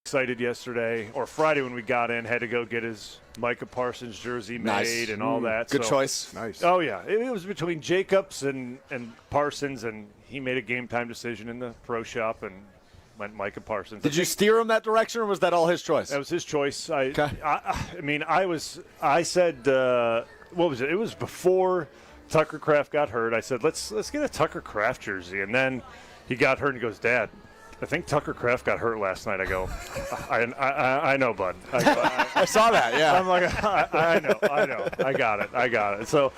excited yesterday, or Friday when we got in, had to go get his Micah Parsons jersey made and all that. Good choice. Nice. Oh, yeah. It was between Jacobs and Parsons, and he made a game-time decision in the pro shop and went Micah Parsons. Did you steer him that direction, or was that all his choice? That was his choice. I said, what was it? It was before Tucker Kraft got hurt. I said, let's get a Tucker Kraft jersey. And then he got hurt and he goes, Dad, I think Tucker Kraft got hurt last night. I go, I know, bud. I saw that, yeah. I'm like, I know. I got it. So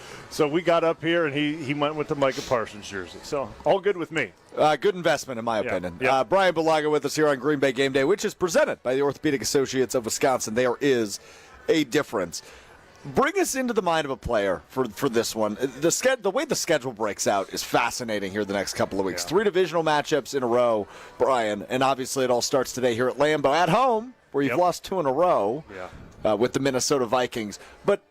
we got up here, and he went with the Micah Parsons jersey. So all good with me. Good investment, in my opinion. Yeah. Brian Bulaga with us here on Green Bay Game Day, which is presented by the Orthopedic Associates of Wisconsin. There is a difference. Bring us into the mind of a player for this one. The way the schedule breaks out is fascinating here the next couple of weeks. 3 divisional matchups in a row, Brian, and obviously it all starts today here at Lambeau at home, where you've lost 2 in a row with the Minnesota Vikings. But,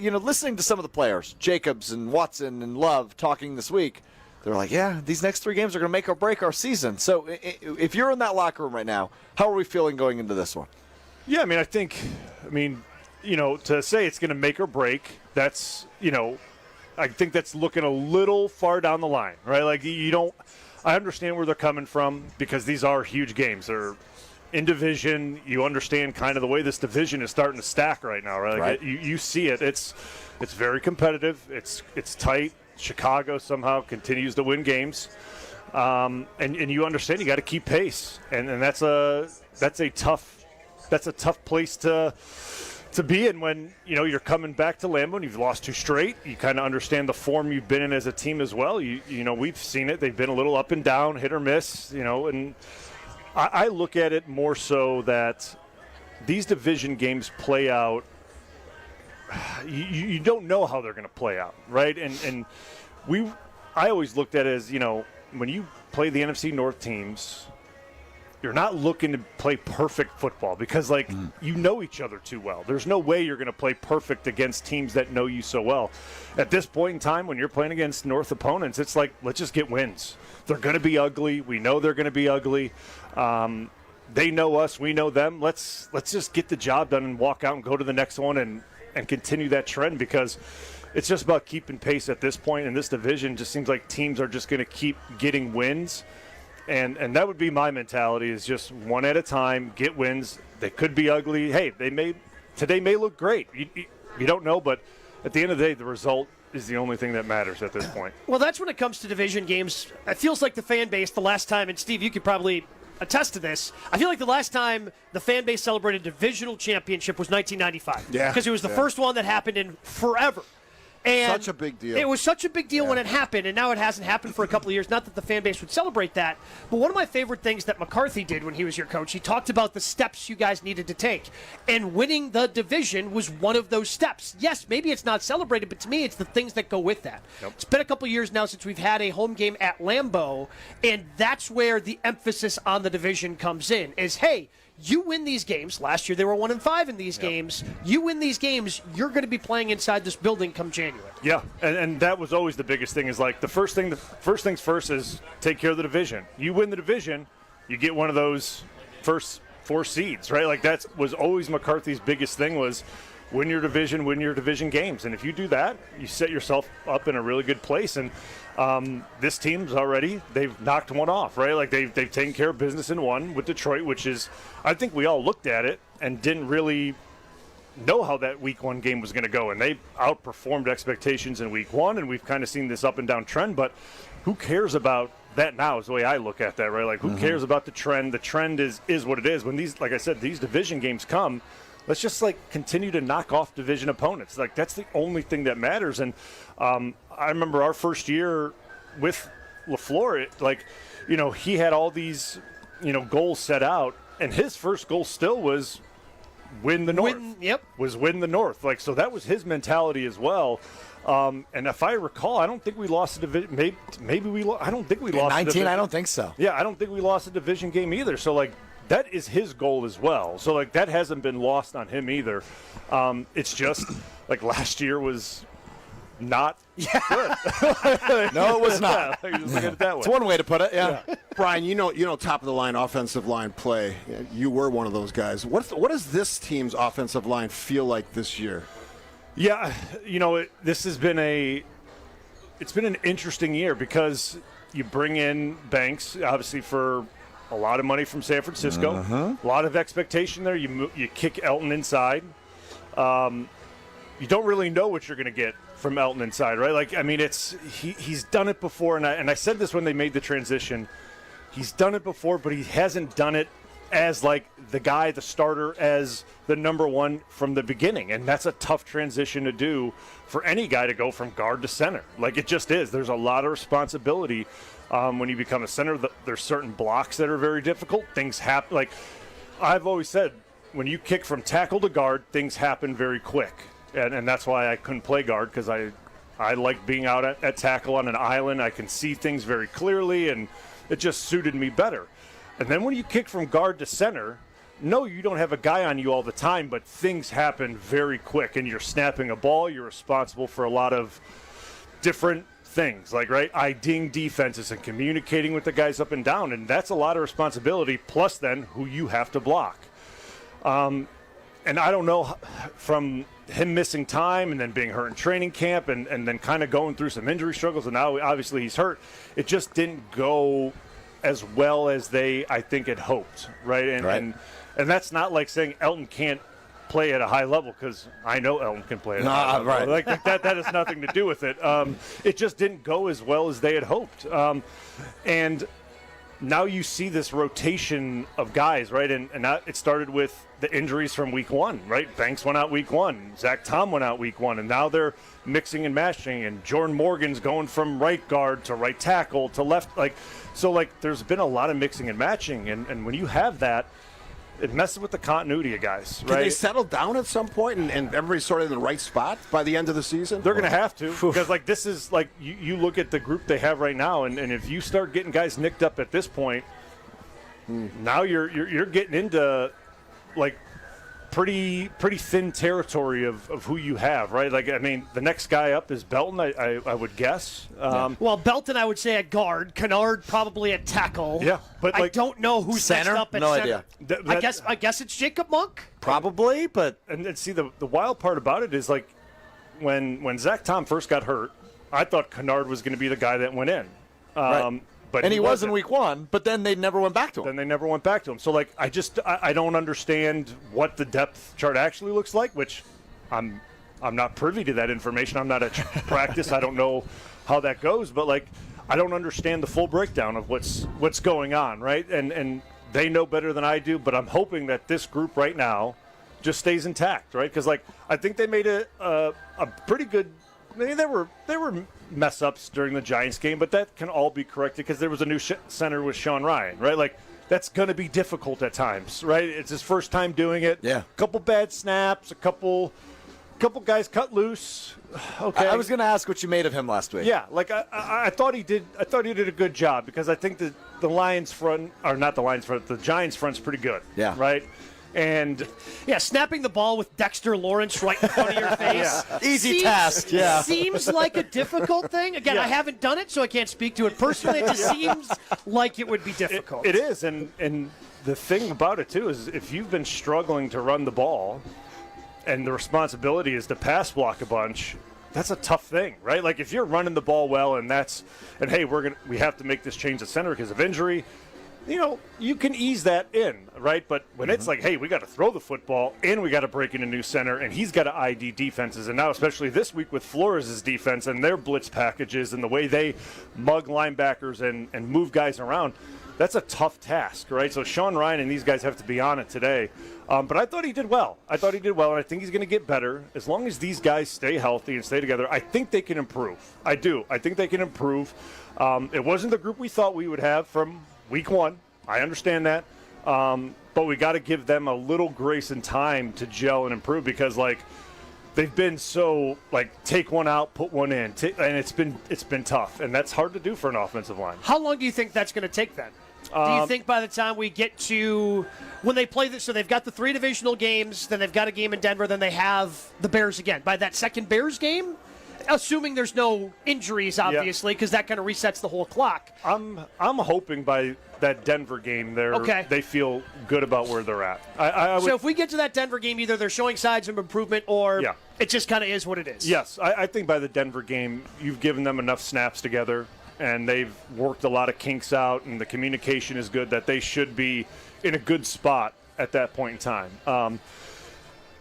listening to some of the players, Jacobs and Watson and Love talking this week, they're like, yeah, these next 3 games are going to make or break our season. So if you're in that locker room right now, how are we feeling going into this one? Yeah, I think to say it's going to make or break, that's, I think that's looking a little far down the line, right? Like, I understand where they're coming from because these are huge games. They're in division. You understand kind of the way this division is starting to stack right now, right? Like, you see it. It's very competitive. It's tight. Chicago somehow continues to win games. And you understand you got to keep pace. And that's a tough place to be in when, you're coming back to Lambeau and you've lost 2 straight. You kind of understand the form you've been in as a team as well. We've seen it. They've been a little up and down, hit or miss, and I look at it more so that these division games play out. You don't know how they're going to play out, right? And I always looked at it as, when you play the NFC North teams, you're not looking to play perfect football because, you know each other too well. There's no way you're going to play perfect against teams that know you so well. At this point in time, when you're playing against North opponents, it's like, let's just get wins. They're going to be ugly. We know they're going to be ugly. They know us. We know them. Let's just get the job done and walk out and go to the next one and continue that trend because it's just about keeping pace at this point in this division. It just seems like teams are just going to keep getting wins. And that would be my mentality is just one at a time, get wins. They could be ugly. Hey, today may look great. You don't know, but at the end of the day, the result is the only thing that matters at this point. Well, that's when it comes to division games. It feels like the fan base the last time, and Steve, you could probably attest to this. I feel like the last time the fan base celebrated a divisional championship was 1995. Yeah. Because it was the first one that happened in forever. And such a big deal. It was such a big deal when it happened, and now it hasn't happened for a couple of years. Not that the fan base would celebrate that, but one of my favorite things that McCarthy did when he was your coach, he talked about the steps you guys needed to take, and winning the division was one of those steps. Yes, maybe it's not celebrated, but to me, it's the things that go with that. Yep. It's been a couple of years now since we've had a home game at Lambeau, and that's where the emphasis on the division comes in, is, hey, you win these games. Last year they were 1-5 in these games. You win these games, you're going to be playing inside this building come January. Yeah, and that was always the biggest thing is like the first things first is take care of the division. You win the division, you get one of those first 4 seeds, right? Like that was always McCarthy's biggest thing was win your division games. And if you do that, you set yourself up in a really good place. And this team's they've knocked one off, right? Like they've taken care of business in one with Detroit, which is, I think we all looked at it and didn't really know how that week 1 game was going to go. And they outperformed expectations in week 1, and we've kind of seen this up and down trend. But who cares about that now is the way I look at that, right? Like who cares about the trend? The trend is what it is. When these, like I said, these division games come, let's just continue to knock off division opponents. Like that's the only thing that matters. And I remember our first year with LaFleur, he had all these, goals set out, and his first goal still was win the North. Win the North. So that was his mentality as well. And if I recall, I don't think we lost a division. I don't think we lost 19, I don't think so. Yeah, I don't think we lost a division game either. So, that is his goal as well. So, that hasn't been lost on him either. It's just, last year was not good. No, it was not. Yeah, you just look at it that way. It's one way to put it, yeah. Brian, you know, top of the line offensive line play. You were one of those guys. What does this team's offensive line feel like this year? Yeah, this has been it's been an interesting year because you bring in Banks, obviously for a lot of money from San Francisco. A lot of expectation there. You kick Elton inside. You don't really know what you're going to get from Elton inside, right? Like, I mean, he's done it before, and I said this when they made the transition. He's done it before, but he hasn't done it as like the starter, as the number one from the beginning, and that's a tough transition to do for any guy to go from guard to center. Like, it just is. There's a lot of responsibility when you become a center. There's certain blocks that are very difficult. Things happen. Like I've always said, when you kick from tackle to guard, things happen very quick. And that's why I couldn't play guard, because I like being out at tackle on an island. I can see things very clearly, and it just suited me better. And then when you kick from guard to center, no, you don't have a guy on you all the time, but things happen very quick, and you're snapping a ball. You're responsible for a lot of different things, like, right, IDing defenses and communicating with the guys up and down, and that's a lot of responsibility, plus then who you have to block. And I don't know, from him missing time and then being hurt in training camp and then kind of going through some injury struggles, and now obviously he's hurt, it just didn't go as well as I think had hoped, right? And that's not like saying Elton can't play at a high level, because I know Elton can play at a high level. Right. Like that has nothing to do with it. It just didn't go as well as they had hoped. And now you see this rotation of guys, right? And it started with the injuries from week one, right? Banks went out week one. Zach Tom went out week one. And now they're mixing and matching. And Jordan Morgan's going from right guard to right tackle to left. So there's been a lot of mixing and matching. And when you have that, it messes with the continuity of guys, right? Can they settle down at some point and everybody's sort of in the right spot by the end of the season? They're going to have to, because this is you look at the group they have right now, and if you start getting guys nicked up at this point, now you're getting into pretty thin territory of who you have, right? Like, I mean, the next guy up is Belton, I would guess. Well, Belton, I would say at guard. Kennard probably at tackle. Yeah, but I don't know who's center? next up at No center. idea. I guess it's Jacob Monk. Probably, but and see, the wild part about it is, like, when Zach Tom first got hurt, I thought Kennard was going to be the guy that went in. Right. But he was in week one, but then they never went back to him. Then they never went back to him. So, I don't understand what the depth chart actually looks like, which I'm not privy to that information. I'm not at practice. I don't know how that goes, but I don't understand the full breakdown of what's going on, right? And they know better than I do, but I'm hoping that this group right now just stays intact, right? Because I think they made a pretty good. I mean, there were mess ups during the Giants game, but that can all be corrected because there was a new center with Sean Ryan, right? That's going to be difficult at times, right? It's his first time doing it. Yeah. A couple bad snaps, a couple guys cut loose. Okay. I was going to ask what you made of him last week. Yeah, I thought he did. I thought he did a good job, because I think that the Lions front, or not the Lions front, the Giants front's pretty good. Yeah. Right. And snapping the ball with Dexter Lawrence right in front of your face. Easy task, yeah. Seems like a difficult thing. Again, I haven't done it, so I can't speak to it personally. It just seems like it would be difficult. It is, and the thing about it, too, is if you've been struggling to run the ball and the responsibility is to pass block a bunch, that's a tough thing, right? Like, if you're running the ball well and hey, we have to make this change at center because of injury, you can ease that in, right? But when it's like, hey, we got to throw the football and we got to break in a new center, and he's got to ID defenses, and now especially this week with Flores' defense and their blitz packages and the way they mug linebackers and move guys around, that's a tough task, right? So Sean Ryan and these guys have to be on it today. But I thought he did well. And I think he's going to get better. As long as these guys stay healthy and stay together, I think they can improve. I do. I think they can improve. It wasn't the group we thought we would have from week one. I understand that. But we got to give them a little grace and time to gel and improve, because they've been so take one out, put one in, and it's been tough, and that's hard to do for an offensive line. How long do you think that's going to take then? Do you think by the time we get to when they play this, so they've got the 3 divisional games, then they've got a game in Denver, then they have the Bears again. By that second Bears game, Assuming there's no injuries, obviously, because that kind of resets the whole clock. I'm hoping by that Denver game they feel good about where they're at. So if we get to that Denver game, either they're showing signs of improvement or it just kind of is what it is. Yes, I think by the Denver game, you've given them enough snaps together, and they've worked a lot of kinks out, and the communication is good, that they should be in a good spot at that point in time.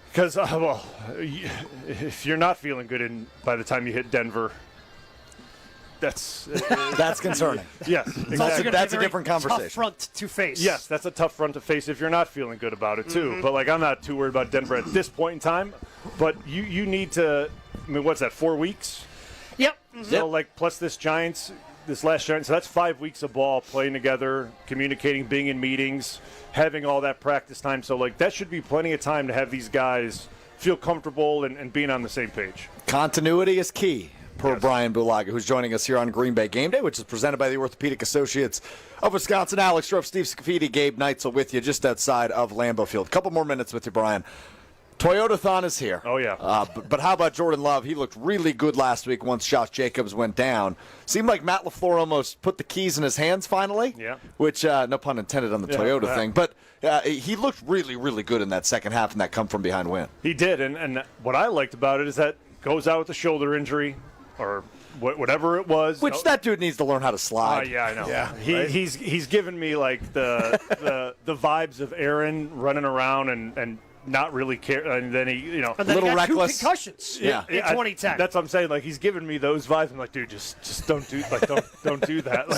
Because, if you're not feeling good by the time you hit Denver, that's concerning. Yes, exactly. That's a different conversation. Tough front to face. Yes, that's a tough front to face if you're not feeling good about it, too. Mm-hmm. But, I'm not too worried about Denver at this point in time. But you need to, what's that, 4 weeks? Yep. Mm-hmm. So, plus this last Giants, so that's 5 weeks of ball, playing together, communicating, being in meetings, having all that practice time. So, that should be plenty of time to have these guys feel comfortable and being on the same page. Continuity is key, per Brian Bulaga, who's joining us here on Green Bay Game Day, which is presented by the Orthopedic Associates of Wisconsin. Alex Stroh, Steve Scafidi, Gabe Neitzel with you just outside of Lambeau Field. Couple more minutes with you, Brian. Toyotathon is here. Oh, yeah. But how about Jordan Love? He looked really good last week once Josh Jacobs went down. Seemed like Matt LaFleur almost put the keys in his hands finally. Yeah. Which, no pun intended on the Toyota thing. But he looked really, really good in that second half and that come-from-behind win. He did. And what I liked about it is that goes out with a shoulder injury or whatever it was. Which that dude needs to learn how to slide. Yeah, I know. Yeah, he's given me, the vibes of Aaron running around and not really care, and then he, and then a little he got reckless. 2 concussions in 2010. That's what I'm saying. He's giving me those vibes. I'm like, dude, just don't do don't do that.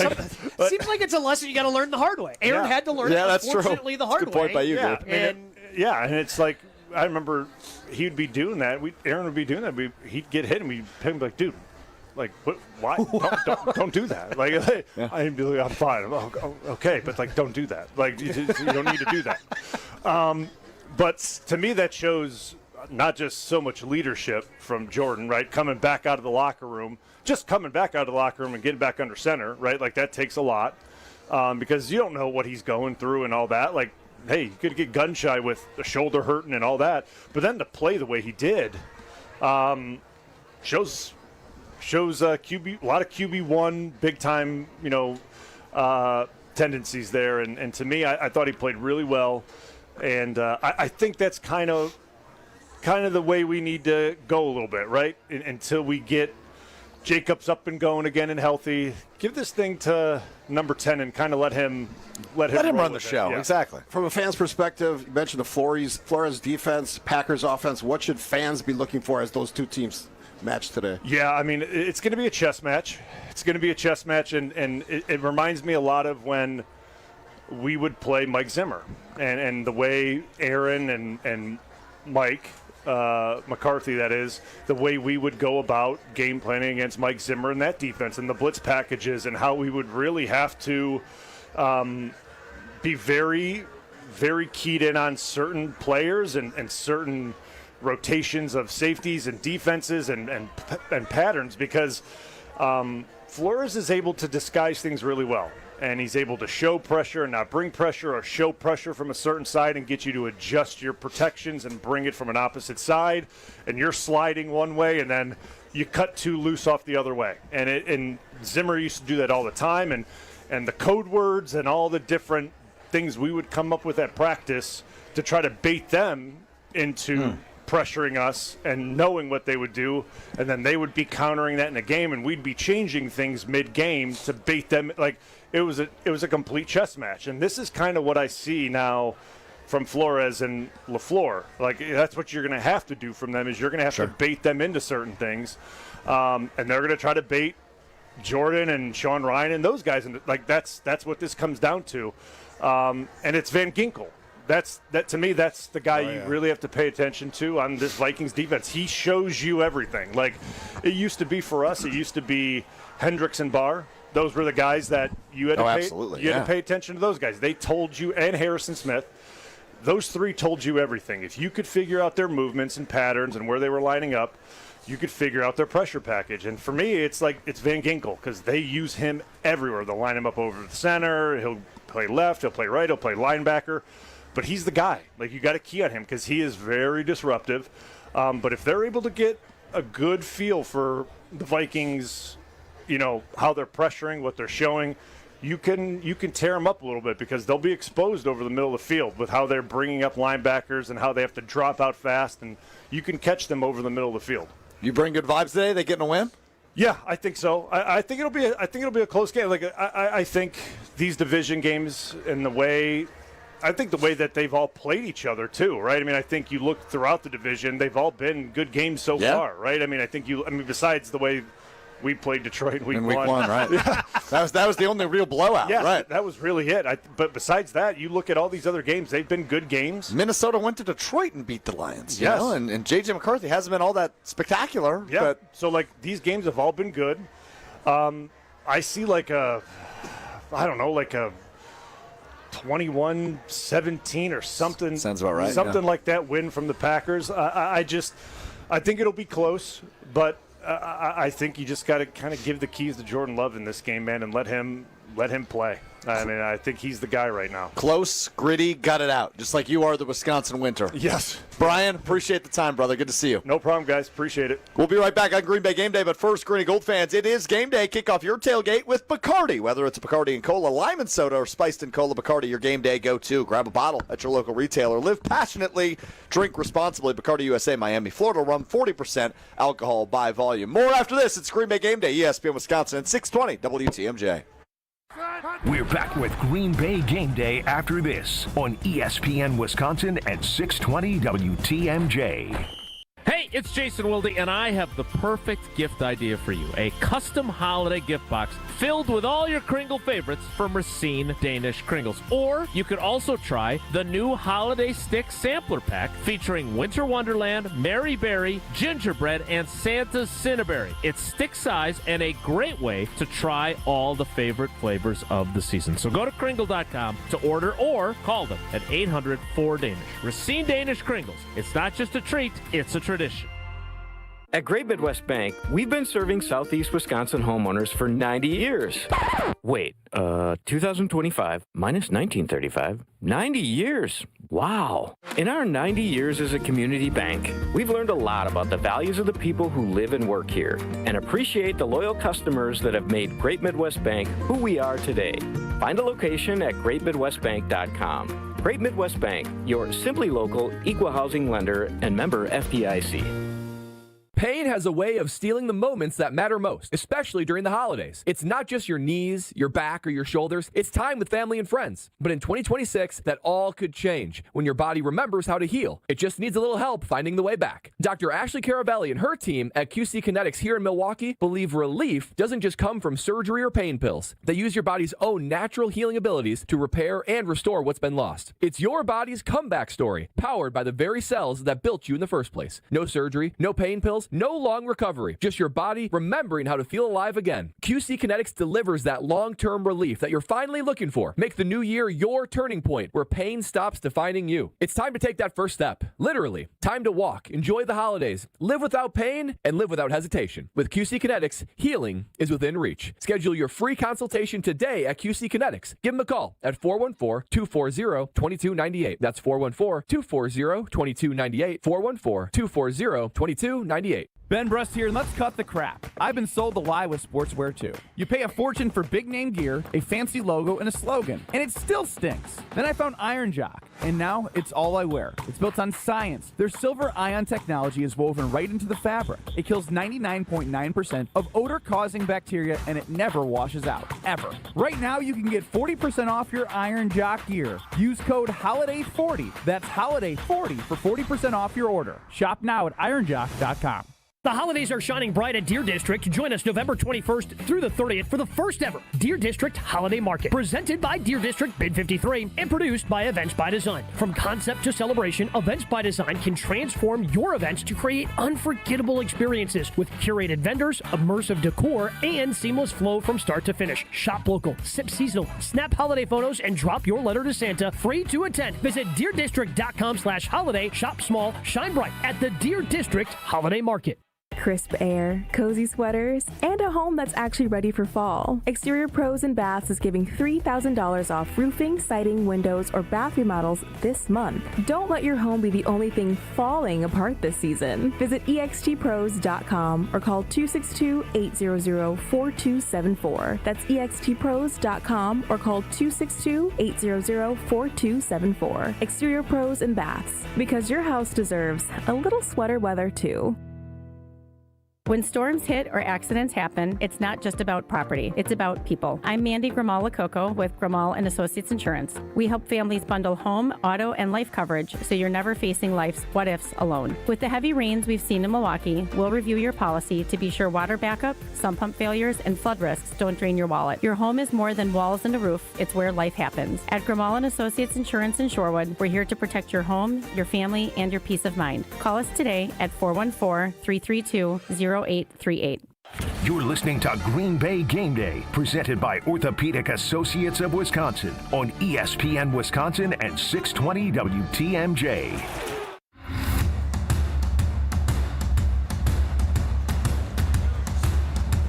Seems like it's a lesson you got to learn the hard way. Aaron had to learn it, unfortunately, the hard way. Good point by you, yeah. Gabe. And it's like, I remember he'd be doing that. Aaron would be doing that. He'd get hit, and we'd pick him like, dude. What? Why? Don't do that. I'd be like, I'm fine. Okay, but don't do that. You don't need to do that. But to me, that shows not just so much leadership from Jordan, right? Coming back out of the locker room, just coming back out of the locker room and getting back under center, right? That takes a lot because you don't know what he's going through and all that. Hey, you could get gun shy with the shoulder hurting and all that, but then to play the way he did shows QB, a lot of QB1 big time, tendencies there. And to me, I thought he played really well. And I think that's kind of the way we need to go a little bit, right? Until we get Jacobs up and going again and healthy. Give this thing to number 10 and kind of let him run the show. Yeah. Exactly. From a fan's perspective, you mentioned the Flores defense, Packers offense. What should fans be looking for as those two teams match today? Yeah, it's going to be a chess match. It's going to be a chess match, and it reminds me a lot of when we would play Mike Zimmer and the way Aaron and Mike McCarthy, that is, the way we would go about game planning against Mike Zimmer and that defense and the blitz packages and how we would really have to be very, very keyed in on certain players and certain rotations of safeties and defenses and patterns because Flores is able to disguise things really well. And he's able to show pressure and not bring pressure or show pressure from a certain side and get you to adjust your protections and bring it from an opposite side. And you're sliding one way and then you cut too loose off the other way. And Zimmer used to do that all the time. And the code words and all the different things we would come up with at practice to try to bait them into pressuring us and knowing what they would do, and then they would be countering that in a game, and we'd be changing things mid-game to bait them. It was a complete chess match, and this is kind of what I see now from Flores and LaFleur. That's what you're going to have to do from them is you're going to have to bait them into certain things, and they're going to try to bait Jordan and Sean Ryan and those guys, and that's what this comes down to, and it's Van Ginkel. To me, that's the guy you really have to pay attention to on this Vikings defense. He shows you everything. It used to be for us, it used to be Hendricks and Barr. Those were the guys that you had to pay attention to those guys. They told you, and Harrison Smith, those three told you everything. If you could figure out their movements and patterns and where they were lining up, you could figure out their pressure package. And for me, it's Van Ginkel because they use him everywhere. They'll line him up over the center. He'll play left. He'll play right. He'll play linebacker. But he's the guy. You got to key on him because he is very disruptive. But if they're able to get a good feel for the Vikings, how they're pressuring, what they're showing, you can tear them up a little bit because they'll be exposed over the middle of the field with how they're bringing up linebackers and how they have to drop out fast, and you can catch them over the middle of the field. You bring good vibes today? They getting a win? Yeah, I think so. I think it'll be a close game. Like I think these division games and the way that they've all played each other too, right? I mean, I think you look throughout the division, they've all been good games so far, right? I mean, besides the way we played Detroit in week one, right? Yeah. That was the only real blowout, right? That was really it. But besides that, you look at all these other games; they've been good games. Minnesota went to Detroit and beat the Lions, yes. And J.J. McCarthy hasn't been all that spectacular. Yeah. But so these games have all been good. I see like a 21-17 or something. Sounds about right. Something like that win from the Packers. I think it'll be close, but I think you just got to kind of give the keys to Jordan Love in this game, man, and let him play. I mean, I think he's the guy right now. Close, gritty, gut it out, just like you are the Wisconsin winter. Yes. Brian, appreciate the time, brother. Good to see you. No problem, guys. Appreciate it. We'll be right back on Green Bay Game Day, but first, Green and Gold fans, it is game day. Kick off your tailgate with Bacardi. Whether it's a Bacardi and Cola, lime and soda, or spiced and cola Bacardi, your game day go-to. Grab a bottle at your local retailer. Live passionately, drink responsibly. Bacardi USA, Miami, Florida rum, 40% alcohol by volume. More after this. It's Green Bay Game Day, ESPN Wisconsin, at 620 WTMJ. We're back with Green Bay Game Day after this on ESPN Wisconsin at 620 WTMJ. Hey, it's Jason Wilde, and I have the perfect gift idea for you. A custom holiday gift box filled with all your Kringle favorites from Racine Danish Kringles. Or you could also try the new Holiday Stick Sampler Pack featuring Winter Wonderland, Mary Berry, Gingerbread, and Santa's Cinnaberry. It's stick size and a great way to try all the favorite flavors of the season. So go to Kringle.com to order or call them at 800-4DANISH. Racine Danish Kringles. It's not just a treat, it's a tradition. At Great Midwest Bank, we've been serving Southeast Wisconsin homeowners for 90 years. Wait, 2025 minus 1935, 90 years. Wow. In our 90 years as a community bank, we've learned a lot about the values of the people who live and work here and appreciate the loyal customers that have made Great Midwest Bank who we are today. Find a location at greatmidwestbank.com. Great Midwest Bank, your simply local, equal housing lender and member FDIC. Pain has a way of stealing the moments that matter most, especially during the holidays. It's not just your knees, your back, or your shoulders. It's time with family and friends. But in 2026, that all could change when your body remembers how to heal. It just needs a little help finding the way back. Dr. Ashley Caravelli and her team at QC Kinetics here in Milwaukee believe relief doesn't just come from surgery or pain pills. They use your body's own natural healing abilities to repair and restore what's been lost. It's your body's comeback story, powered by the very cells that built you in the first place. No surgery, no pain pills, no long recovery, just your body remembering how to feel alive again. QC Kinetics delivers that long-term relief that you're finally looking for. Make the new year your turning point where pain stops defining you. It's time to take that first step. Literally, time to walk, enjoy the holidays, live without pain, and live without hesitation. With QC Kinetics, healing is within reach. Schedule your free consultation today at QC Kinetics. Give them a call at 414-240-2298. That's 414-240-2298. 414-240-2298. Ben Brust here, and let's cut the crap. I've been sold the lie with sportswear too. You pay a fortune for big name gear, a fancy logo, and a slogan, and it still stinks. Then I found Iron Jock, and now it's all I wear. It's built on science. Their silver ion technology is woven right into the fabric. It kills 99.9% of odor-causing bacteria, and it never washes out, ever. Right now, you can get 40% off your Iron Jock gear. Use code HOLIDAY40. That's HOLIDAY40 for 40% off your order. Shop now at ironjock.com. The holidays are shining bright at Deer District. Join us November 21st through the 30th for the first ever Deer District Holiday Market, presented by Deer District Bid 53 and produced by Events by Design. From concept to celebration, Events by Design can transform your events to create unforgettable experiences with curated vendors, immersive decor, and seamless flow from start to finish. Shop local, sip seasonal, snap holiday photos, and drop your letter to Santa free to attend. Visit deerdistrict.com/holiday. Shop small, shine bright at the Deer District Holiday Market. crisp air, cozy sweaters, and a home that's actually ready for fall. Exterior Pros and Baths is giving $3,000 off roofing, siding, windows, or bath remodels this month. Don't let your home be the only thing falling apart this season. Visit extpros.com or call 262-800-4274. That's extpros.com or call 262-800-4274. Exterior Pros and Baths, because your house deserves a little sweater weather too. When storms hit or accidents happen, it's not just about property, it's about people. I'm Mandy Grimal-Lococo with Grimal & Associates Insurance. We help families bundle home, auto, and life coverage so you're never facing life's what-ifs alone. With the heavy rains we've seen in Milwaukee, we'll review your policy to be sure water backup, sump pump failures, and flood risks don't drain your wallet. Your home is more than walls and a roof, it's where life happens. At Grimal & Associates Insurance in Shorewood, we're here to protect your home, your family, and your peace of mind. Call us today at 414-332-0838. You're listening to Green Bay Game Day, presented by Orthopedic Associates of Wisconsin on ESPN Wisconsin and 620 WTMJ.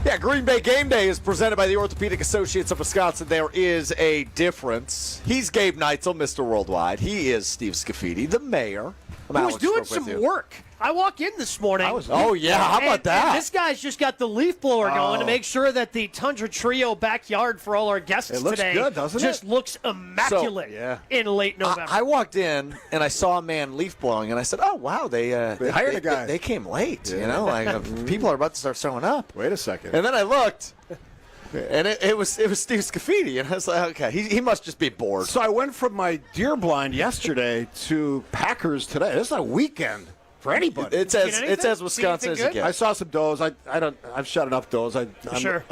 Yeah, Green Bay Game Day is presented by the Orthopedic Associates of Wisconsin. There is a difference. He's Gabe Neitzel, Mr. Worldwide. He is Steve Scafidi, the mayor. Who was doing some work. I walk in this morning. How about that? And this guy's just got the leaf blower going to make sure that the Tundra Trio backyard for all our guests today good, doesn't just looks immaculate in late November. I walked in and I saw a man leaf blowing, and I said, "Oh wow, they hired a guy. They came late. You know, like people are about to start showing up." Wait a second. And then I looked. And it was Steve Scafidi, and I was like, okay, he must just be bored. So I went from my deer blind yesterday to Packers today. This is a weekend for anybody. It's as Wisconsin as it gets. I saw some does. I've shot enough does. I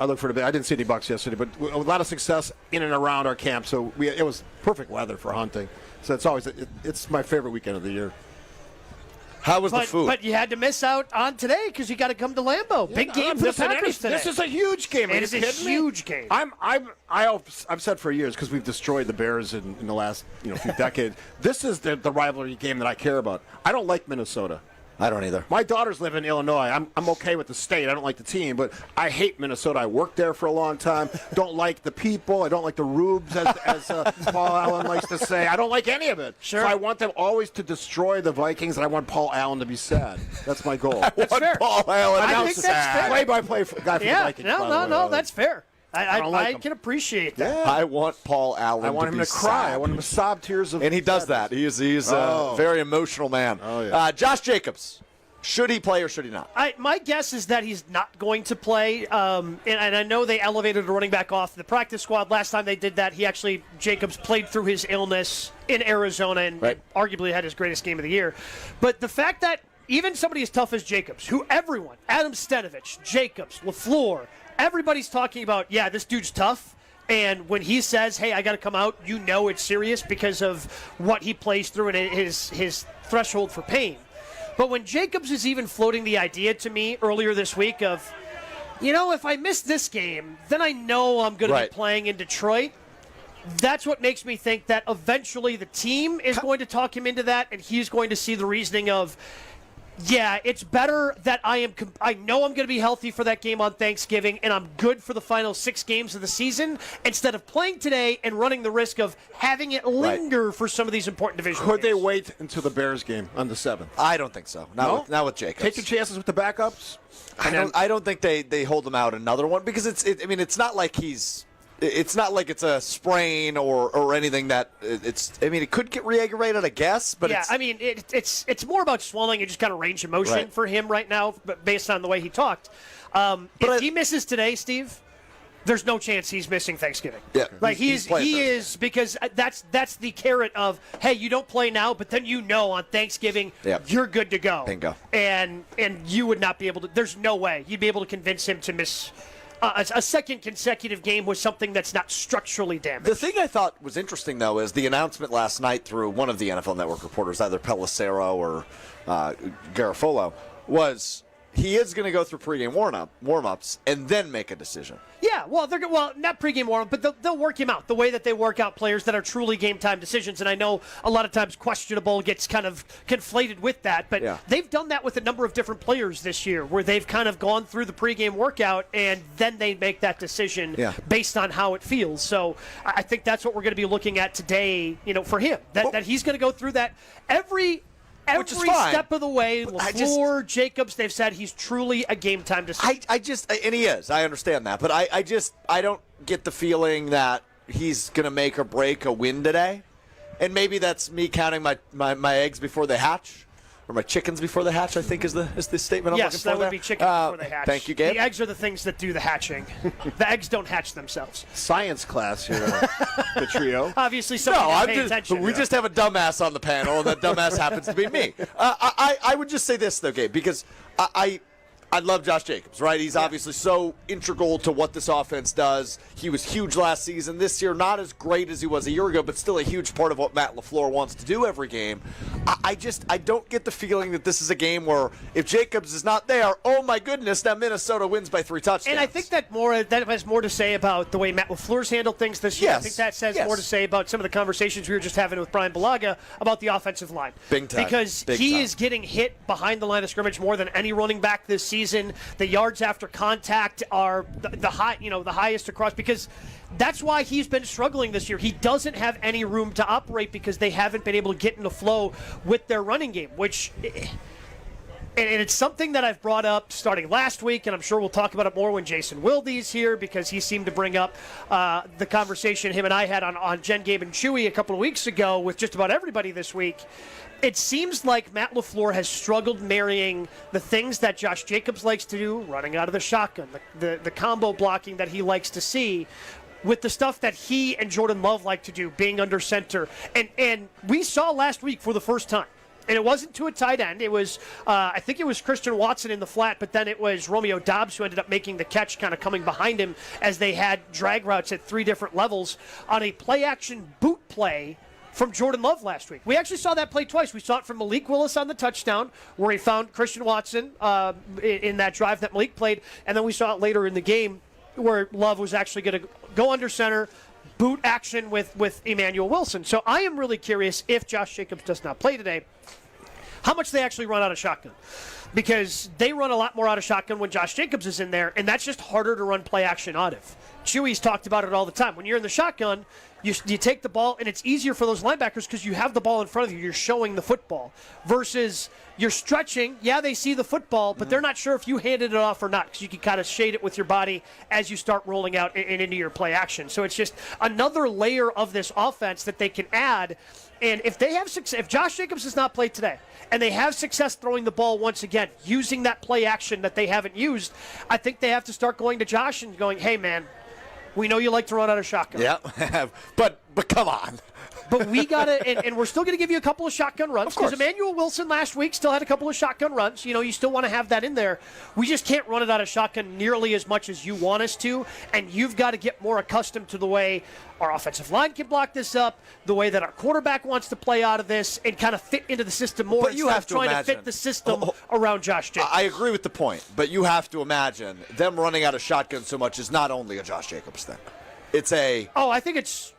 look for the. I didn't see any bucks yesterday, but a lot of success in and around our camp. So it was perfect weather for hunting. So it's my favorite weekend of the year. How was the food? But you had to miss out on today because you got to come to Lambeau. Big game for the Packers today. This is a huge game. It is a huge game. I've said for years, because we've destroyed the Bears in the last few decades. This is the rivalry game that I care about. I don't like Minnesota. I don't either. My daughters live in Illinois. I'm okay with the state. I don't like the team, but I hate Minnesota. I worked there for a long time. Don't like the people. I don't like the rubes, as Paul Allen likes to say. I don't like any of it. Sure. So I want them always to destroy the Vikings, and I want Paul Allen to be sad. That's my goal. That's fair. Paul Allen. I think that's fair. Play-by-play guy for the Vikings. No, that's fair. I like can appreciate that. I want Paul Allen. I want him to cry. sad. I want him to sob tears of. And he does that. He's a very emotional man. Oh, yeah. Josh Jacobs. Should he play or should he not? My guess is that he's not going to play. And I know they elevated a running back off the practice squad. Last time they did that, Jacobs played through his illness in Arizona and arguably had his greatest game of the year. But the fact that even somebody as tough as Jacobs, who everyone, Adam Stenavich, Jacobs, LaFleur, everybody's talking about, this dude's tough. And when he says, hey, I got to come out, it's serious because of what he plays through and his threshold for pain. But when Jacobs is even floating the idea to me earlier this week of, if I miss this game, then I know I'm going to be playing in Detroit. That's what makes me think that eventually the team is going to talk him into that, and he's going to see the reasoning of, it's better that I know I'm going to be healthy for that game on Thanksgiving, and I'm good for the final 6 games of the season, instead of playing today and running the risk of having it linger for some of these important divisional games. Could they wait until the Bears game on the 7th? I don't think so. Not with Jacobs. Take your chances with the backups? I don't think they hold him out another one because it's not like he's. It's not like it's a sprain or anything that it could get re-aggravated, I guess. But it's more about swelling and just kind of range of motion for him right now, but based on the way he talked. If he misses today, Steve, there's no chance he's missing Thanksgiving. Yeah, like he is because that's the carrot of, hey, you don't play now, but then on Thanksgiving you're good to go. Bingo. And you would not be able to. There's no way you'd be able to convince him to miss. A second consecutive game was something that's not structurally damaged. The thing I thought was interesting, though, is the announcement last night through one of the NFL Network reporters, either Pelissero or Garofolo, was he is going to go through pregame warm-ups and then make a decision. Yeah, well, not pregame warm-up, but they'll work him out the way that they work out players that are truly game-time decisions. And I know a lot of times questionable gets kind of conflated with that, but they've done that with a number of different players this year where they've kind of gone through the pregame workout and then they make that decision based on how it feels. So I think that's what we're going to be looking at today, for him, that he's going to go through that every step of the way. LaFleur, Jacobs, they've said he's truly a game-time decision. And he is. I understand that. But I don't get the feeling that he's going to make or break a win today. And maybe that's me counting my eggs before they hatch. Or my chickens before they hatch, I think is the statement I'm looking for. Yes, that would be chickens before they hatch. Thank you, Gabe. The eggs are the things that do the hatching. The eggs don't hatch themselves. Science class here, the trio. Obviously, somebody pay attention. We just have a dumbass on the panel, and that dumbass happens to be me. I would just say this, though, Gabe, because I love Josh Jacobs, right? He's obviously so integral to what this offense does. He was huge last season. This year, not as great as he was a year ago, but still a huge part of what Matt LaFleur wants to do every game. I don't get the feeling that this is a game where if Jacobs is not there, oh my goodness, now Minnesota wins by 3 touchdowns. And I think that has more to say about the way Matt LaFleur's handled things this year. Yes. I think that says more to say about some of the conversations we were just having with Brian Balaga about the offensive line. Big time. Because he is getting hit behind the line of scrimmage more than any running back this season. The yards after contact are the highest across, because that's why he's been struggling this year. He doesn't have any room to operate because they haven't been able to get in the flow with their running game, and it's something that I've brought up starting last week, and I'm sure we'll talk about it more when Jason Wilde's here, because he seemed to bring up the conversation him and I had on Jen, Gabe, and Chewy a couple of weeks ago with just about everybody this week. It seems like Matt LaFleur has struggled marrying the things that Josh Jacobs likes to do, running out of the shotgun, the combo blocking that he likes to see, with the stuff that he and Jordan Love like to do, being under center. And we saw last week for the first time, and it wasn't to a tight end. It was, I think it was Christian Watson in the flat, but then it was Romeo Doubs who ended up making the catch, kind of coming behind him as they had drag routes at 3 different levels on a play-action boot play from Jordan Love last week. We actually saw that play twice. We saw it from Malik Willis on the touchdown, where he found Christian Watson in that drive that Malik played, and then we saw it later in the game where Love was actually going to go under center, boot action with Emmanuel Wilson. So I am really curious, if Josh Jacobs does not play today, how much they actually run out of shotgun. Because they run a lot more out of shotgun when Josh Jacobs is in there, and that's just harder to run play action out of. Chewy's talked about it all the time. When you're in the shotgun, you take the ball, and it's easier for those linebackers because you have the ball in front of you. You're showing the football. Versus you're stretching. Yeah, they see the football, but they're not sure if you handed it off or not, because you can kind of shade it with your body as you start rolling out and into your play action. So it's just another layer of this offense that they can add. And if they have success, if Josh Jacobs does not play today, and they have success throwing the ball once again, using that play action that they haven't used, I think they have to start going to Josh and going, hey, man, we know you like to run out of shotgun. Yeah, but come on. But we got to, and we're still going to give you a couple of shotgun runs. Because Emmanuel Wilson last week still had a couple of shotgun runs. You still want to have that in there. We just can't run it out of shotgun nearly as much as you want us to. And you've got to get more accustomed to the way our offensive line can block this up, the way that our quarterback wants to play out of this, and kind of fit into the system more. But you have to trying to fit the system around Josh Jacobs. I agree with the point, but you have to imagine them running out of shotgun so much is not only a Josh Jacobs thing. It's I think it's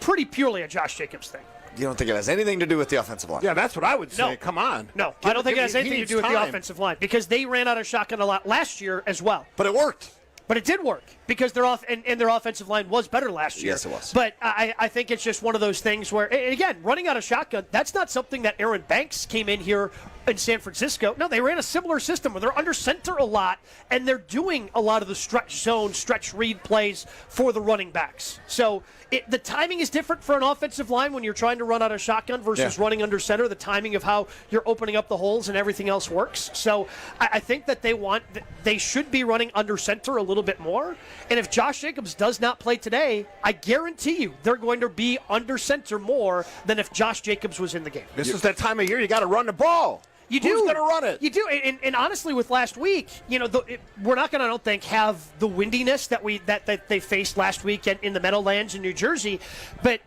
pretty purely a Josh Jacobs thing. You don't think it has anything to do with the offensive line? Yeah, that's what I would say. No. Come on. No, I don't think it has anything to do with the offensive line, because they ran out of shotgun a lot last year as well. But it worked. But it did work because their offensive line was better last year. Yes, it was. But I think it's just one of those things where, again, running out of shotgun, that's not something that Aaron Banks came in here in San Francisco. No, they ran a similar system where they're under center a lot, and they're doing a lot of the stretch zone, stretch read plays for the running backs. So the timing is different for an offensive line when you're trying to run out of shotgun versus running under center. The timing of how you're opening up the holes and everything else works. So I think that they should be running under center a little bit more. And if Josh Jacobs does not play today, I guarantee you they're going to be under center more than if Josh Jacobs was in the game. This is that time of year you got to run the ball. You do. Who's going to run it? You do. And honestly, with last week, we're not going to, I don't think, have the windiness that they faced last week in the Meadowlands in New Jersey. But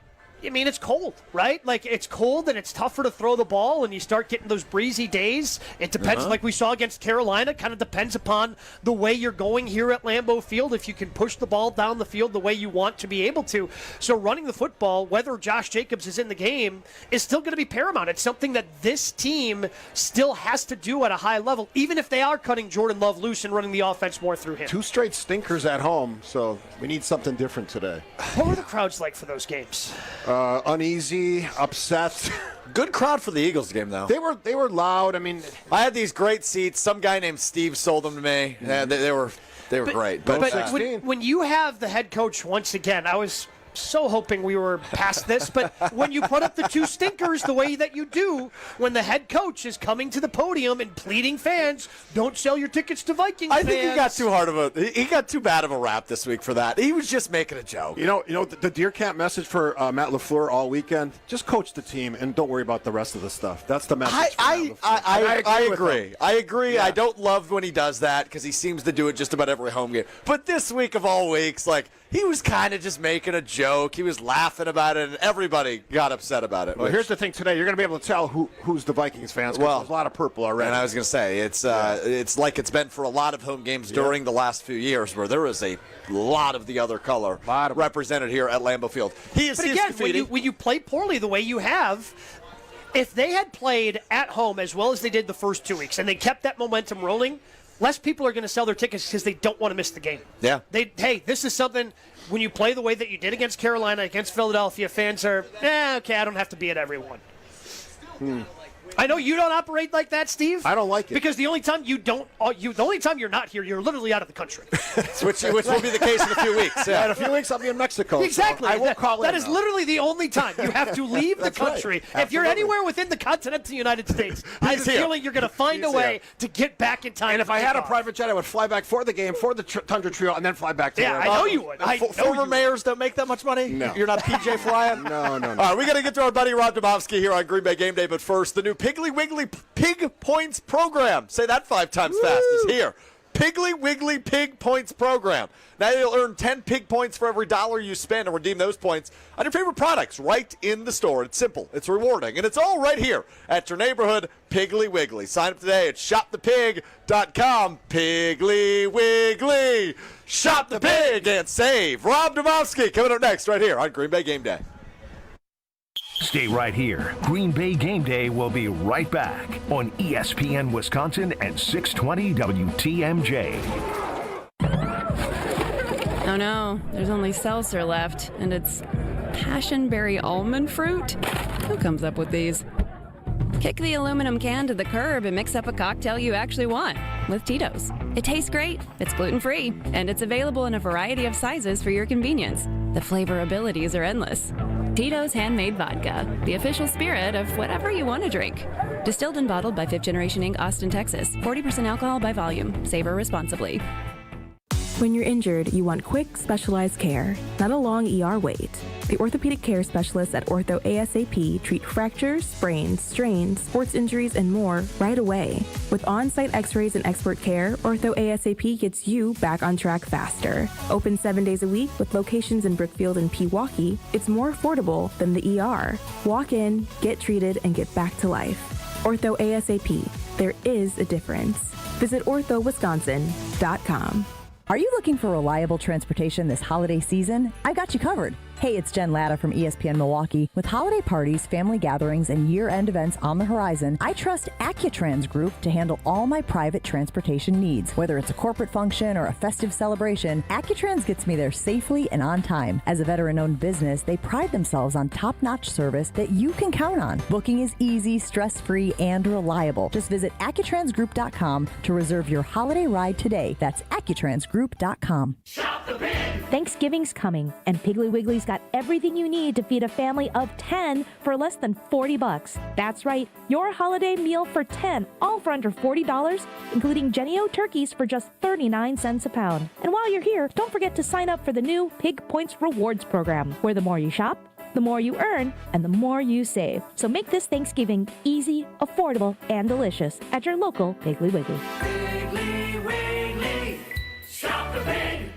I mean, it's cold, right? Like, it's cold and it's tougher to throw the ball, and you start getting those breezy days. It depends, like we saw against Carolina, kind of depends upon the way you're going here at Lambeau Field, if you can push the ball down the field the way you want to be able to. So running the football, whether Josh Jacobs is in the game, is still going to be paramount. It's something that this team still has to do at a high level, even if they are cutting Jordan Love loose and running the offense more through him. 2 straight stinkers at home, so we need something different today. What were the crowds like for those games? Uneasy, upset. Good crowd for the Eagles game, though. They were loud. I mean, I had these great seats. Some guy named Steve sold them to me. Yeah, they were great. But when you have the head coach once again, I was so hoping we were past this, but when you put up the 2 stinkers the way that you do, when the head coach is coming to the podium and pleading fans, don't sell your tickets to Vikings fans. I think he got too bad of a rap this week for that. He was just making a joke. You know the Deer Camp message for Matt LaFleur all weekend, just coach the team and don't worry about the rest of the stuff. That's the message. I agree. I agree. Yeah. I don't love when he does that because he seems to do it just about every home game. But this week of all weeks, like, he was kind of just making a joke. He was laughing about it, and everybody got upset about it. Well, here's the thing today. You're going to be able to tell who's the Vikings fans, because there's a lot of purple already. And I was going to say, it's like it's been for a lot of home games during the last few years, where there is a lot of the other color represented here at Lambeau Field. But again, when you play poorly the way you have, if they had played at home as well as they did the first 2 weeks, and they kept that momentum rolling, less people are going to sell their tickets because they don't want to miss the game. Yeah. Hey, this is something, when you play the way that you did against Carolina, against Philadelphia, fans are, okay, I don't have to be at every one. I know you don't operate like that, Steve. I don't like it. Because the only time the only time you're not here, you're literally out of the country. which will be the case in a few weeks. Yeah, in a few weeks I'll be in Mexico. Exactly. So I won't call in. That is literally the only time you have to leave the country. Right. If you're anywhere within the continental United States, I have a feeling you're going to find a way to get back in time. And if I had a private jet, I would fly back for the game, for the Tundra Trio, and then fly back to Yeah, I know you would. Former mayors don't make that much money? No. You're not PJ flying? No. All right, we got to get to our buddy Rob Domofsky here on Green Bay Game Day, but first, the new Piggly Wiggly Pig Points program. Say that 5 times fast. Is here. Piggly Wiggly Pig Points program. Now you'll earn 10 pig points for every $1 you spend and redeem those points on your favorite products right in the store. It's simple, it's rewarding, and it's all right here at your neighborhood Piggly Wiggly. Sign up today at shopthepig.com. Piggly Wiggly. Shop the pig and save. Rob Domofsky coming up next right here on Green Bay Game Day. Stay right here. Green Bay Game Day will be right back on ESPN Wisconsin and 620 WTMJ. Oh no, there's only seltzer left, and it's passionberry almond fruit? Who comes up with these? Kick the aluminum can to the curb and mix up a cocktail you actually want with Tito's. It tastes great, it's gluten-free, and it's available in a variety of sizes for your convenience. The flavor abilities are endless. Tito's Handmade Vodka, the official spirit of whatever you want to drink. Distilled and bottled by 5th Generation Inc., Austin, Texas. 40% alcohol by volume. Savor responsibly. When you're injured, you want quick, specialized care, not a long ER wait. The orthopedic care specialists at Ortho ASAP treat fractures, sprains, strains, sports injuries, and more right away. With on-site x-rays and expert care, Ortho ASAP gets you back on track faster. Open 7 days a week with locations in Brookfield and Pewaukee, it's more affordable than the ER. Walk in, get treated, and get back to life. Ortho ASAP. There is a difference. Visit orthowisconsin.com. Are you looking for reliable transportation this holiday season? I've got you covered. Hey, it's Jen Latta from ESPN Milwaukee. With holiday parties, family gatherings, and year-end events on the horizon, I trust Accutrans Group to handle all my private transportation needs. Whether it's a corporate function or a festive celebration, Accutrans gets me there safely and on time. As a veteran-owned business, they pride themselves on top-notch service that you can count on. Booking is easy, stress-free, and reliable. Just visit AccuTransGroup.com to reserve your holiday ride today. That's AccuTransGroup.com. Shop the pig! Thanksgiving's coming, and Piggly Wiggly's got everything you need to feed a family of 10 for less than $40. That's right, your holiday meal for 10, all for under $40, including Jennie-O turkeys for just 39 cents a pound. And while you're here, don't forget to sign up for the new Pig Points Rewards program, where the more you shop, the more you earn, and the more you save. So make this Thanksgiving easy, affordable, and delicious at your local Piggly Wiggly. Piggly Wiggly, shop the pig.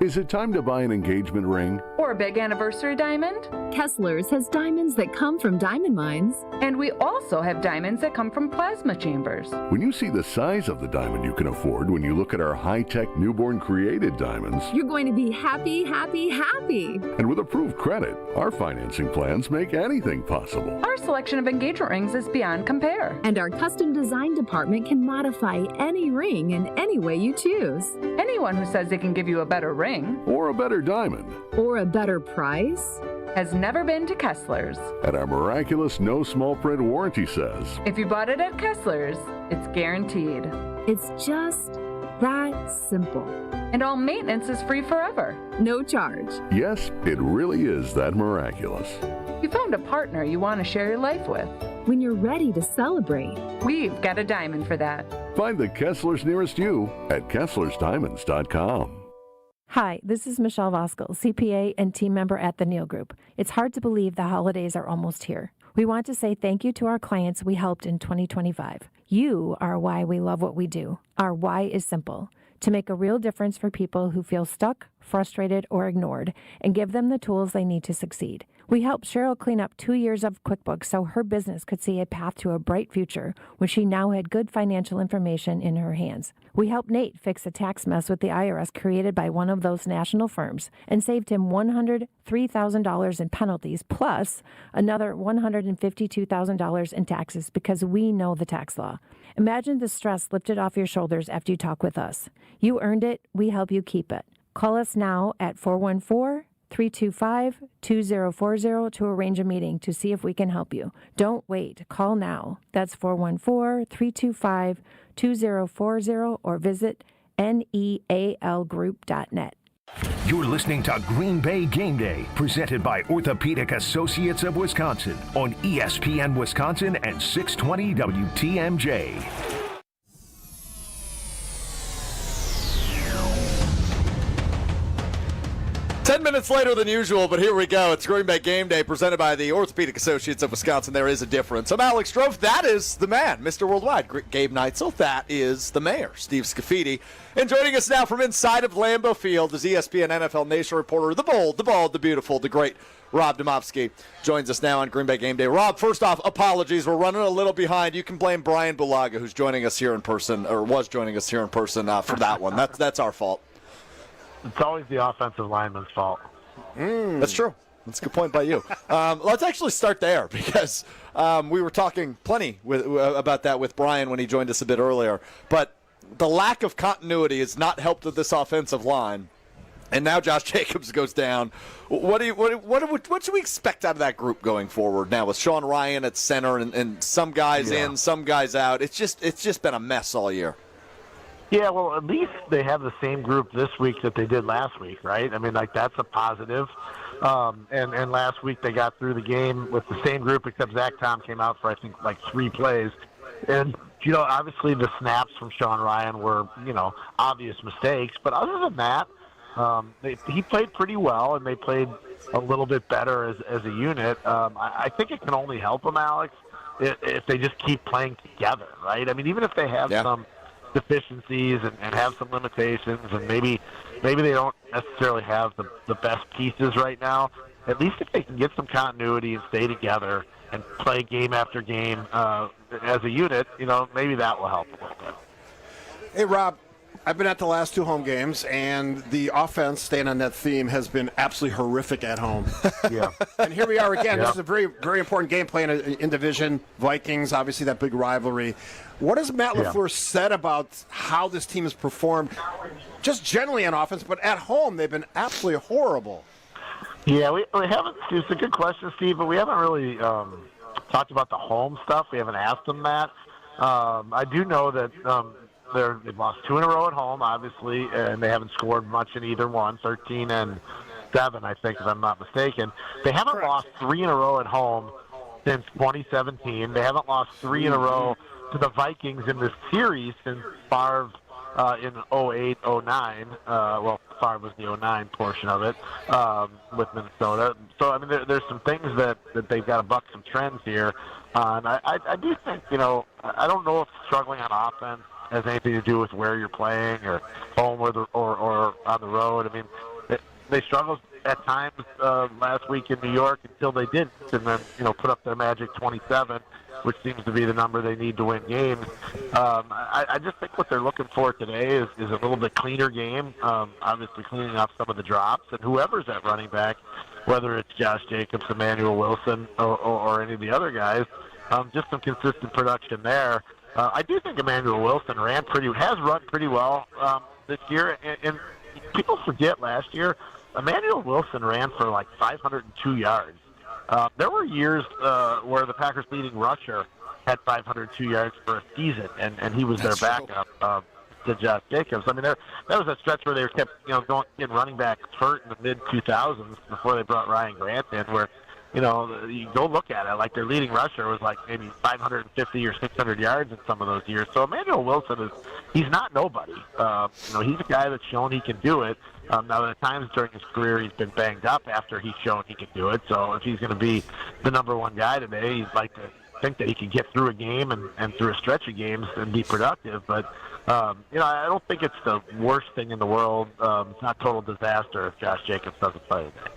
Is it time to buy an engagement ring? Or our big anniversary diamond? Kessler's has diamonds that come from diamond mines. And we also have diamonds that come from plasma chambers. When you see the size of the diamond you can afford when you look at our high-tech newborn created diamonds, You're going to be happy, happy, happy. and with approved credit, our financing plans make anything possible. Our selection of engagement rings is beyond compare. And our custom design department can modify any ring in any way you choose. Anyone who says they can give you a better ring Or a better diamond. Or a better price has never been to Kessler's. And our miraculous no small print warranty says, If you bought it at Kessler's, it's guaranteed. It's just that simple. And all maintenance is free forever. No charge. yes, it really is that miraculous. You found a partner you want to share your life with. When you're ready to celebrate, we've got a diamond for that. Find the Kesslers nearest you at KesslersDiamonds.com. Hi, this is Michelle Voskel, CPA and team member at the Neal Group. It's hard to believe the holidays are almost here. We want to say thank you to our clients we helped in 2025. You are why we love what we do. Our why is simple: to make a real difference for people who feel stuck, frustrated, or ignored, and give them the tools they need to succeed. We helped Cheryl clean up 2 years of QuickBooks so her business could see a path to a bright future when she now had good financial information in her hands. We helped Nate fix a tax mess with the IRS created by one of those national firms and saved him $103,000 in penalties plus another $152,000 in taxes because we know the tax law. Imagine the stress lifted off your shoulders after you talk with us. You earned it. We help you keep it. Call us now at 414-325-2040 to arrange a meeting to see if we can help you. Don't wait. Call now. That's 414-325-2040 or visit nealgroup.net. You're listening to Green Bay Game Day, presented by Orthopedic Associates of Wisconsin on ESPN Wisconsin and 620 WTMJ. 10 minutes later than usual, but here we go. It's Green Bay Game Day presented by the Orthopedic Associates of Wisconsin. There is a difference. I'm Alex Strofe. That is the man, Mr. Worldwide, Gabe Neitzel. That is the mayor, Steve Scafidi. And joining us now from inside of Lambeau Field is ESPN NFL Nation reporter, the bold, the bald, the beautiful, the great Rob Domofsky joins us now on Green Bay Game Day. Rob, first off, apologies. We're running a little behind. You can blame Brian Bulaga, who's joining us here in person, or was joining us here in person for that one. That's our fault. It's always the offensive lineman's fault. That's true. That's a good point by you. Let's actually start there because we were talking plenty about that with Brian when he joined us a bit earlier. But the lack of continuity has not helped with this offensive line. And now Josh Jacobs goes down. What should we expect out of that group going forward now with Sean Ryan at center and some guys in, some guys out? It's just been a mess all year. Yeah, well, at least they have the same group this week that they did last week, right? I mean, that's a positive. And last week they got through the game with the same group, except Zach Tom came out for, I think, 3 plays. And, obviously the snaps from Sean Ryan were, obvious mistakes. But other than that, he played pretty well, and they played a little bit better as a unit. I think it can only help them, Alex, if they just keep playing together, right? I mean, even if they have some deficiencies and have some limitations, and maybe they don't necessarily have the best pieces right now, at least if they can get some continuity and stay together and play game after game as a unit, maybe that will help a little bit. Hey, Rob, I've been at the last 2 home games, and the offense, staying on that theme, has been absolutely horrific at home. Yeah. And here we are again. This is a very, very important game plan in division. Vikings, obviously that big rivalry. What has Matt LaFleur said about how this team has performed, just generally on offense, but at home they've been absolutely horrible? Yeah, we haven't. It's a good question, Steve, but we haven't really talked about the home stuff. We haven't asked them that. I do know that they've lost 2 in a row at home, obviously, and they haven't scored much in either one, 13-7, I think, if I'm not mistaken. They haven't lost 3 in a row at home since 2017. They haven't lost 3 in a row to the Vikings in this series since Favre in 08-09. Well, Favre was the 09 portion of it with Minnesota. So, I mean, there's some things that they've got to buck some trends here. And I do think, I don't know if struggling on offense has anything to do with where you're playing or home or on the road. I mean, they struggled at times last week in New York until they didn't, and then put up their magic 27, which seems to be the number they need to win games. I just think what they're looking for today is a little bit cleaner game, obviously cleaning up some of the drops, and whoever's at running back, whether it's Josh Jacobs, Emmanuel Wilson, or any of the other guys, just some consistent production there. I do think Emmanuel Wilson has run pretty well this year, and people forget last year, Emmanuel Wilson ran for like 502 yards. There were years where the Packers' leading rusher had 502 yards for a season, and he was their backup to Josh Jacobs. I mean, that was a stretch where they kept getting running backs hurt in the mid-2000s before they brought Ryan Grant in, where you go look at it, like their leading rusher was like maybe 550 or 600 yards in some of those years. So Emmanuel Wilson he's not nobody. He's a guy that's shown he can do it. Now, at times during his career, he's been banged up after he's shown he can do it. So if he's going to be the number one guy today, he'd like to think that he can get through a game and through a stretch of games and be productive. But, I don't think it's the worst thing in the world. It's not total disaster if Josh Jacobs doesn't play today.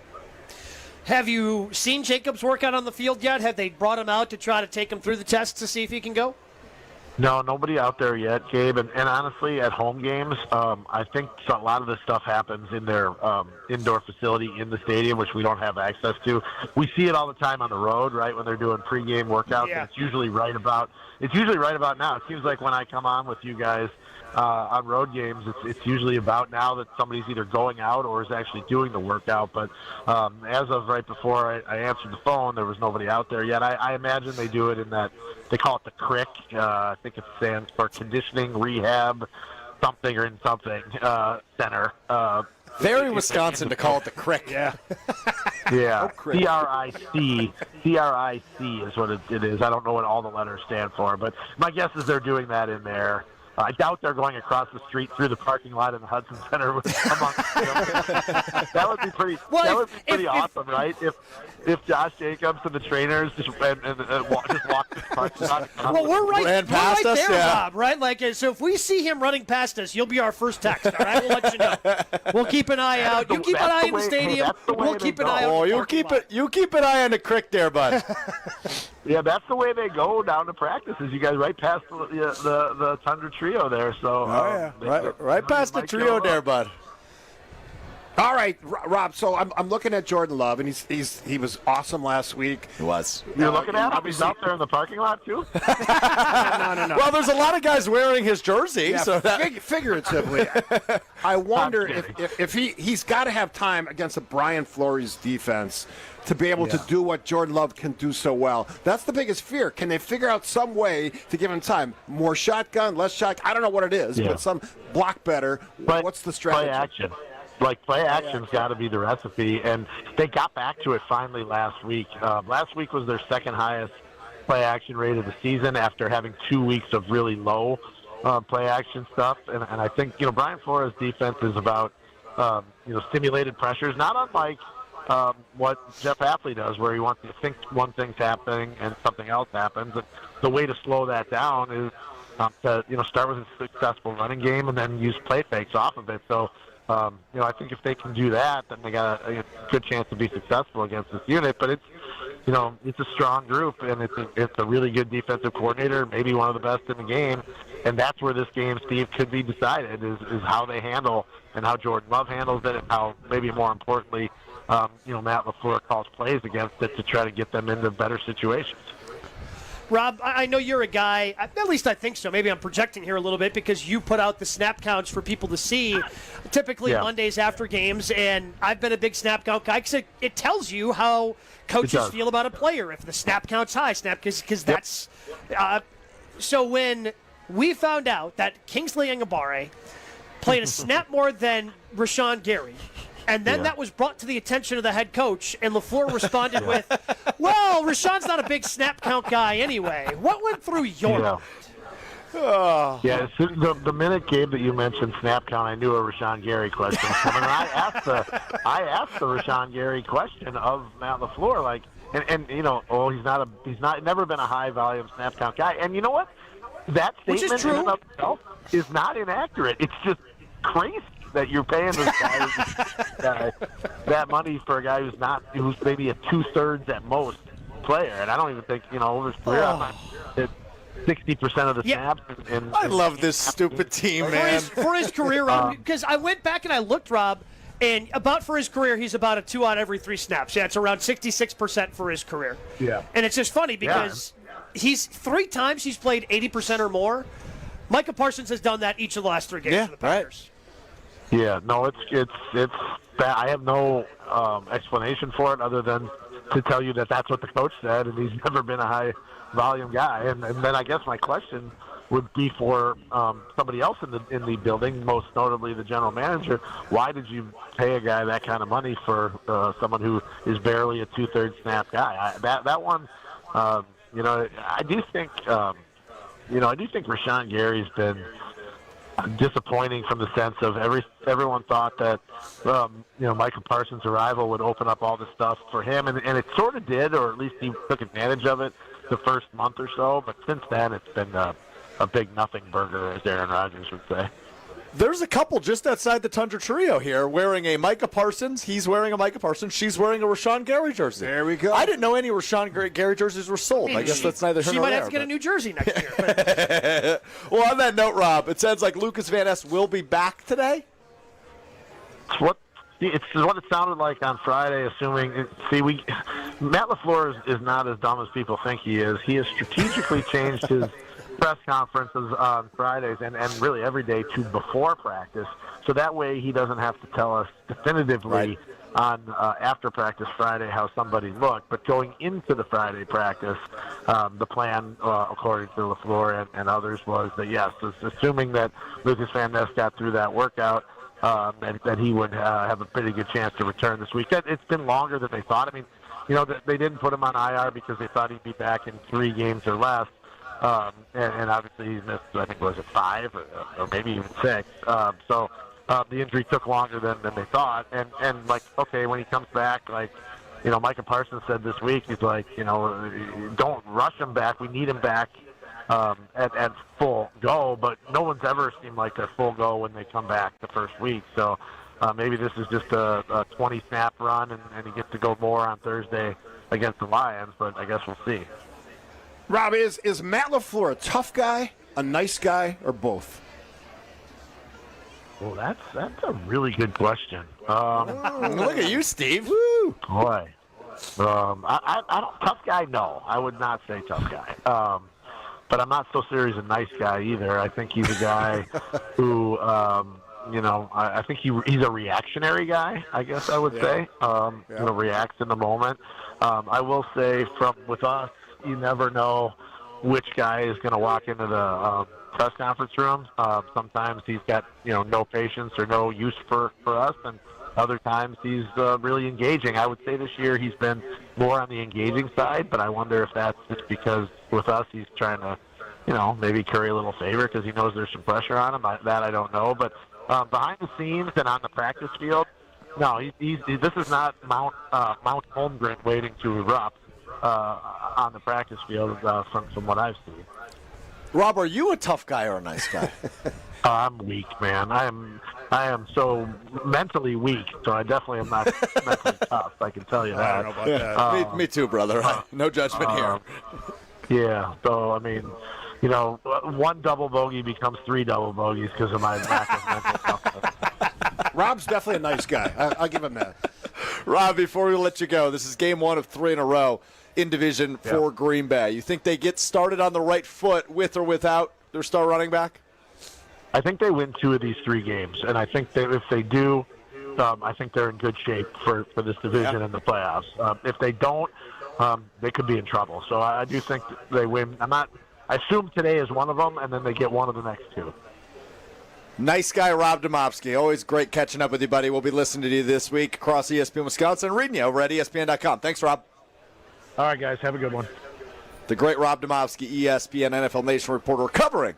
Have you seen Jacobs work out on the field yet? Have they brought him out to try to take him through the tests to see if he can go? No, nobody out there yet, Gabe. And honestly, at home games, I think a lot of this stuff happens in their indoor facility in the stadium, which we don't have access to. We see it all the time on the road, right, when they're doing pregame workouts. Yeah. And it's usually right about now. It seems like when I come on with you guys on road games, it's usually about now that somebody's either going out or is actually doing the workout. But as of right before I answered the phone, there was nobody out there yet. I imagine they do it in that, they call it the CRIC. I think it stands for Conditioning Rehab something center. Very Wisconsin to call it the CRIC. Yeah. Yeah. CRIC. CRIC is what it is. I don't know what all the letters stand for, but my guess is they're doing that in there. I doubt they're going across the street through the parking lot in the Hudson Center with That would be pretty. Awesome, right? If Josh Jacobs and the trainers just walk the parking lot. Well, we're right there, yeah. Rob. Right? Like, so if we see him running past us, you'll be our first text. All right, we'll let you know. We'll keep an eye out. You keep an eye in the stadium. We'll keep an eye out. Oh, you keep an eye on the CRIC there, bud. Yeah, that's the way they go down to practices. You guys right past the Tundra Trio there. So right past the trio there, bud. All right, Rob. So I'm looking at Jordan Love, and he was awesome last week. He was. You're looking at him? He's out there in the parking lot too. No. Well, there's a lot of guys wearing his jersey. Yeah, so figuratively, I wonder if he's got to have time against a Brian Flores defense to be able to do what Jordan Love can do so well. That's the biggest fear. Can they figure out some way to give him time? More shotgun, less shotgun? I don't know what it is, but some block better. What's the strategy? Play action. Play action's got to be the recipe, and they got back to it finally last week. Last week was their second highest play action rate of the season after having 2 weeks of really low play action stuff. And I think Brian Flores' defense is about simulated pressures, not unlike what Jeff Affley does, where he wants to think one thing's happening and something else happens. And the way to slow that down is to start with a successful running game and then use play fakes off of it. So I think if they can do that, then they got a good chance to be successful against this unit. But it's a strong group, and it's a really good defensive coordinator, maybe one of the best in the game. And that's where this game, Steve, could be decided is how they handle and how Jordan Love handles it, and how maybe more importantly, Matt LaFleur calls plays against it to try to get them into better situations. Rob, I know you're a guy, at least I think so. Maybe I'm projecting here a little bit because you put out the snap counts for people to see, typically Mondays after games, and I've been a big snap count guy because it tells you how coaches feel about a player. If the snap count's high, because that's so when we found out that Kingsley Enagbare played a snap more than Rashan Gary, and then that was brought to the attention of the head coach, and LaFleur responded with, well, Rashan's not a big snap count guy anyway. What went through your mind? Yeah, the minute, Gabe, that you mentioned snap count, I knew a Rashan Gary question coming. I asked the Rashan Gary question of Matt LaFleur, he's never been a high volume snap count guy. And you know what? That statement in and of itself is not inaccurate. It's just crazy. that you're paying this guy that money for a guy who's maybe a 2/3 at most player. And I don't even think, over his career, 60% of the snaps. And I love this stupid team, man. For his career, Rob, because I went back and I looked, Rob, and for his career, he's about a 2 on every 3 snaps. Yeah, it's around 66% for his career. Yeah. And it's just funny because he's 3 times he's played 80% or more. Micah Parsons has done that each of the last 3 games for the Packers. Right. Yeah, no, it's bad. I have no explanation for it other than to tell you that that's what the coach said, and he's never been a high-volume guy. And then I guess my question would be for somebody else in the building, most notably the general manager. Why did you pay a guy that kind of money for someone who is barely a 2/3 snap guy? That one, I do think, Rashan Gary's been disappointing from the sense of everyone thought that Micah Parsons' arrival would open up all this stuff for him, and it sort of did, or at least he took advantage of it the first month or so. But since then, it's been a big nothing burger, as Aaron Rodgers would say. There's a couple just outside the Tundra Trio here wearing a Micah Parsons. He's wearing a Micah Parsons. She's wearing a Rashan Gary jersey. There we go. I didn't know any Rashan Gary jerseys were sold. I guess that's neither here She nor might there. have to get a new jersey next year. Well, on that note, Rob, it sounds like Lucas Van Ness will be back today. It's what it sounded like on Friday, assuming Matt LaFleur is not as dumb as people think he is. He has strategically changed his press conferences on Fridays and really every day to before practice, so that way he doesn't have to tell us definitively on after practice Friday how somebody looked. But going into the Friday practice, the plan, according to LaFleur and others, was that yes, assuming that Lucas Van Ness got through that workout, and that he would have a pretty good chance to return this week. It's been longer than they thought. I mean, they didn't put him on IR because they thought he'd be back in 3 games or less. And obviously he missed, I think, was it 5 or maybe even 6. So the injury took longer than they thought. And like, okay, when he comes back, like, Micah Parsons said this week, he's like, don't rush him back. We need him back at full go. But no one's ever seemed like a full go when they come back the first week. So maybe this is just a 20-snap run, and he gets to go more on Thursday against the Lions. But I guess we'll see. Rob, is Matt LaFleur a tough guy, a nice guy, or both? Well, that's a really good question. Look at you, Steve. Woo! Boy. I don't, tough guy, no. I would not say tough guy. But I'm not so sure he's a nice guy either. I think he's a guy who, I think he's a reactionary guy, I guess I would say. Reacts in the moment. I will say with us, you never know which guy is going to walk into the press conference room. Sometimes he's got no patience or no use for us, and other times he's really engaging. I would say this year he's been more on the engaging side, but I wonder if that's just because with us he's trying to maybe curry a little favor because he knows there's some pressure on him. That I don't know, but behind the scenes and on the practice field, no, this is not Mount Holmgren waiting to erupt on the practice field from what I've seen. Rob, are you a tough guy or a nice guy? I'm weak, man. I am so mentally weak, so I definitely am not mentally tough. I can tell you that. I don't know about that. Me too, brother. No judgment here. Yeah. So I mean, one double bogey becomes 3 double bogeys because of my lack of mental toughness. Rob's definitely a nice guy. I'll give him that. Rob, before we let you go, this is game 1 of 3 in a row in division for Green Bay. You think they get started on the right foot with or without their star running back? I think they win 2 of these 3 games, and I think if they do, I think they're in good shape for this division and the playoffs. If they don't, they could be in trouble. So I do think they win. I assume today is one of them, and then they get one of the next 2. Nice guy, Rob Domofsky. Always great catching up with you, buddy. We'll be listening to you this week across ESPN Wisconsin and reading you over at ESPN.com. Thanks, Rob. All right, guys. Have a good one. The great Rob Domofsky, ESPN NFL Nation reporter, covering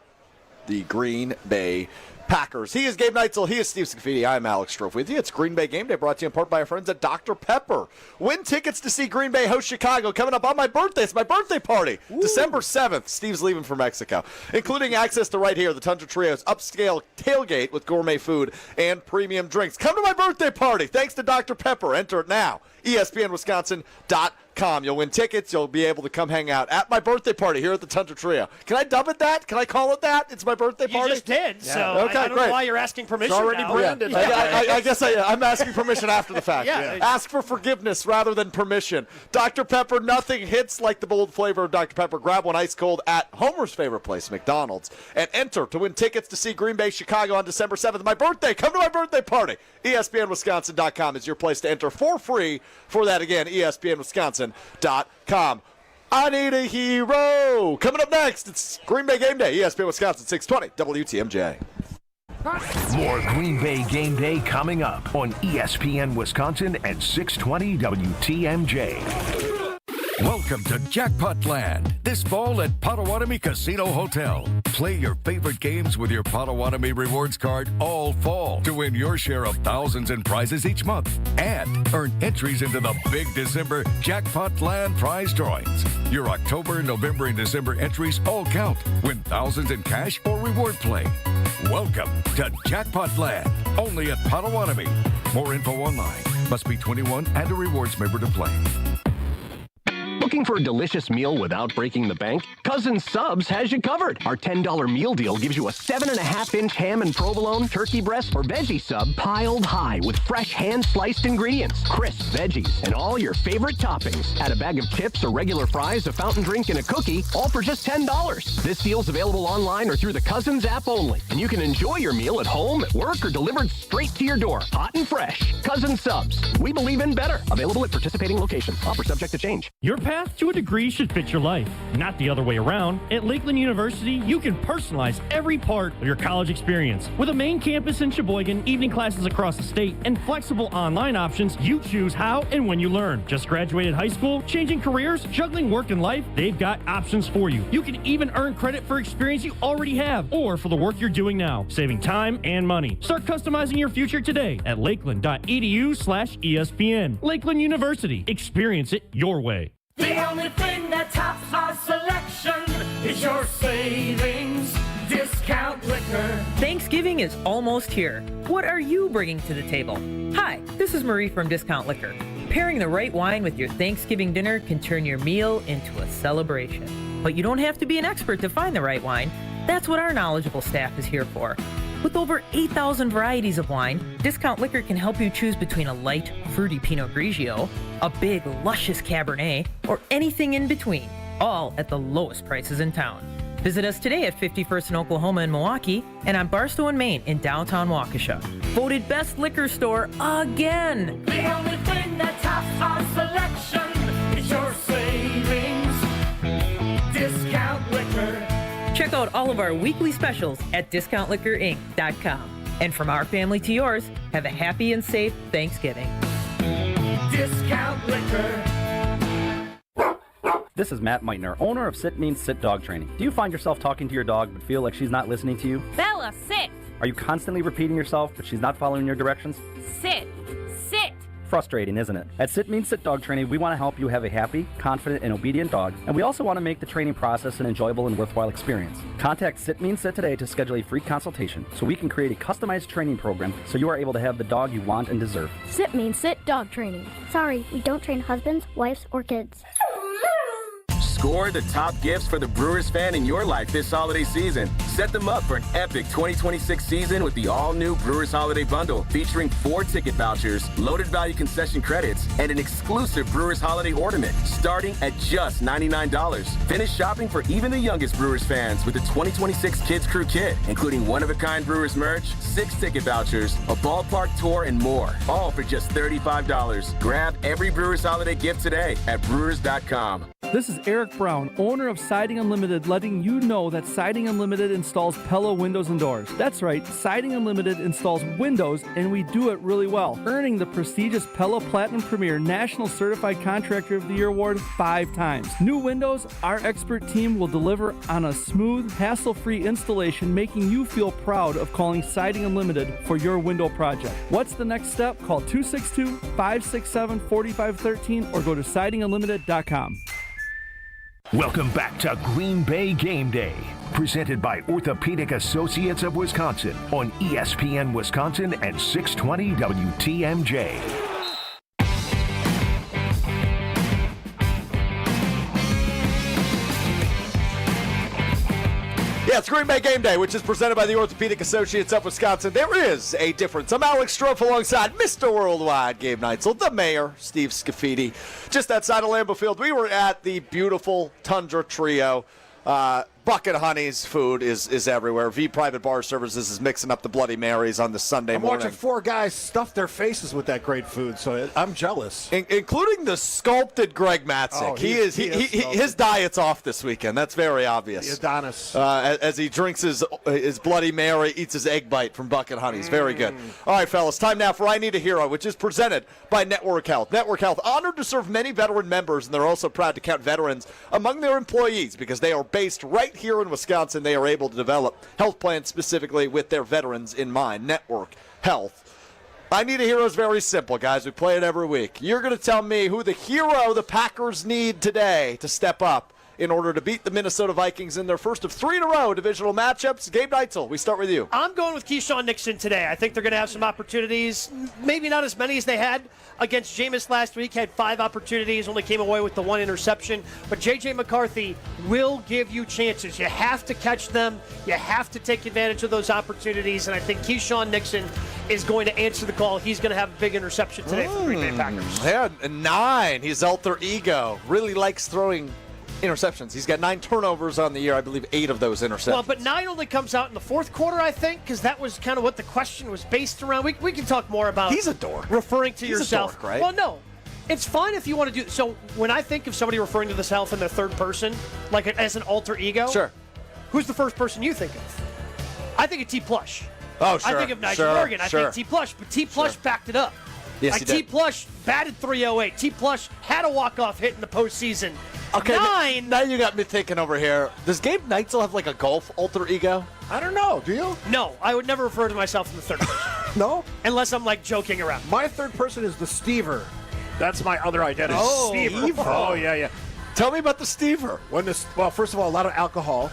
the Green Bay Packers. He is Gabe Neitzel. He is Steve Scafidi. I'm Alex Strofe with you. It's Green Bay Game Day, brought to you in part by our friends at Dr. Pepper. Win tickets to see Green Bay host Chicago coming up on my birthday. It's my birthday party, December 7th. Steve's leaving for Mexico, including access to right here, the Tundra Trio's upscale tailgate with gourmet food and premium drinks. Come to my birthday party. Thanks to Dr. Pepper. Enter it now. ESPNWisconsin.com. You'll win tickets. You'll be able to come hang out at my birthday party here at the Tundra Trio. Can I dub it that? Can I call it that? It's my birthday party? You just did, so okay, I don't know why you're asking permission It's already now. branded. I guess I'm asking permission after the fact. Yeah. Ask for forgiveness rather than permission. Dr. Pepper, nothing hits like the bold flavor of Dr. Pepper. Grab one ice cold at Homer's favorite place, McDonald's, and enter to win tickets to see Green Bay Chicago on December 7th. My birthday. Come to my birthday party. ESPNWisconsin.com is your place to enter for free. For that, again, ESPNWisconsin.com. I need a hero. Coming up next, it's Green Bay Game Day, ESPN Wisconsin, 620 WTMJ. More Green Bay Game Day coming up on ESPN Wisconsin and 620 WTMJ. Welcome to Jackpot Land, this fall at Potawatomi Casino Hotel. Play your favorite games with your Potawatomi Rewards card all fall to win your share of thousands in prizes each month and earn entries into the big December Jackpot Land prize drawings. Your October, November, and December entries all count. Win thousands in cash or reward play. Welcome to Jackpot Land, only at Potawatomi. More info online. Must be 21 and a rewards member to play. Looking for a delicious meal without breaking the bank? Cousin Subs has you covered. Our $10 meal deal gives you a 7.5-inch ham and provolone, turkey breast, or veggie sub piled high with fresh hand-sliced ingredients, crisp veggies, and all your favorite toppings. Add a bag of chips or regular fries, a fountain drink, and a cookie, all for just $10. This deal's available online or through the Cousins app only. And you can enjoy your meal at home, at work, or delivered straight to your door, hot and fresh. Cousin Subs. We believe in better. Available at participating locations. Offer subject to change. Your path to a degree should fit your life, not the other way around. At Lakeland University, you can personalize every part of your college experience. With a main campus in Sheboygan, evening classes across the state, and flexible online options, you choose how and when you learn. Just graduated high school, changing careers, juggling work and life, they've got options for you. You can even earn credit for experience you already have or for the work you're doing now, saving time and money. Start customizing your future today at lakeland.edu/ESPN. Lakeland University. Experience it your way. The only thing that tops our selection is your savings discount liquor. Thanksgiving is almost here. What are you bringing to the table? Hi, this is Marie from Discount Liquor. Pairing the right wine with your Thanksgiving dinner can turn your meal into a celebration. But you don't have to be an expert to find the right wine. That's what our knowledgeable staff is here for. With over 8,000 varieties of wine, Discount Liquor can help you choose between a light, fruity Pinot Grigio, a big, luscious Cabernet, or anything in between, all at the lowest prices in town. Visit us today at 51st in Oklahoma and Milwaukee, and on Barstow and Main in downtown Waukesha. Voted best liquor store again! The only thing that tops our selection is your savings discount liquor. Check out all of our weekly specials at DiscountLiquorInc.com. And from our family to yours, have a happy and safe Thanksgiving. Discount liquor. This is Matt Meitner, owner of Sit Means Sit Dog Training. Do you find yourself talking to your dog but feel like she's not listening to you? Bella, sit! Are you constantly repeating yourself but she's not following your directions? Sit! Sit! Frustrating, isn't it? At Sit Means Sit Dog Training, we want to help you have a happy, confident, and obedient dog, and we also want to make the training process an enjoyable and worthwhile experience. Contact Sit Means Sit today to schedule a free consultation so we can create a customized training program so you are able to have the dog you want and deserve. Sit Means Sit Dog Training. Sorry, we don't train husbands, wives, or kids. Score the top gifts for the Brewers fan in your life this holiday season. Set them up for an epic 2026 season with the all-new Brewers Holiday Bundle featuring 4 ticket vouchers, loaded value concession credits, and an exclusive Brewers Holiday ornament starting at just $99. Finish shopping for even the youngest Brewers fans with the 2026 Kids Crew Kit, including one-of-a-kind Brewers merch, 6 ticket vouchers, a ballpark tour, and more, all for just $35. Grab every Brewers Holiday gift today at Brewers.com. This is Eric Brown, owner of Siding Unlimited, letting you know that Siding Unlimited installs Pella windows and doors. That's right, Siding Unlimited installs windows, and we do it really well, earning the prestigious Pella Platinum Premier National Certified Contractor of the Year award 5 times. New windows, our expert team will deliver on a smooth, hassle-free installation, making you feel proud of calling Siding Unlimited for your window project. What's the next step? Call 262-567-4513 or go to sidingunlimited.com. Welcome back to Green Bay Game Day, presented by Orthopedic Associates of Wisconsin on ESPN Wisconsin and 620 WTMJ. Yeah, it's Green Bay Game Day, which is presented by the Orthopedic Associates of Wisconsin. There is a difference. I'm Alex Strofe alongside Mr. Worldwide, Gabe Neitzel, the mayor, Steve Scafidi. Just outside of Lambeau Field, we were at the beautiful Tundra Trio. Bucket Honey's food is everywhere. V Private Bar Services is mixing up the Bloody Marys on the Sunday morning. I'm watching 4 guys stuff their faces with that great food, so I'm jealous. Including the sculpted Greg Matzik. Oh, His diet's off this weekend. That's very obvious. The Adonis. As he drinks his Bloody Mary, eats his egg bite from Bucket Honey's. Very good. All right, fellas, time now for I Need a Hero, which is presented by Network Health. Network Health, honored to serve many veteran members, and they're also proud to count veterans among their employees because they are based right here in Wisconsin. They are able to develop health plans specifically with their veterans in mind. Network Health. I Need a Hero is very simple, guys. We play it every week. You're going to tell me who the hero the Packers need today to step up in order to beat the Minnesota Vikings in their first of 3 in a row divisional matchups. Gabe Neitzel, we start with you. I'm going with Keyshawn Nixon today. I think they're going to have some opportunities, maybe not as many as they had against Jameis last week. Had 5 opportunities, only came away with the 1 interception. But J.J. McCarthy will give you chances. You have to catch them. You have to take advantage of those opportunities. And I think Keyshawn Nixon is going to answer the call. He's going to have a big interception today for the Green Bay Packers. Yeah, 9. His alter ego. Really likes throwing interceptions. He's got 9 turnovers on the year. I believe 8 of those interceptions. Well, but 9 only comes out in the fourth quarter, I think, because that was kind of what the question was based around. We can talk more about. He's a dork. Referring to He's yourself. a dork, right? Well, no. It's fine if you want to do. So when I think of somebody referring to themselves in the third person, like as an alter ego, sure. Who's the first person you think of? I think of T. Plush. Oh, sure. I think of Nigel Morgan. I Sure. think T. Plush, but T. Plush backed it up. Yes, like he did. T. Plush batted .308. T. Plush had a walk-off hit in the postseason. Okay, 9. Now you got me thinking over here. Does Gabe Neitzel have like a golf alter ego? I don't know. Do you? No, I would never refer to myself in the third person. No? Unless I'm like joking around. My third person is the Stever. That's my other identity. Oh, Stever. Oh, yeah. Tell me about the Stever. Well, first of all, a lot of alcohol.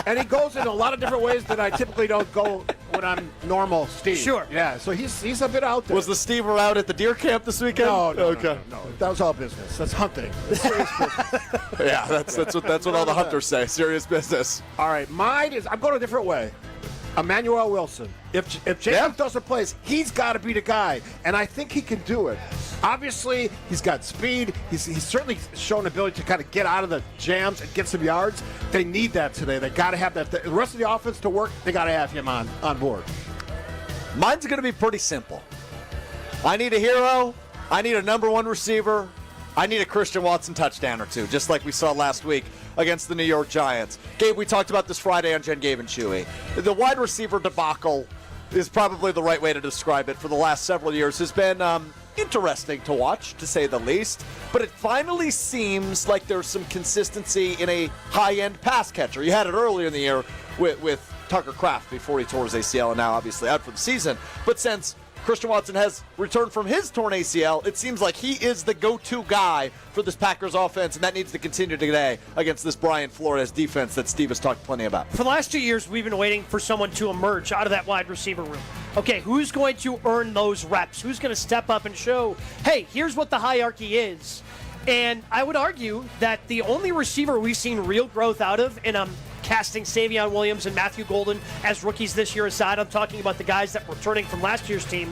And he goes in a lot of different ways that I typically don't go when I'm normal Steve. Sure. Yeah, so he's a bit out there. Was the Stever out at the deer camp this weekend? No. Okay. No. That was all business. That's hunting. That's serious business. Yeah, that's what all the hunters say. Serious business. All right, mine is, I'm going a different way. Emmanuel Wilson. If Jacob doesn't play, he's got to be the guy, and I think he can do it. Obviously, he's got speed. He's certainly shown ability to kind of get out of the jams and get some yards. They need that today. They got to have that. The rest of the offense to work, they got to have him on board. Mine's going to be pretty simple. I need a hero. I need a number 1 receiver. I need a Christian Watson touchdown or 2, just like we saw last week against the New York Giants. Gabe, we talked about this Friday on Jen, Gabe, and Chewy. The wide receiver debacle is probably the right way to describe it for the last several years. Has been interesting to watch, to say the least. But it finally seems like there's some consistency in a high-end pass catcher. You had it earlier in the year with Tucker Kraft before he tore his ACL and now obviously out for the season. But since Christian Watson has returned from his torn ACL, it seems like he is the go-to guy for this Packers offense, and that needs to continue today against this Brian Flores defense that Steve has talked plenty about. For the last 2 years, we've been waiting for someone to emerge out of that wide receiver room. Okay, who's going to earn those reps? Who's going to step up and show, hey, here's what the hierarchy is? And I would argue that the only receiver we've seen real growth out of, and I'm casting Savion Williams and Matthew Golden as rookies this year aside, I'm talking about the guys that were returning from last year's team,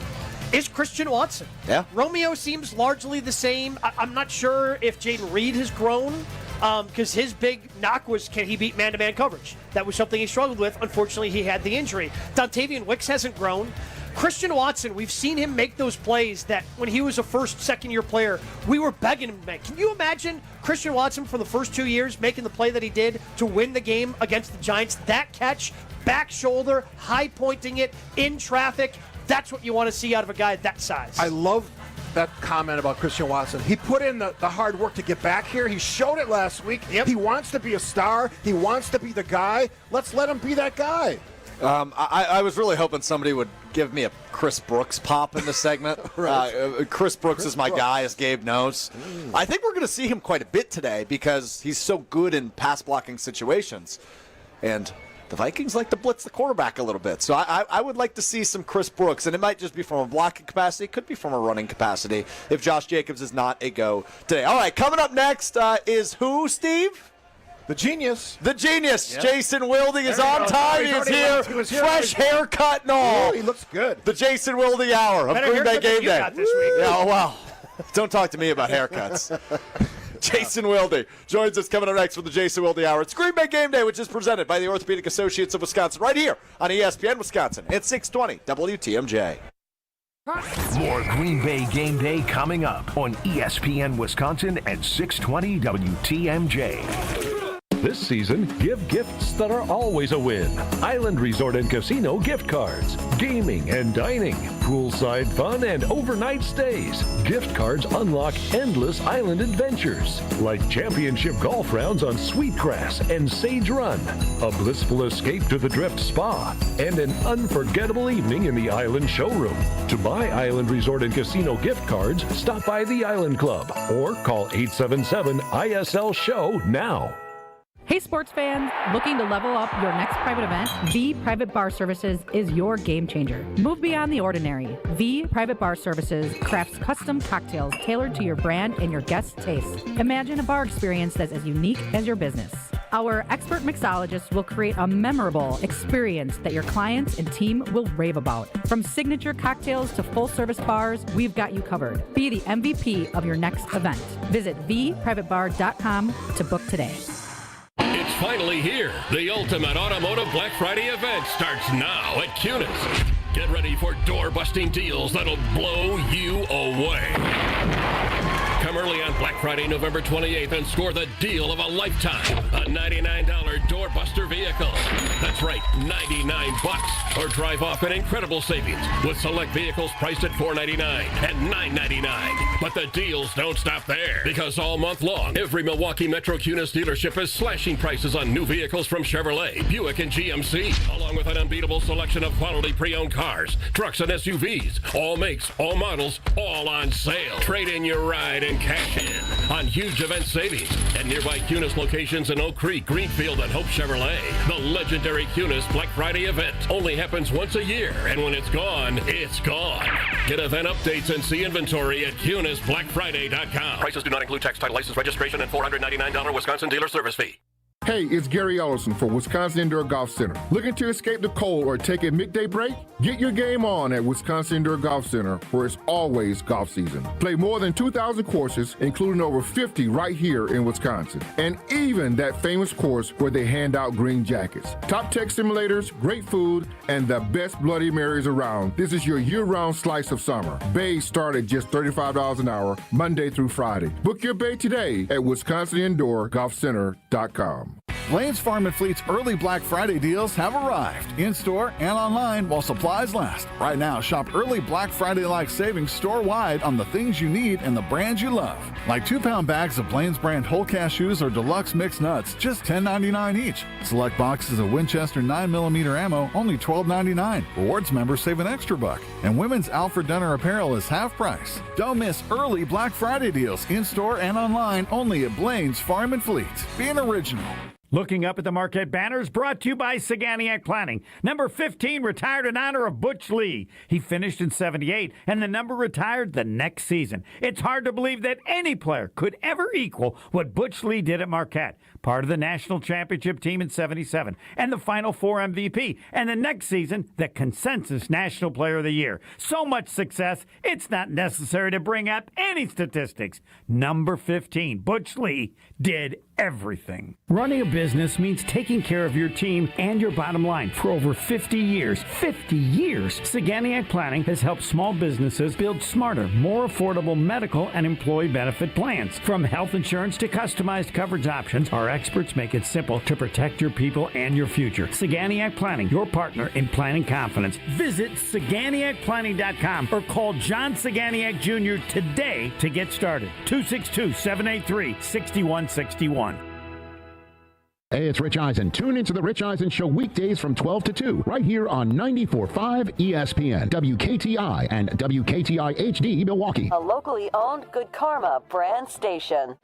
is Christian Watson. Yeah. Romeo seems largely the same. I'm not sure if Jaden Reed has grown, because his big knock was, can he beat man-to-man coverage? That was something he struggled with. Unfortunately, he had the injury. Dontavian Wicks hasn't grown. Christian Watson, we've seen him make those plays that when he was a first, second-year player, we were begging him to make. Can you imagine Christian Watson for the first 2 years making the play that he did to win the game against the Giants? That catch, back shoulder, high-pointing it, in traffic. That's what you want to see out of a guy that size. I love that comment about Christian Watson. He put in the hard work to get back here. He showed it last week. Yep. He wants to be a star. He wants to be the guy. Let's let him be that guy. I was really hoping somebody would give me a Chris Brooks pop in this segment. Right. Chris Brooks is my guy, as Gabe knows. I think we're going to see him quite a bit today because he's so good in pass-blocking situations. And the Vikings like to blitz the quarterback a little bit. So I would like to see some Chris Brooks, and it might just be from a blocking capacity. It could be from a running capacity if Josh Jacobs is not a go today. All right, coming up next is who, Steve? The genius. The genius. Yep. Jason Wilde is on time. He is here. Fresh haircut and all. Oh, he looks good. The Jason Wilde Hour of Better Green Bay haircut than Game you Day. got this week. Yeah, well, don't talk to me about haircuts. Jason Wilde joins us coming up next for the Jason Wilde Hour. It's Green Bay Game Day, which is presented by the Orthopedic Associates of Wisconsin, right here on ESPN Wisconsin at 620 WTMJ. More Green Bay Game Day coming up on ESPN Wisconsin and 620 WTMJ. This season, give gifts that are always a win. Island Resort and Casino gift cards, gaming and dining, poolside fun and overnight stays. Gift cards unlock endless island adventures, like championship golf rounds on Sweetgrass and Sage Run, a blissful escape to the Drift Spa, and an unforgettable evening in the Island Showroom. To buy Island Resort and Casino gift cards, stop by the Island Club or call 877-ISL-SHOW now. Hey sports fans, looking to level up your next private event? V Private Bar Services is your game changer. Move beyond the ordinary. V Private Bar Services crafts custom cocktails tailored to your brand and your guests' tastes. Imagine a bar experience that's as unique as your business. Our expert mixologists will create a memorable experience that your clients and team will rave about. From signature cocktails to full-service bars, we've got you covered. Be the MVP of your next event. Visit vprivatebar.com to book today. It's finally here. The ultimate automotive Black Friday event starts now at Cunis. Get ready for door-busting deals that'll blow you away. Come early on Black Friday, November 28th, and score the deal of a lifetime. A $99 doorbuster vehicle. That's right, $99. Or drive off an incredible savings with select vehicles priced at $499 and $999. But the deals don't stop there, because all month long, every Milwaukee Metro Cunis dealership is slashing prices on new vehicles from Chevrolet, Buick, and GMC, along with an unbeatable selection of quality pre-owned cars, trucks, and SUVs. All makes, all models, all on sale. Trade in your ride and cash in on huge event savings at nearby Cunis locations in Oak Creek, Greenfield, and Hope Chevrolet. The legendary Cunis Black Friday event only happens once a year, and when it's gone, it's gone. Get event updates and see inventory at CunisBlackFriday.com. Prices do not include tax, title, license, registration, and $499 Wisconsin dealer service fee. Hey, it's Gary Ellison for Wisconsin Indoor Golf Center. Looking to escape the cold or take a midday break? Get your game on at Wisconsin Indoor Golf Center, where it's always golf season. Play more than 2,000 courses, including over 50 right here in Wisconsin. And even that famous course where they hand out green jackets. Top tech simulators, great food, and the best Bloody Marys around. This is your year-round slice of summer. Bays start at just $35 an hour, Monday through Friday. Book your bay today at WisconsinIndoorGolfCenter.com. Blaine's Farm and Fleet's early Black Friday deals have arrived, in-store and online while supplies last. Right now, shop early Black Friday-like savings store-wide on the things you need and the brands you love. Like 2-pound bags of Blaine's brand whole cashews or deluxe mixed nuts, just $10.99 each. Select boxes of Winchester 9mm ammo, only $12.99. Rewards members save an extra buck. And women's Alfred Dunner apparel is half price. Don't miss early Black Friday deals in-store and online only at Blaine's Farm and Fleet. Be an original. Looking up at the Marquette banners, brought to you by Saganiac Planning. Number 15 retired in honor of Butch Lee. He finished in 78, and the number retired the next season. It's hard to believe that any player could ever equal what Butch Lee did at Marquette. Part of the national championship team in 77, and the Final Four MVP, and the next season, the consensus National Player of the Year. So much success, it's not necessary to bring up any statistics. Number 15, Butch Lee, did everything. Running a business means taking care of your team and your bottom line. For over 50 years, Saganiac Planning has helped small businesses build smarter, more affordable medical and employee benefit plans. From health insurance to customized coverage options, our experts make it simple to protect your people and your future. Saganiac Planning, your partner in planning confidence. Visit SaganiacPlanning.com or call John Saganiac Jr. today to get started. 262-783-6161. Hey, it's Rich Eisen. Tune into the Rich Eisen Show weekdays from 12 to 2, right here on 94.5 ESPN, WKTI, and WKTI HD Milwaukee. A locally owned Good Karma brand station.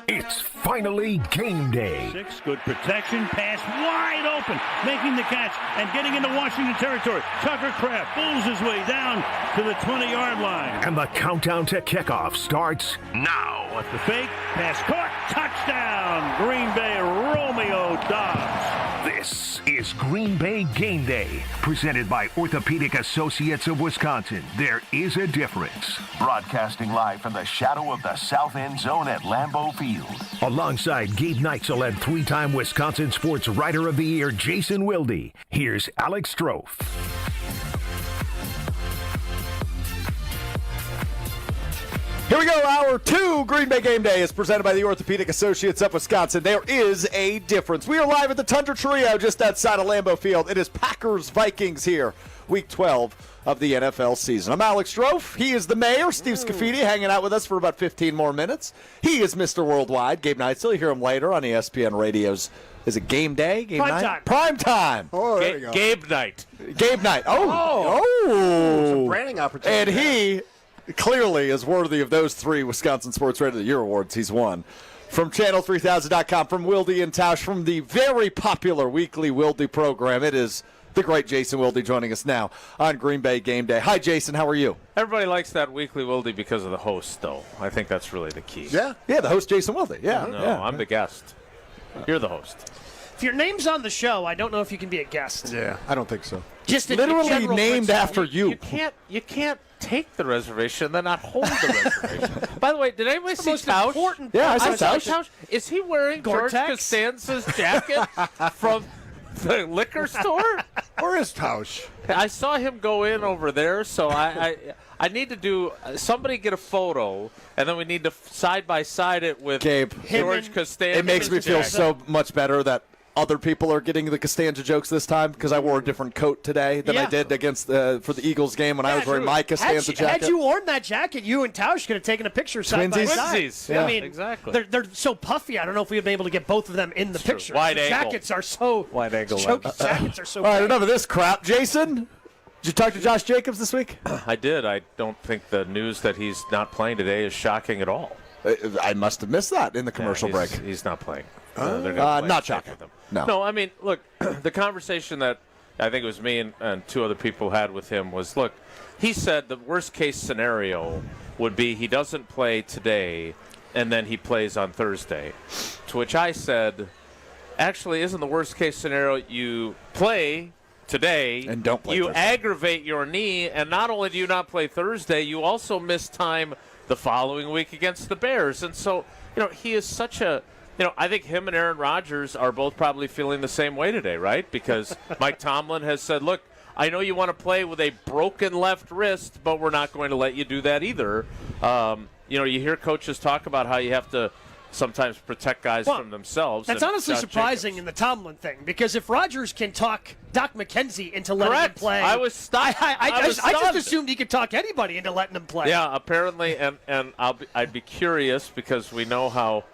It's finally game day. 6, good protection, pass wide open, making the catch and getting into Washington territory. Tucker Kraft pulls his way down to the 20-yard line. And the countdown to kickoff starts now. What's the fake? Pass caught. Touchdown. Green Bay Romeo Dobbs. This is Green Bay Game Day, presented by Orthopedic Associates of Wisconsin. There is a difference. Broadcasting live from the shadow of the south end zone at Lambeau Field. Alongside Gabe Neitzel and 3-time Wisconsin Sports Writer of the Year, Jason Wilde. Here's Alex Strofe. Here we go, Hour 2, Green Bay Game Day is presented by the Orthopedic Associates of Wisconsin. There is a difference. We are live at the Tundra Trio just outside of Lambeau Field. It is Packers-Vikings here, Week 12 of the NFL season. I'm Alex Strofe. He is the mayor, Steve Scafidi, hanging out with us for about 15 more minutes. He is Mr. Worldwide, Gabe Neitzel. You hear him later on ESPN Radio's, is it Game Day? Game Prime night? time. Prime time. Oh, there you go. Gabe Night. Gabe Night. Oh. Some branding opportunity. And he clearly is worthy of those 3 Wisconsin Sports Writer of the Year awards he's won. From Channel3000.com, from Wilde and Tausch, from the very popular weekly Wilde program, it is the great Jason Wilde joining us now on Green Bay Game Day. Hi, Jason. How are you? Everybody likes that weekly Wilde because of the host, though. I think that's really the key. Yeah, the host, Jason Wilde. Yeah. No, yeah. I'm the guest. You're the host. If your name's on the show, I don't know if you can be a guest. Yeah, I don't think so. Just literally named after you. You can't take the reservation, then not hold the reservation. By the way, did anybody see Tausch? Yeah, I saw Tausch. Is he wearing Gore-Tex? George Costanza's jacket from the liquor store? Where is Tausch? I saw him go in over there, so I need to do somebody get a photo, and then we need to side by side it with Gabe. George Costanza. It makes me feel so much better that other people are getting the Costanza jokes this time because I wore a different coat today than I did against for the Eagles game when I was wearing my Costanza jacket. Had you worn that jacket, you and Tausch could have taken a picture side by side. Yeah, I mean, exactly. They're so puffy. I don't know if we'd be able to get both of them in the picture. Wide the angle. Jackets are so wide angle. Jackets are so. All right, enough of this crap. Jason, did you talk to Josh Jacobs this week? I did. I don't think the news that he's not playing today is shocking at all. I must have missed that in the commercial break. He's not playing. They're gonna play not shocking. with him. No, I mean, look, the conversation that I think it was me and 2 other people had with him was, look, he said the worst-case scenario would be he doesn't play today and then he plays on Thursday, to which I said, actually, isn't the worst-case scenario you play today and don't play you Thursday. Aggravate your knee, and not only do you not play Thursday, you also miss time the following week against the Bears. And so, he is such a I think him and Aaron Rodgers are both probably feeling the same way today, right? Because Mike Tomlin has said, look, I know you want to play with a broken left wrist, but we're not going to let you do that either. You hear coaches talk about how you have to sometimes protect guys from themselves. That's honestly surprising in the Tomlin thing, because if Rodgers can talk Doc McKenzie into letting him play. I was stunned. I just assumed he could talk anybody into letting him play. Yeah, apparently, and I'd be curious because we know how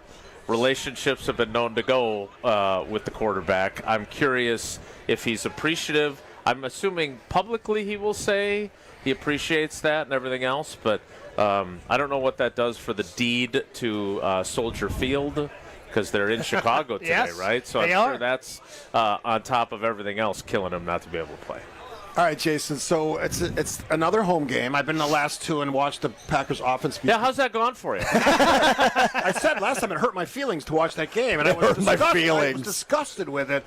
relationships have been known to go with the quarterback. I'm curious if he's appreciative. I'm assuming publicly he will say he appreciates that and everything else, but I don't know what that does for the deed to Soldier Field, because they're in Chicago today, Yes, right? So I'm sure that's on top of everything else killing him not to be able to play. All right, Jason. So it's another home game. I've been in the last 2 and watched the Packers offense. Yeah, how's that gone for you? I said last time it hurt my feelings to watch that game, and I was disgusted with it.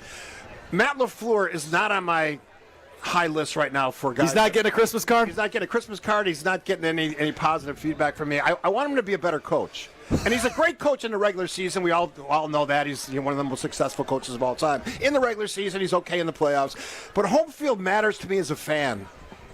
Matt LaFleur is not on my high list right now for guys. He's not getting a Christmas card? He's not getting a Christmas card. He's not getting any positive feedback from me. I want him to be a better coach. And he's a great coach in the regular season. We all know that. He's one of the most successful coaches of all time. In the regular season, he's okay in the playoffs. But home field matters to me as a fan.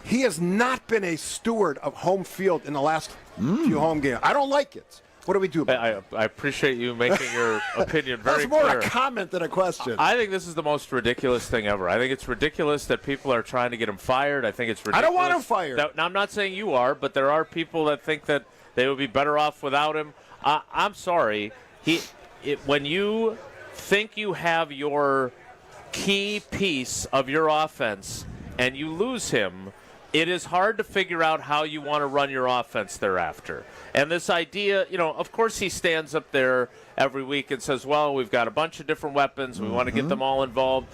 He has not been a steward of home field in the last few home games. I don't like it. What do we do about it? I appreciate you making your opinion very clear. That's more clear. a comment than a question. I think this is the most ridiculous thing ever. I think it's ridiculous that people are trying to get him fired. I think it's ridiculous. I don't want him fired. Now, I'm not saying you are, but there are people that think that they would be better off without him. I'm sorry. When you think you have your key piece of your offense and you lose him, it is hard to figure out how you want to run your offense thereafter. And this idea, of course he stands up there every week and says, well, we've got a bunch of different weapons. We want to get them all involved.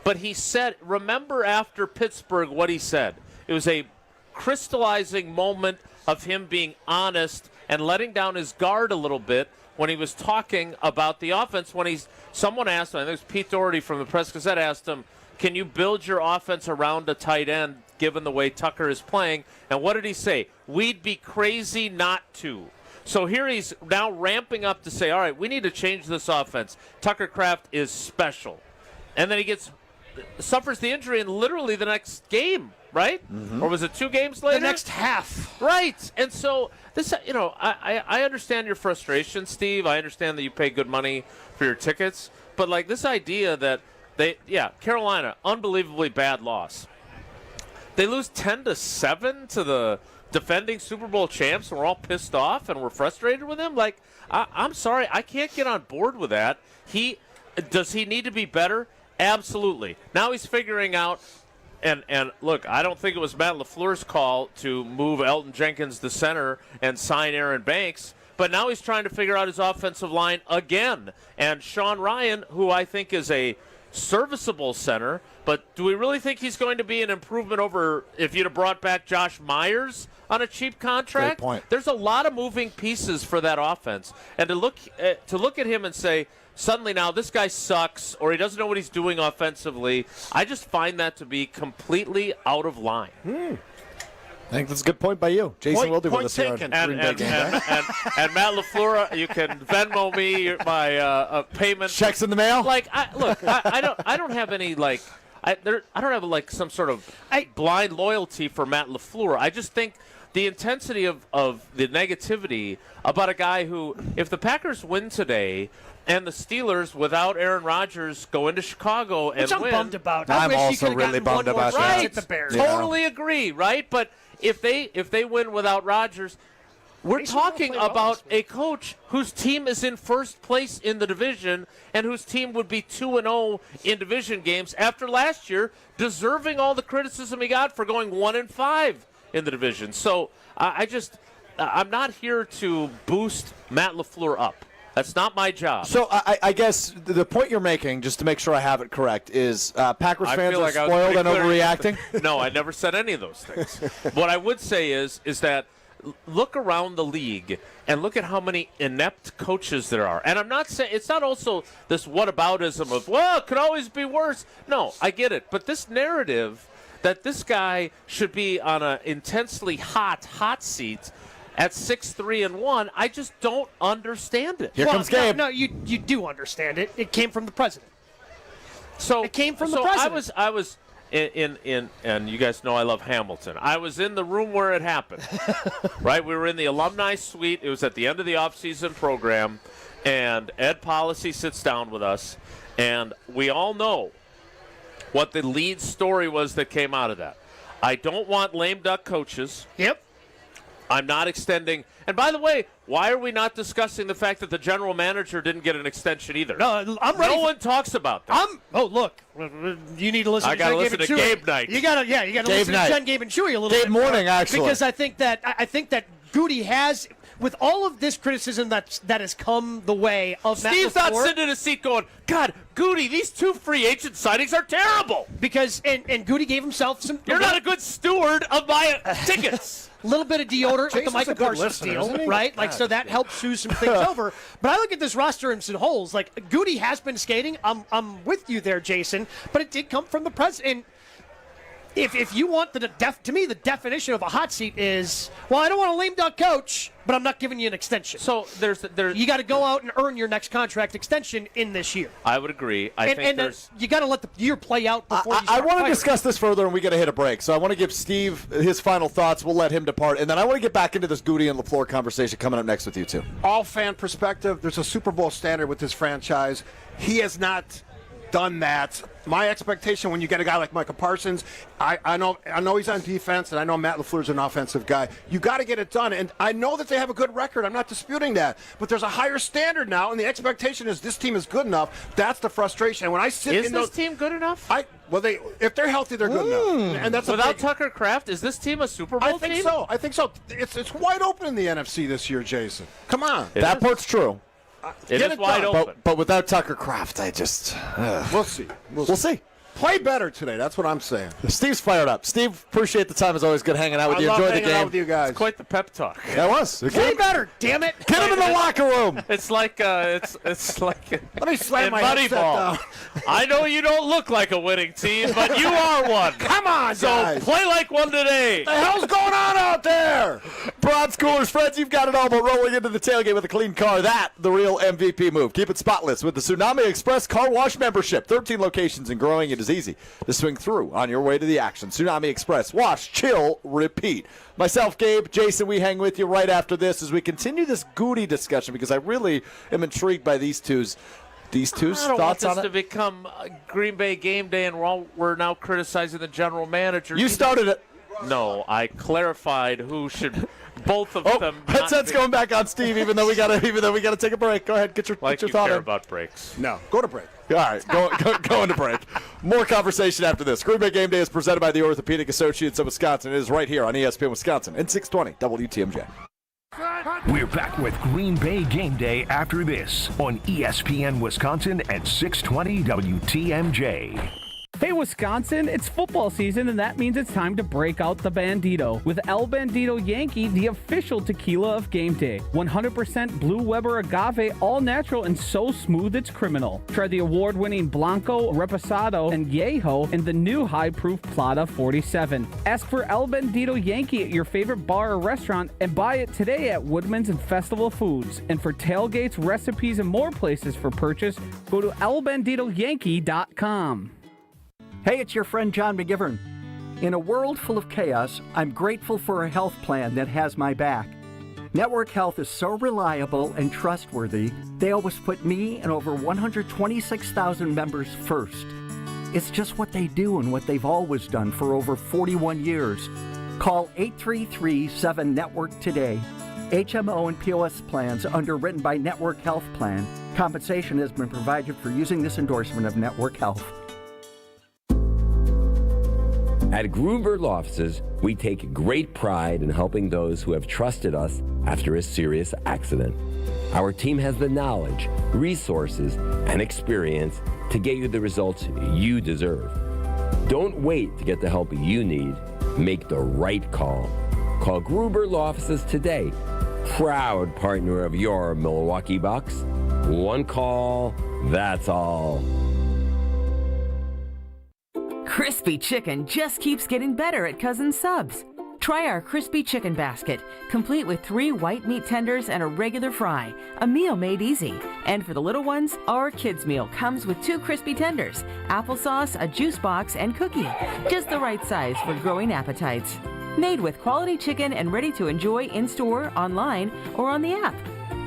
But he said, remember after Pittsburgh what he said. It was a crystallizing moment of him being honest and letting down his guard a little bit when he was talking about the offense. When someone asked him, I think it was Pete Doherty from the Press Gazette, asked him, can you build your offense around a tight end given the way Tucker is playing? And what did he say? We'd be crazy not to. So here he's now ramping up to say, all right, we need to change this offense. Tucker Kraft is special. And then he suffers the injury in literally the next game, right? Or was it 2 games later? The next half. Right. And so this, I understand your frustration, Steve. I understand that you pay good money for your tickets. But like this idea that Carolina, unbelievably bad loss. They lose 10-7 to the defending Super Bowl champs, and we're all pissed off and we're frustrated with him. Like, I'm sorry, I can't get on board with that. Does he need to be better? Absolutely. Now he's figuring out, and look, I don't think it was Matt LaFleur's call to move Elton Jenkins to center and sign Aaron Banks, but now he's trying to figure out his offensive line again. And Sean Ryan, who I think is a serviceable center, but do we really think he's going to be an improvement over if you'd have brought back Josh Myers on a cheap contract? Great point. There's a lot of moving pieces for that offense, and to look at him and say suddenly now this guy sucks or he doesn't know what he's doing offensively, I just find that to be completely out of line. I think that's a good point by you. Jason Wilde with us here on Green Bay Game Day. And Matt LaFleur, you can Venmo me my payment. Checks in the mail? Like, I don't have any, like, I don't have, like, some sort of blind loyalty for Matt LaFleur. I just think the intensity of the negativity about a guy who, if the Packers win today and the Steelers without Aaron Rodgers go into Chicago and Which I'm win. bummed about. I'm also really bummed about that. At the Bears. Totally agree, right? But if they win without Rodgers, we're talking about a coach whose team is in first place in the division and whose team would be 2-0 in division games after last year, deserving all the criticism he got for going 1-5 in the division. So I'm not here to boost Matt LaFleur up. That's not my job. So I guess the point you're making, just to make sure I have it correct, is Packers fans are spoiled and overreacting? No, I never said any of those things. What I would say is that look around the league and look at how many inept coaches there are. And I'm not saying it's not also this whataboutism of, well, it could always be worse. No, I get it. But this narrative that this guy should be on an intensely hot seat at 6-3-1, I just don't understand it. Here comes Gabe. No, you do understand it. It came from the president. So it came from the president. I was in and you guys know I love Hamilton. I was in the room where it happened. Right? We were in the alumni suite. It was at the end of the off-season program, and Ed Policy sits down with us, and we all know what the lead story was that came out of that. I don't want lame duck coaches. Yep. I'm not extending. And by the way, why are we not discussing the fact that the general manager didn't get an extension either? No, I'm ready. No one talks about that. Look, you need to listen. I got to listen to Gabe Knight. You got to listen to Jen, Gabe, and Chewy a little bit. Gabe Morning, actually, because I think that Goody has, with all of this criticism that has come the way of Matt LaFleur. Steve's not sitting in a seat going, God, Goody, these 2 free agent signings are terrible. Because and Goody gave himself some. You're not a good steward of my tickets. A little bit of deodorant with the Michael Parsons deal, right? Like, so that helps smooth some things over. But I look at this roster in some holes. Like, Goody has been skating. I'm with you there, Jason. But it did come from the president. If you want to me, the definition of a hot seat is, well, I don't want a lame duck coach, but I'm not giving you an extension. So there's you got to go out and earn your next contract extension in this year. I would agree. I think you got to let the year play out before you I start want to firing. discuss this further, and we got to hit a break. So I want to give Steve his final thoughts. We'll let him depart, and then I want to get back into this Goody and LaFleur conversation coming up next with you too. All fan perspective, there's a Super Bowl standard with this franchise. He has not done that. My expectation when you get a guy like Micah Parsons, I know he's on defense, and I know Matt LaFleur's an offensive guy. You got to get it done, and I know that they have a good record. I'm not disputing that, but there's a higher standard now, and the expectation is this team is good enough. That's the frustration. And when I sit is in this team good enough? If they're healthy, they're good enough. And that's without Tucker Kraft, is this team a Super Bowl team? I think so. It's wide open in the NFC this year, Jason. Come on. That part's true. It is wide open. But without Tucker Kraft, I just... We'll see. We'll see. Play better today. That's what I'm saying. Steve's fired up. Steve, appreciate the time. It's always good hanging out with you. Love Enjoy the hanging game. out with you guys. It's quite the pep talk. That was. Play better, damn it. Get him in the locker room. It's like it's like let me slam my headset down. I know you don't look like a winning team, but you are one. Come on, so guys. play like one today. What the hell's going on out there? Broad Schoolers, friends, you've got it all but rolling into the tailgate with a clean car. That, the real MVP move. Keep it spotless with the Tsunami Express Car Wash membership. 13 locations and growing. It is easy to swing through on your way to the action. Tsunami Express. Wash, chill, repeat. Myself, Gabe, Jason, we hang with you right after this as we continue this Goody discussion because I really am intrigued by these two's thoughts on it. I don't want this to become Green Bay game day and we're now criticizing the general manager. You started it. No, I clarified who should both of them. Headset's going back on Steve, even though we gotta take a break. Go ahead, get your you thought care in. about breaks. No, go to break. All right, go into break. More conversation after this. Green Bay Game Day is presented by the Orthopedic Associates of Wisconsin. It is right here on ESPN Wisconsin and 620 WTMJ. We're back with Green Bay Game Day after this on ESPN Wisconsin and 620 WTMJ. Hey, Wisconsin, it's football season, and that means it's time to break out the Bandito. With El Bandito Yankee, the official tequila of game day. 100% Blue Weber agave, all natural and so smooth it's criminal. Try the award-winning Blanco, Reposado, and Yeho, and the new high-proof Plata 47. Ask for El Bandito Yankee at your favorite bar or restaurant, and buy it today at Woodman's and Festival Foods. And for tailgates, recipes, and more places for purchase, go to elbanditoyankee.com. Hey, it's your friend John McGivern. In a world full of chaos, I'm grateful for a health plan that has my back. Network Health is so reliable and trustworthy, they always put me and over 126,000 members first. It's just what they do and what they've always done for over 41 years. Call 833-7-NETWORK today. HMO and POS plans underwritten by Network Health Plan. Compensation has been provided for using this endorsement of Network Health. At Gruber Law Offices, we take great pride in helping those who have trusted us after a serious accident. Our team has the knowledge, resources, and experience to get you the results you deserve. Don't wait to get the help you need. Make the right call. Call Gruber Law Offices today. Proud partner of your Milwaukee Bucks. One call, that's all. Crispy chicken just keeps getting better at Cousin Subs. Try our crispy chicken basket, complete with 3 white meat tenders and a regular fry, a meal made easy. And for the little ones, our kids meal comes with 2 crispy tenders, applesauce, a juice box, and cookie. Just the right size for growing appetites. Made with quality chicken and ready to enjoy in-store, online, or on the app.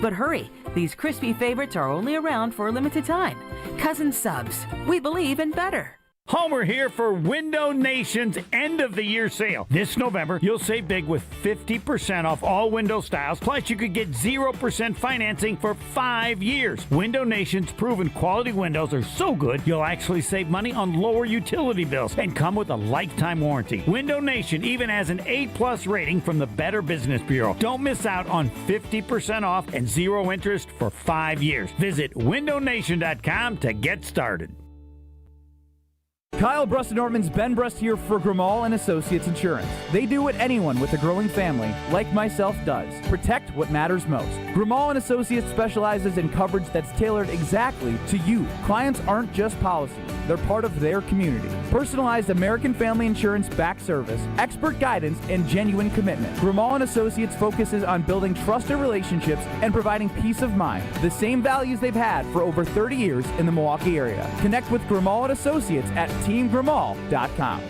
But hurry, these crispy favorites are only around for a limited time. Cousin Subs, we believe in better. Homer here for Window Nation's end-of-the-year sale. This November, you'll save big with 50% off all window styles, plus you could get 0% financing for 5 years. Window Nation's proven quality windows are so good, you'll actually save money on lower utility bills and come with a lifetime warranty. Window Nation even has an A+ rating from the Better Business Bureau. Don't miss out on 50% off and 0 interest for 5 years. Visit windownation.com to get started. Kyle Brust-Norman's Ben Brust here for Grimal and Associates Insurance. They do what anyone with a growing family, like myself, does. Protect what matters most. Grimal and Associates specializes in coverage that's tailored exactly to you. Clients aren't just policies. They're part of their community. Personalized American Family Insurance back service, expert guidance, and genuine commitment. Grimal and Associates focuses on building trusted relationships and providing peace of mind. The same values they've had for over 30 years in the Milwaukee area. Connect with Grimal and Associates at teamgrimal.com.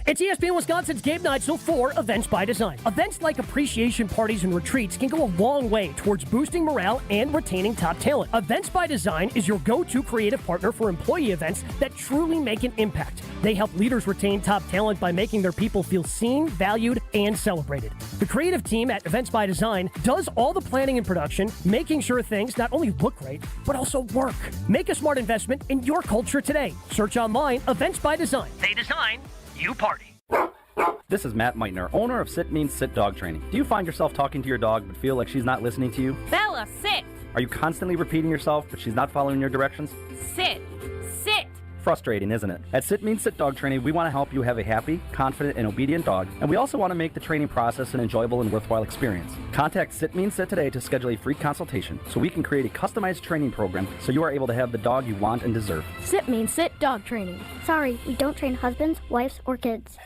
It's ESPN Wisconsin's Game Night, so for Events by Design. Events like appreciation parties and retreats can go a long way towards boosting morale and retaining top talent. Events by Design is your go-to creative partner for employee events that truly make an impact. They help leaders retain top talent by making their people feel seen, valued, and celebrated. The creative team at Events by Design does all the planning and production, making sure things not only look great, but also work. Make a smart investment in your culture today. Search online, Events by Design. They design, you party. This is Matt Meitner, owner of Sit Means Sit Dog Training. Do you find yourself talking to your dog but feel like she's not listening to you? Bella, sit! Are you constantly repeating yourself but she's not following your directions? Sit! Sit! Frustrating, isn't it? At Sit Means Sit Dog Training, we want to help you have a happy, confident, and obedient dog, and we also want to make the training process an enjoyable and worthwhile experience. Contact Sit Means Sit today to schedule a free consultation so we can create a customized training program so you are able to have the dog you want and deserve. Sit Means Sit Dog Training. Sorry, we don't train husbands, wives, or kids.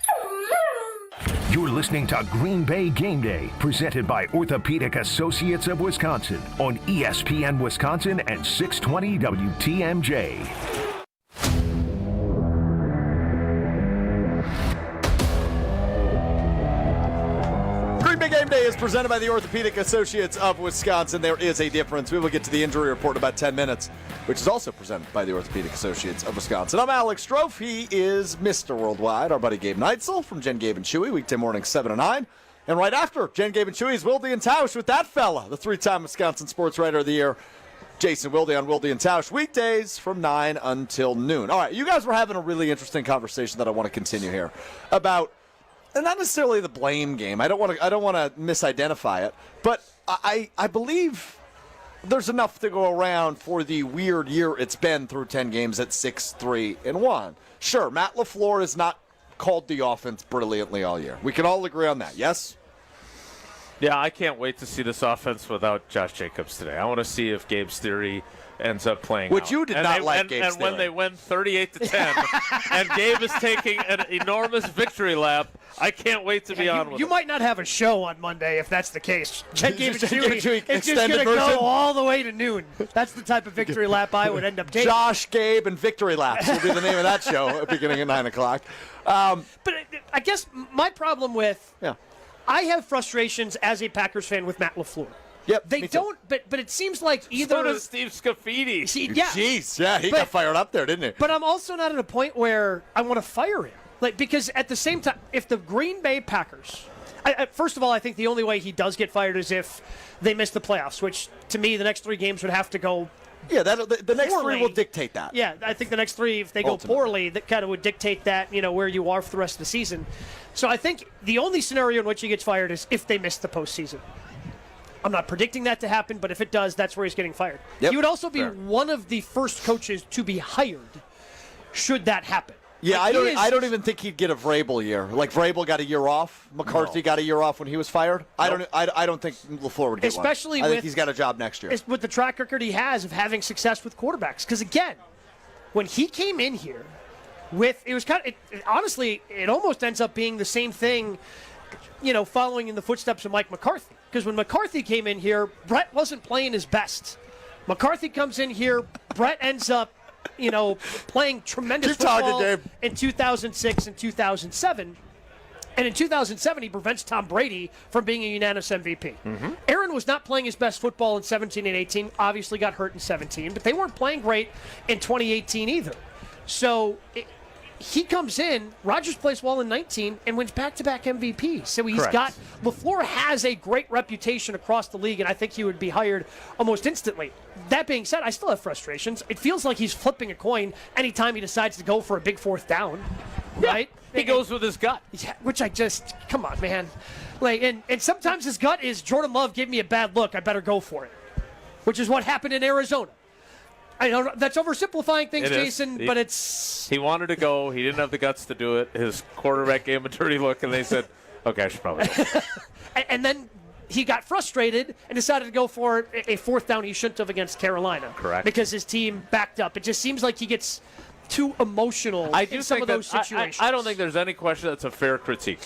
You're listening to Green Bay Game Day, presented by Orthopedic Associates of Wisconsin on ESPN Wisconsin and 620 WTMJ. Game Day is presented by the Orthopedic Associates of Wisconsin. There is a difference. We will get to the injury report in about 10 minutes, which is also presented by the Orthopedic Associates of Wisconsin. I'm Alex Strofe. He is Mr. Worldwide. Our buddy Gabe Neitzel from Jen, Gabe, and Chewy, weekday morning 7 to 9. And right after Jen, Gabe, and Chewy is Wilde and Tausch with that fella, the three-time Wisconsin Sports Writer of the Year, Jason Wilde on Wilde and Tausch, weekdays from 9 until noon. All right, you guys were having a really interesting conversation that I want to continue here about. And not necessarily the blame game. I don't want to misidentify it, but I believe there's enough to go around for the weird year it's been through 10 games at 6-3-1. Sure, Matt LaFleur has not called the offense brilliantly all year. We can all agree on that. Yes. Yeah, I can't wait to see this offense without Josh Jacobs today. I want to see if Gabe's theory ends up playing Which out. you did not like Gabe's And when they win 38-10, and Gabe is taking an enormous victory lap, I can't wait to be on with You it. might not have a show on Monday if that's the case. Jen, Gabe, and Chewy, it's just extended going to version? go all the way to noon. That's the type of victory lap I would end up taking. Josh, Gabe, and Victory Laps will be the name of that show beginning at 9 o'clock. But I guess my problem with I have frustrations as a Packers fan with Matt LaFleur. Yep, they don't, but it seems like either. So does Steve Scafidi. Jeez, yeah, he got fired up there, didn't he? But I'm also not at a point where I want to fire him. Because at the same time, if the Green Bay Packers, first of all, I think the only way he does get fired is if they miss the playoffs, which to me, the next 3 games would have to go. Yeah, the next poorly. 3 will dictate that. Yeah, I think the next 3, if they go poorly, that kind of would dictate that, where you are for the rest of the season. So I think the only scenario in which he gets fired is if they miss the postseason. I'm not predicting that to happen, but if it does, that's where he's getting fired. Yep. He would also be one of the first coaches to be hired should that happen. Yeah, I don't even think he'd get a Vrabel year. Like Vrabel got a year off. McCarthy got a year off when he was fired. Nope. I don't think LaFleur would get Especially one. I with, think he's got a job next year. With the track record he has of having success with quarterbacks. Because again, when he came in here, honestly, it almost ends up being the same thing, following in the footsteps of Mike McCarthy. Because when McCarthy came in here, Brett wasn't playing his best. McCarthy comes in here, Brett ends up, playing tremendous football in 2006 and 2007. And in 2007, he prevents Tom Brady from being a unanimous MVP. Mm-hmm. Aaron was not playing his best football in 17 and 18, obviously got hurt in 17, but they weren't playing great in 2018 either. So he comes in, Rodgers plays well in 19, and wins back-to-back MVPs. So LaFleur has a great reputation across the league, and I think he would be hired almost instantly. That being said, I still have frustrations. It feels like he's flipping a coin anytime he decides to go for a big 4th down, right? He goes with his gut. Yeah, which come on, man. And sometimes his gut is, Jordan Love gave me a bad look, I better go for it, which is what happened in Arizona. I know that's oversimplifying things, It is. Jason, but it's... He wanted to go. He didn't have the guts to do it. His quarterback gave him a dirty look, and they said, okay, I should probably go. And then he got frustrated and decided to go for a fourth down he shouldn't have against Carolina. Correct. Because his team backed up. It just seems like he gets too emotional in some of those situations. I don't think there's any question that's a fair critique.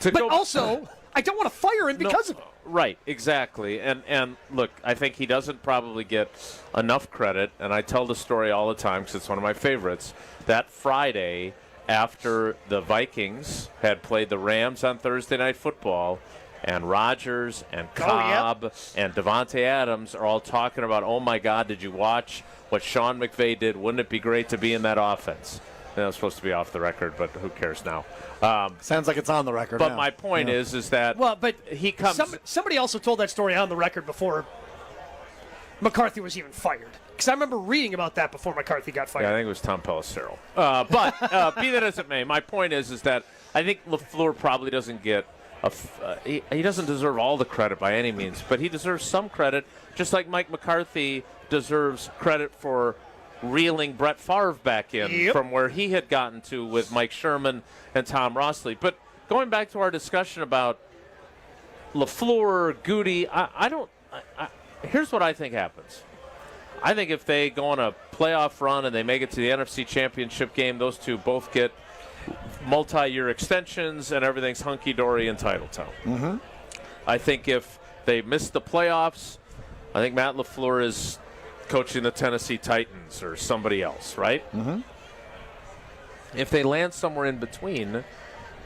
But also, I don't want to fire him because of it. Right, exactly. And look, I think he doesn't probably get enough credit, and I tell the story all the time because it's one of my favorites. That Friday, after the Vikings had played the Rams on Thursday Night Football, and Rodgers and Cobb and Devontae Adams are all talking about, oh, my God, did you watch what Sean McVay did? Wouldn't it be great to be in that offense? That was supposed to be off the record, but who cares now? Sounds like it's on the record But now. my point is that he comes... Somebody also told that story on the record before McCarthy was even fired. Because I remember reading about that before McCarthy got fired. Yeah, I think it was Tom Pelissero. But be that as it may, my point is that I think LaFleur probably doesn't get... he doesn't deserve all the credit by any means, but he deserves some credit, just like Mike McCarthy deserves credit for reeling Brett Favre back in from where he had gotten to with Mike Sherman and Tom Rossley. But going back to our discussion about LaFleur, Goody, here's what I think happens. I think if they go on a playoff run and they make it to the NFC Championship game, those two both get multi-year extensions and everything's hunky-dory in Titletown. Mm-hmm. I think if they miss the playoffs, I think Matt LaFleur is coaching the Tennessee Titans or somebody else, right? Mm-hmm. If they land somewhere in between,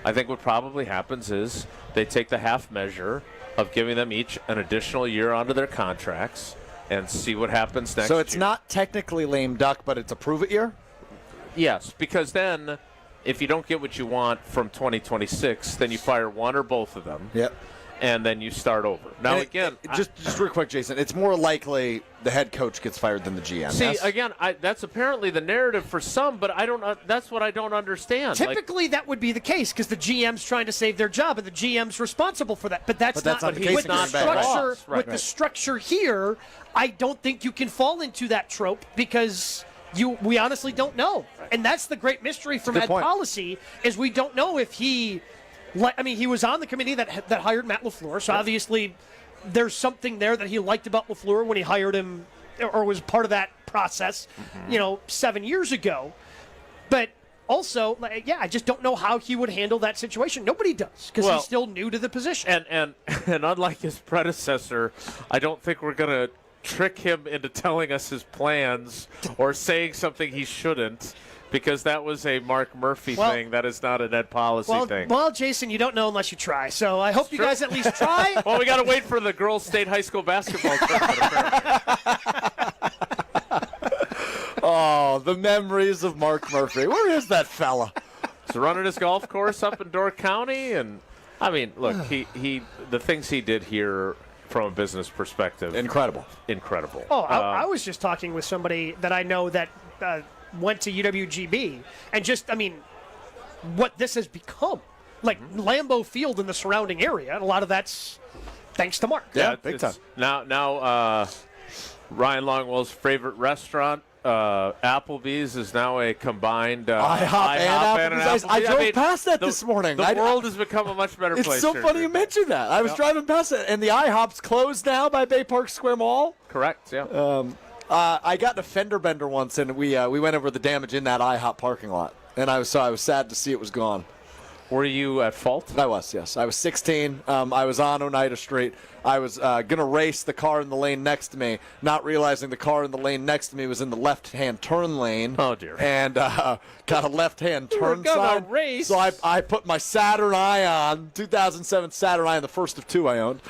I think what probably happens is they take the half measure of giving them each an additional year onto their contracts and see what happens next So it's year. not technically lame duck, but it's a prove-it year? Yes, because then if you don't get what you want from 2026, then you fire one or both of them. Yep. And then you start over. Now, just real quick, Jason, it's more likely the head coach gets fired than the GM. See, yes? again, that's apparently the narrative for some, but I don't. That's what I don't understand. Typically, that would be the case because the GM's trying to save their job and the GM's responsible for that. But that's not the case with the structure. With the structure here, I don't think you can fall into that trope because we honestly don't know, and that's the great mystery from head policy is we don't know if he. I mean, he was on the committee that hired Matt LaFleur, so obviously there's something there that he liked about LaFleur when he hired him or was part of that process, 7 years ago. But also, I just don't know how he would handle that situation. Nobody does because he's still new to the position. And unlike his predecessor, I don't think we're going to trick him into telling us his plans or saying something he shouldn't. Because that was a Mark Murphy thing. That is not a net policy thing. Well, Jason, you don't know unless you try. So I hope you guys at least try. Well, we got to wait for the girls' state high school basketball tournament. Oh, the memories of Mark Murphy. Where is that fella? He's running his golf course up in Door County. And, I mean, look, he the things he did here from a business perspective. Incredible. Oh, I was just talking with somebody that I know that went to UWGB, and just, I mean, what this has become. Like Lambeau Field in the surrounding area, and a lot of that's thanks to Mark. Yeah, big time. Now Ryan Longwell's favorite restaurant, Applebee's, is now a combined IHOP and Applebee's. I drove past that this morning. The world has become a much better place. It's so funny you mentioned that. I was driving past it, and the IHOP's closed now by Bay Park Square Mall. Correct, yeah. I got in a fender bender once, and we went over the damage in that IHOP parking lot, and I was sad to see it was gone. Were you at fault? I was, yes. I was 16. I was on Oneida Street. I was going to race the car in the lane next to me, not realizing the car in the lane next to me was in the left-hand turn lane. Oh, dear. And got a left-hand turn sign. Race. So I put my Saturn Ion, 2007 Saturn Ion, the first of two I owned,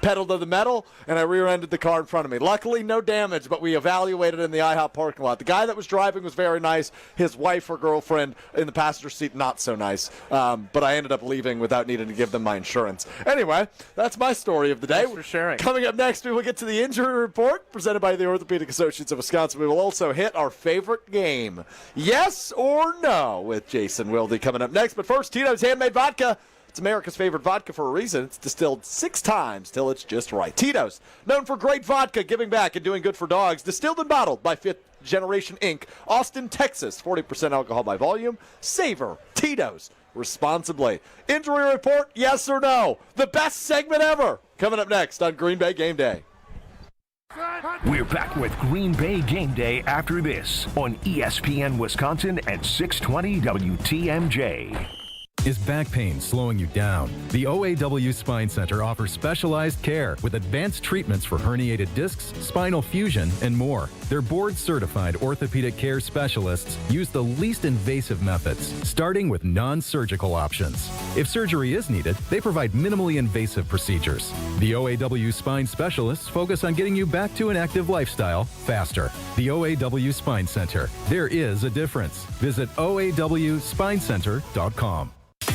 pedal to the metal, and I rear-ended the car in front of me. Luckily, no damage, but we evaluated in the IHOP parking lot. The guy that was driving was very nice. His wife or girlfriend in the passenger seat, not so nice. But I ended up leaving without needing to give them my insurance. Anyway, that's my story of the day. Thanks for sharing. Coming up next, we will get to the injury report presented by the Orthopedic Associates of Wisconsin. We will also hit our favorite game, yes or no, with Jason Wilde coming up next. But first, Tito's Handmade Vodka. It's America's favorite vodka for a reason. It's distilled 6 times till it's just right. Tito's, known for great vodka, giving back, and doing good for dogs. Distilled and bottled by Fifth Generation Inc., Austin, Texas. 40% alcohol by volume. Savor Tito's responsibly. Injury report, yes or no? The best segment ever. Coming up next on Green Bay Game Day. We're back with Green Bay Game Day after this on ESPN Wisconsin and 620 WTMJ. Is back pain slowing you down? The OAW Spine Center offers specialized care with advanced treatments for herniated discs, spinal fusion, and more. Their board-certified orthopedic care specialists use the least invasive methods, starting with non-surgical options. If surgery is needed, they provide minimally invasive procedures. The OAW Spine Specialists focus on getting you back to an active lifestyle faster. The OAW Spine Center. There is a difference. Visit OAWSpineCenter.com.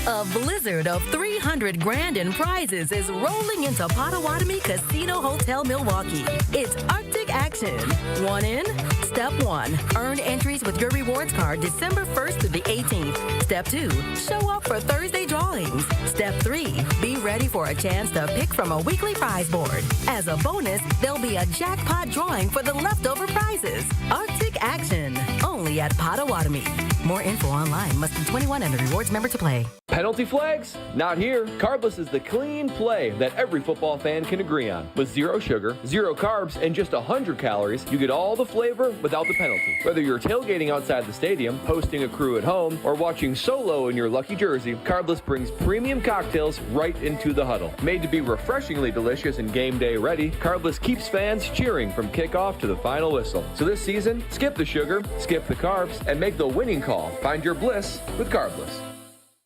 A blizzard of $300,000 in prizes is rolling into Potawatomi Casino Hotel Milwaukee. It's Arctic action. One in? Step 1. Earn entries with your rewards card December 1st through the 18th. Step 2. Show up for Thursday drawings. Step 3. Be ready for a chance to pick from a weekly prize board. As a bonus, there'll be a jackpot drawing for the leftover prizes. Arctic action. Only at Potawatomi. More info online. Must be 21 and a rewards member to play. Penalty flags? Not here. Carbless is the clean play that every football fan can agree on. With 0 sugar, 0 carbs, and just 100 calories, you get all the flavor without the penalty. Whether you're tailgating outside the stadium, hosting a crew at home, or watching solo in your lucky jersey, Carbless brings premium cocktails right into the huddle. Made to be refreshingly delicious and game day ready, Carbless keeps fans cheering from kickoff to the final whistle. So this season, skip the sugar, skip the carbs, and make the winning call. Find your bliss with Carbless.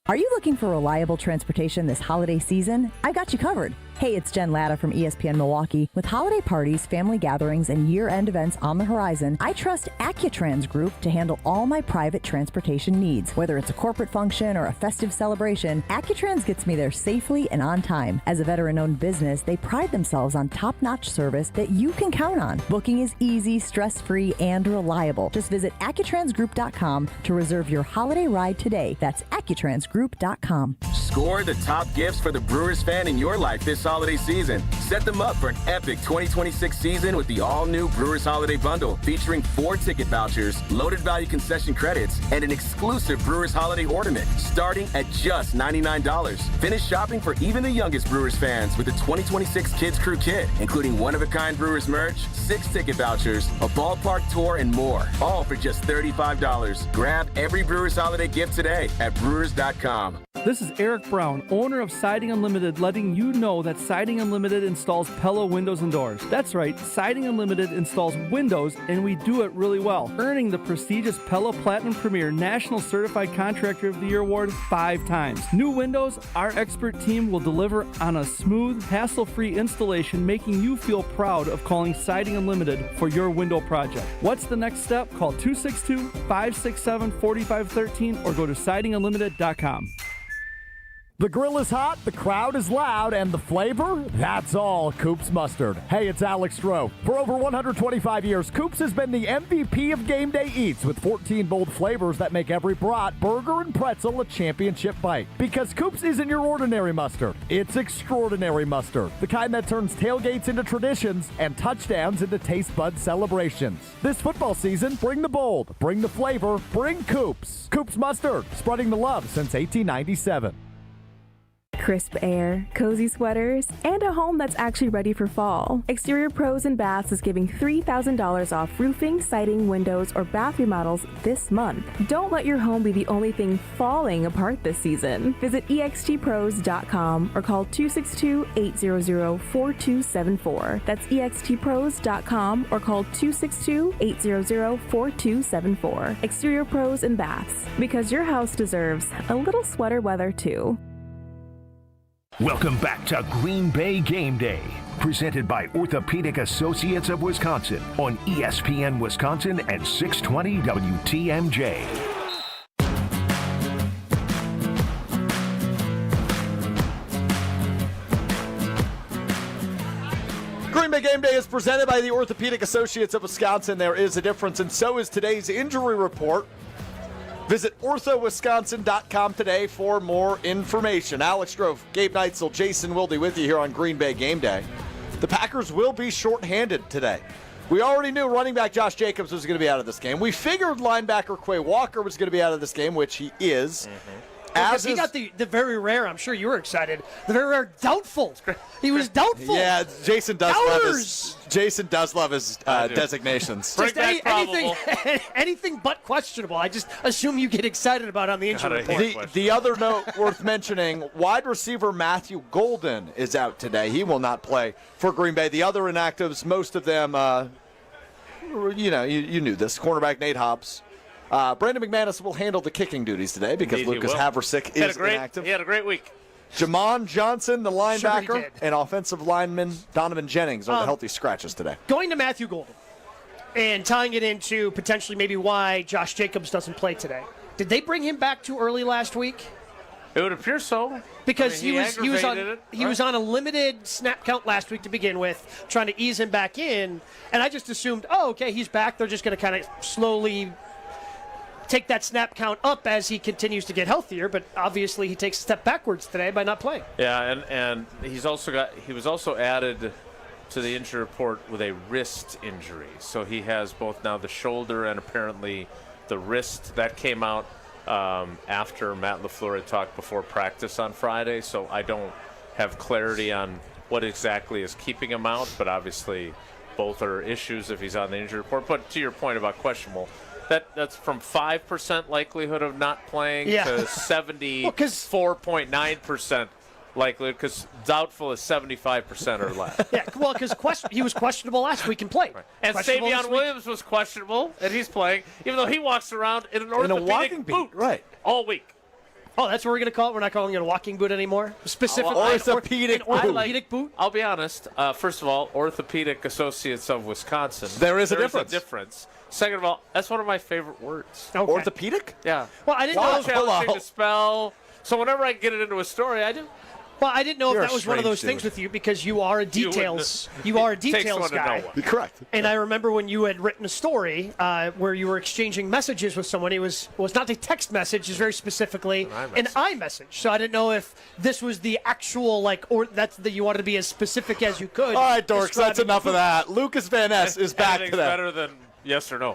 Are you looking for reliable transportation this holiday season? I've got you covered. Hey, it's Jen Latta from ESPN Milwaukee. With holiday parties, family gatherings, and year-end events on the horizon, I trust Accutrans Group to handle all my private transportation needs. Whether it's a corporate function or a festive celebration, Accutrans gets me there safely and on time. As a veteran-owned business, they pride themselves on top-notch service that you can count on. Booking is easy, stress-free, and reliable. Just visit AccuTransGroup.com to reserve your holiday ride today. That's AccuTransGroup.com. Score the top gifts for the Brewers fan in your life this holiday season. Set them up for an epic 2026 season with the all-new Brewers Holiday Bundle, featuring 4 ticket vouchers, loaded value concession credits, and an exclusive Brewers Holiday ornament, starting at just $99. Finish shopping for even the youngest Brewers fans with the 2026 Kids Crew Kit, including one-of-a-kind Brewers merch, 6 ticket vouchers, a ballpark tour, and more, all for just $35. Grab every Brewers Holiday gift today at Brewers.com. This is Eric Brown, owner of Siding Unlimited, letting you know that Siding Unlimited installs Pella windows and doors. That's right, Siding Unlimited installs windows, and we do it really well, earning the prestigious Pella Platinum Premier National Certified Contractor of the Year award 5 times. New windows, our expert team will deliver on a smooth, hassle-free installation, making you feel proud of calling Siding Unlimited for your window project. What's the next step? Call 262-567-4513 or go to sidingunlimited.com. The grill is hot, the crowd is loud, and the flavor? That's all Coop's Mustard. Hey, it's Alex Stroh. For over 125 years, Coop's has been the MVP of Game Day Eats with 14 bold flavors that make every brat, burger, and pretzel a championship bite. Because Coop's isn't your ordinary mustard. It's extraordinary mustard. The kind that turns tailgates into traditions and touchdowns into taste bud celebrations. This football season, bring the bold, bring the flavor, bring Coop's. Coop's Mustard, spreading the love since 1897. Crisp air, cozy sweaters, and a home that's actually ready for fall. Exterior Pros and Baths is giving $3,000 off roofing, siding, windows, or bath remodels this month. Don't let your home be the only thing falling apart this season. Visit extpros.com or call 262-800-4274. That's extpros.com or call 262-800-4274. Exterior Pros and Baths, because your house deserves a little sweater weather too. Welcome back to Green Bay Game Day, presented by Orthopedic Associates of Wisconsin on ESPN Wisconsin and 620 WTMJ. Green Bay Game Day is presented by the Orthopedic Associates of Wisconsin. There is a difference, and so is today's injury report. Visit orthowisconsin.com today for more information. Alex Strofe, Gabe Neitzel, Jason Wilde with you here on Green Bay Game Day. The Packers will be shorthanded today. We already knew running back Josh Jacobs was going to be out of this game. We figured linebacker Quay Walker was going to be out of this game, which he is. Because he got the very rare, I'm sure you were excited, the very rare doubtful. He was doubtful. Yeah, Jason does love his designations. Just anything but questionable. I just assume you get excited about on the injury report. The other note worth mentioning, wide receiver Matthew Golden is out today. He will not play for Green Bay. The other inactives, most of them, you knew this. Cornerback Nate Hobbs. Brandon McManus will handle the kicking duties today because Indeed, Lucas Haversick is inactive. He had a great week. Jamon Johnson, the linebacker, Sure he did. and offensive lineman Donovan Jennings are the healthy scratches today. Going to Matthew Golden and tying it into potentially maybe why Josh Jacobs doesn't play today. Did they bring him back too early last week? It would appear so. Because he was on a limited snap count last week to begin with, trying to ease him back in, and I just assumed, okay, he's back. They're just going to kind of slowly take that snap count up as he continues to get healthier, but obviously he takes a step backwards today by not playing. Yeah, and he was also added to the injury report with a wrist injury. So he has both now the shoulder and apparently the wrist. That came out after Matt LaFleur had talked before practice on Friday, so I don't have clarity on what exactly is keeping him out, but obviously both are issues if he's on the injury report. But to your point about questionable, that's from 5% likelihood of not playing to 74.9% likelihood, because doubtful is 75% or less. Yeah, well, because he was questionable last week and played. Right. And Savion Williams was questionable, and he's playing, even though he walks around in an orthopedic boot all week. Oh, that's what we're going to call it? We're not calling it a walking boot anymore? Specifically, orthopedic boot? I'll be honest. First of all, Orthopedic Associates of Wisconsin. There is a difference. Second of all, that's one of my favorite words. Okay. Orthopedic? Yeah. Well, I didn't know. Challenging to spell. So whenever I get it into a story, I do. Well, I didn't know You're if that was one of those things with you because you are a details guy. Correct. And I remember when you had written a story where you were exchanging messages with someone. It was not a text message, it's very specifically an iMessage. So I didn't know if this was the actual or that you wanted to be as specific as you could. All right, dorks, that's enough of that. Lucas Van Ness is back today. Better than yes or no.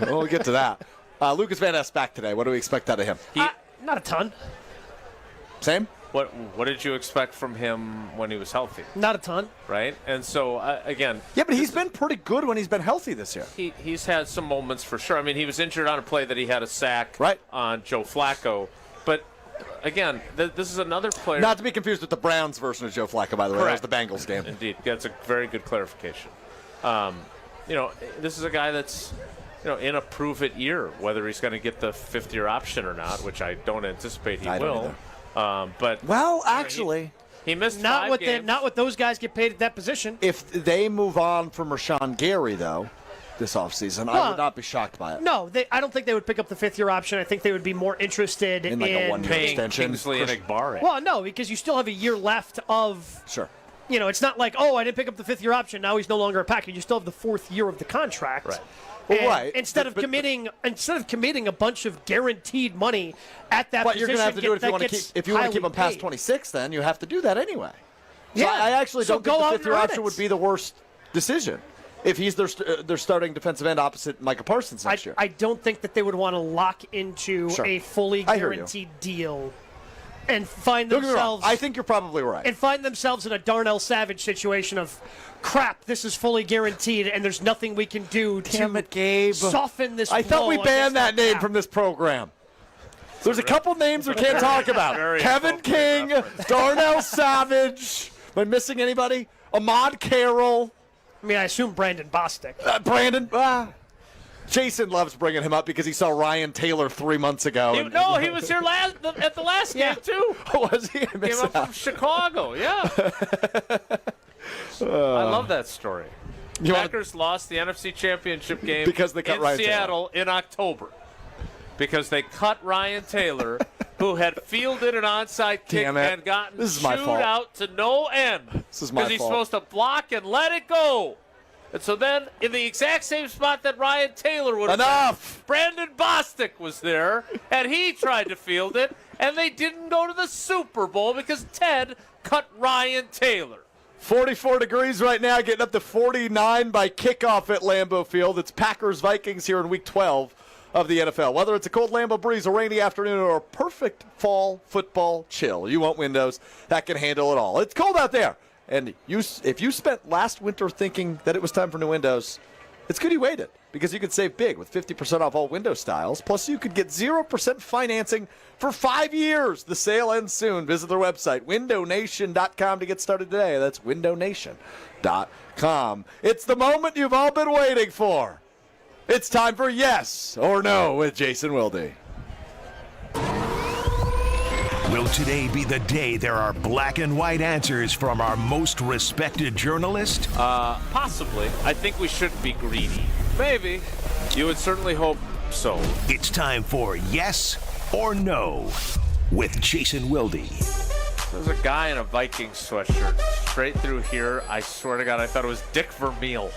We'll get to that. Lucas Van Ness back today. What do we expect out of him? Not a ton. Same? What did you expect from him when he was healthy? Not a ton. Right? And so, again... Yeah, but he's been pretty good when he's been healthy this year. He's had some moments for sure. I mean, he was injured on a play that he had a sack on Joe Flacco. But, again, this is another player... Not to be confused with the Browns version of Joe Flacco, by the way. Correct. That was the Bengals game. Indeed. That's a very good clarification. This is a guy that's... in a prove-it year, whether he's going to get the fifth-year option or not, which I don't anticipate he will. Actually, he missed not games. Not what those guys get paid at that position. If they move on from Rashan Gary, though, this offseason, I would not be shocked by it. No, I don't think they would pick up the fifth-year option. I think they would be more interested in a one-year extension. Kingsley and Igbare. Well, no, because you still have a year left of. Sure. It's not like, I didn't pick up the fifth-year option. Now he's no longer a Packer. You still have the fourth year of the contract. Right. Well, Instead of committing a bunch of guaranteed money at that but position, you're going to have to do it if you want to keep him past 26. Then you have to do that anyway. So I actually don't think the fifth-year option would be the worst decision if he's their starting defensive end opposite Micah Parsons next year. I don't think that they would want to lock into a fully guaranteed deal. And find themselves. I think you're probably right. And find themselves in a Darnell Savage situation of, crap, this is fully guaranteed, and there's nothing we can do to soften this. I thought we banned that name from this program. There's a couple names we can't talk about. Kevin King, Darnell Savage. Am I missing anybody? Ahmad Carroll. I mean, I assume Brandon Bostic. Jason loves bringing him up because he saw Ryan Taylor 3 months ago. He was here at the last game, too. Was he? Came up from Chicago, yeah. I love that story. Packers lost the NFC Championship game because they cut Ryan Seattle in October. Because they cut Ryan Taylor, who had fielded an onside kick and gotten chewed out to no end. This is my fault. Because he's supposed to block and let it go. And so then, in the exact same spot that Ryan Taylor would have Enough! Brandon Bostic was there, and he tried to field it, and they didn't go to the Super Bowl because Ted cut Ryan Taylor. 44 degrees right now, getting up to 49 by kickoff at Lambeau Field. It's Packers-Vikings here in Week 12 of the NFL. Whether it's a cold Lambeau breeze, a rainy afternoon, or a perfect fall football chill, you want windows that can handle it all. It's cold out there. And if you spent last winter thinking that it was time for new windows, it's good you waited, because you could save big with 50% off all window styles. Plus, you could get 0% financing for 5 years. The sale ends soon. Visit their website, windownation.com, to get started today. That's windownation.com. It's the moment you've all been waiting for. It's time for Yes or No with Jason Wilde. Will today be the day there are black and white answers from our most respected journalist? Possibly. I think we shouldn't be greedy. Maybe. You would certainly hope so. It's time for Yes or No with Jason Wilde. There's a guy in a Vikings sweatshirt straight through here. I swear to God, I thought it was Dick Vermeil.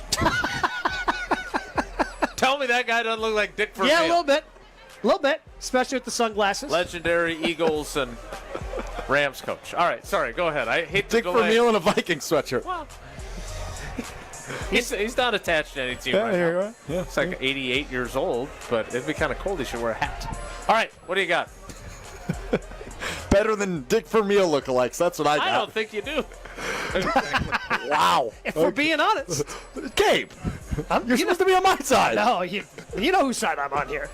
Tell me that guy doesn't look like Dick Vermeil. Yeah, a little bit. A little bit, especially with the sunglasses. Legendary Eagles and Rams coach. All right, sorry, go ahead. I hate Dick to delay. Vermeil in a Viking sweatshirt. Well, he's not attached to any team right now. Yeah. It's like 88 years old, but it'd be kind of cold. He should wear a hat. All right, what do you got? Better than Dick Vermeil lookalikes. That's what I got. I don't think you do. Wow. If we're being honest. Gabe, you're supposed to be on my side. No, you know whose side I'm on here.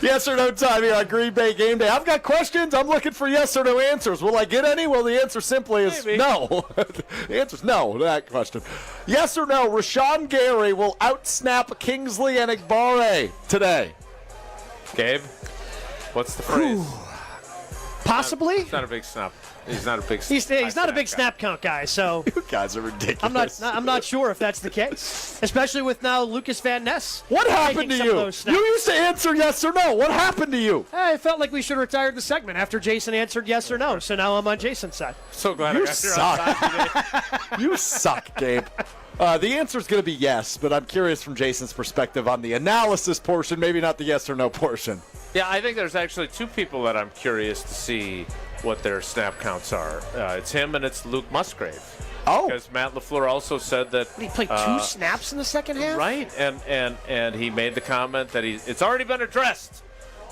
Yes or no time here on Green Bay Game Day. I've got questions. I'm looking for yes or no answers. Will I get any? Well, the answer simply is no. The answer is no to that question. Yes or no, Rashan Gary will outsnap Kingsley and Igbare today. Gabe, what's the phrase? Possibly. He's not a big snap. He's not a big. He's not a big snap count guy, so you guys are ridiculous. I'm not sure if that's the case, especially with now Lucas Van Ness. What happened to you? You used to answer yes or no. What happened to you? I felt like we should have retired the segment after Jason answered yes or no, so now I'm on Jason's side. So glad you I got your side today. You suck, Gabe. The answer is going to be yes, but I'm curious from Jason's perspective on the analysis portion, maybe not the yes or no portion. Yeah, I think there's actually two people that I'm curious to see what their snap counts are. It's him and it's Luke Musgrave. Oh. Because Matt LaFleur also said that he played 2 snaps in the second half? Right, and he made the comment that it's already been addressed.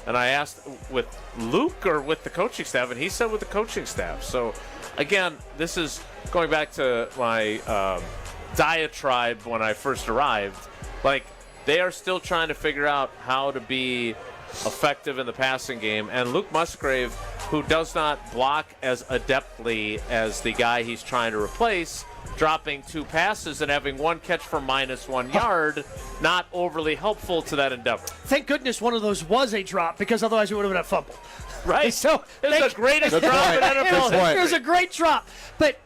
And I asked with Luke or with the coaching staff, and he said with the coaching staff. So, again, this is going back to my diatribe when I first arrived. Like, they are still trying to figure out how to be effective in the passing game. And Luke Musgrave, who does not block as adeptly as the guy he's trying to replace, dropping 2 passes and having 1 catch for -1 yard, not overly helpful to that endeavor. Thank goodness one of those was a drop, because otherwise it would have been a fumble. Right. So it was the greatest drop in NFL. It was a great drop, but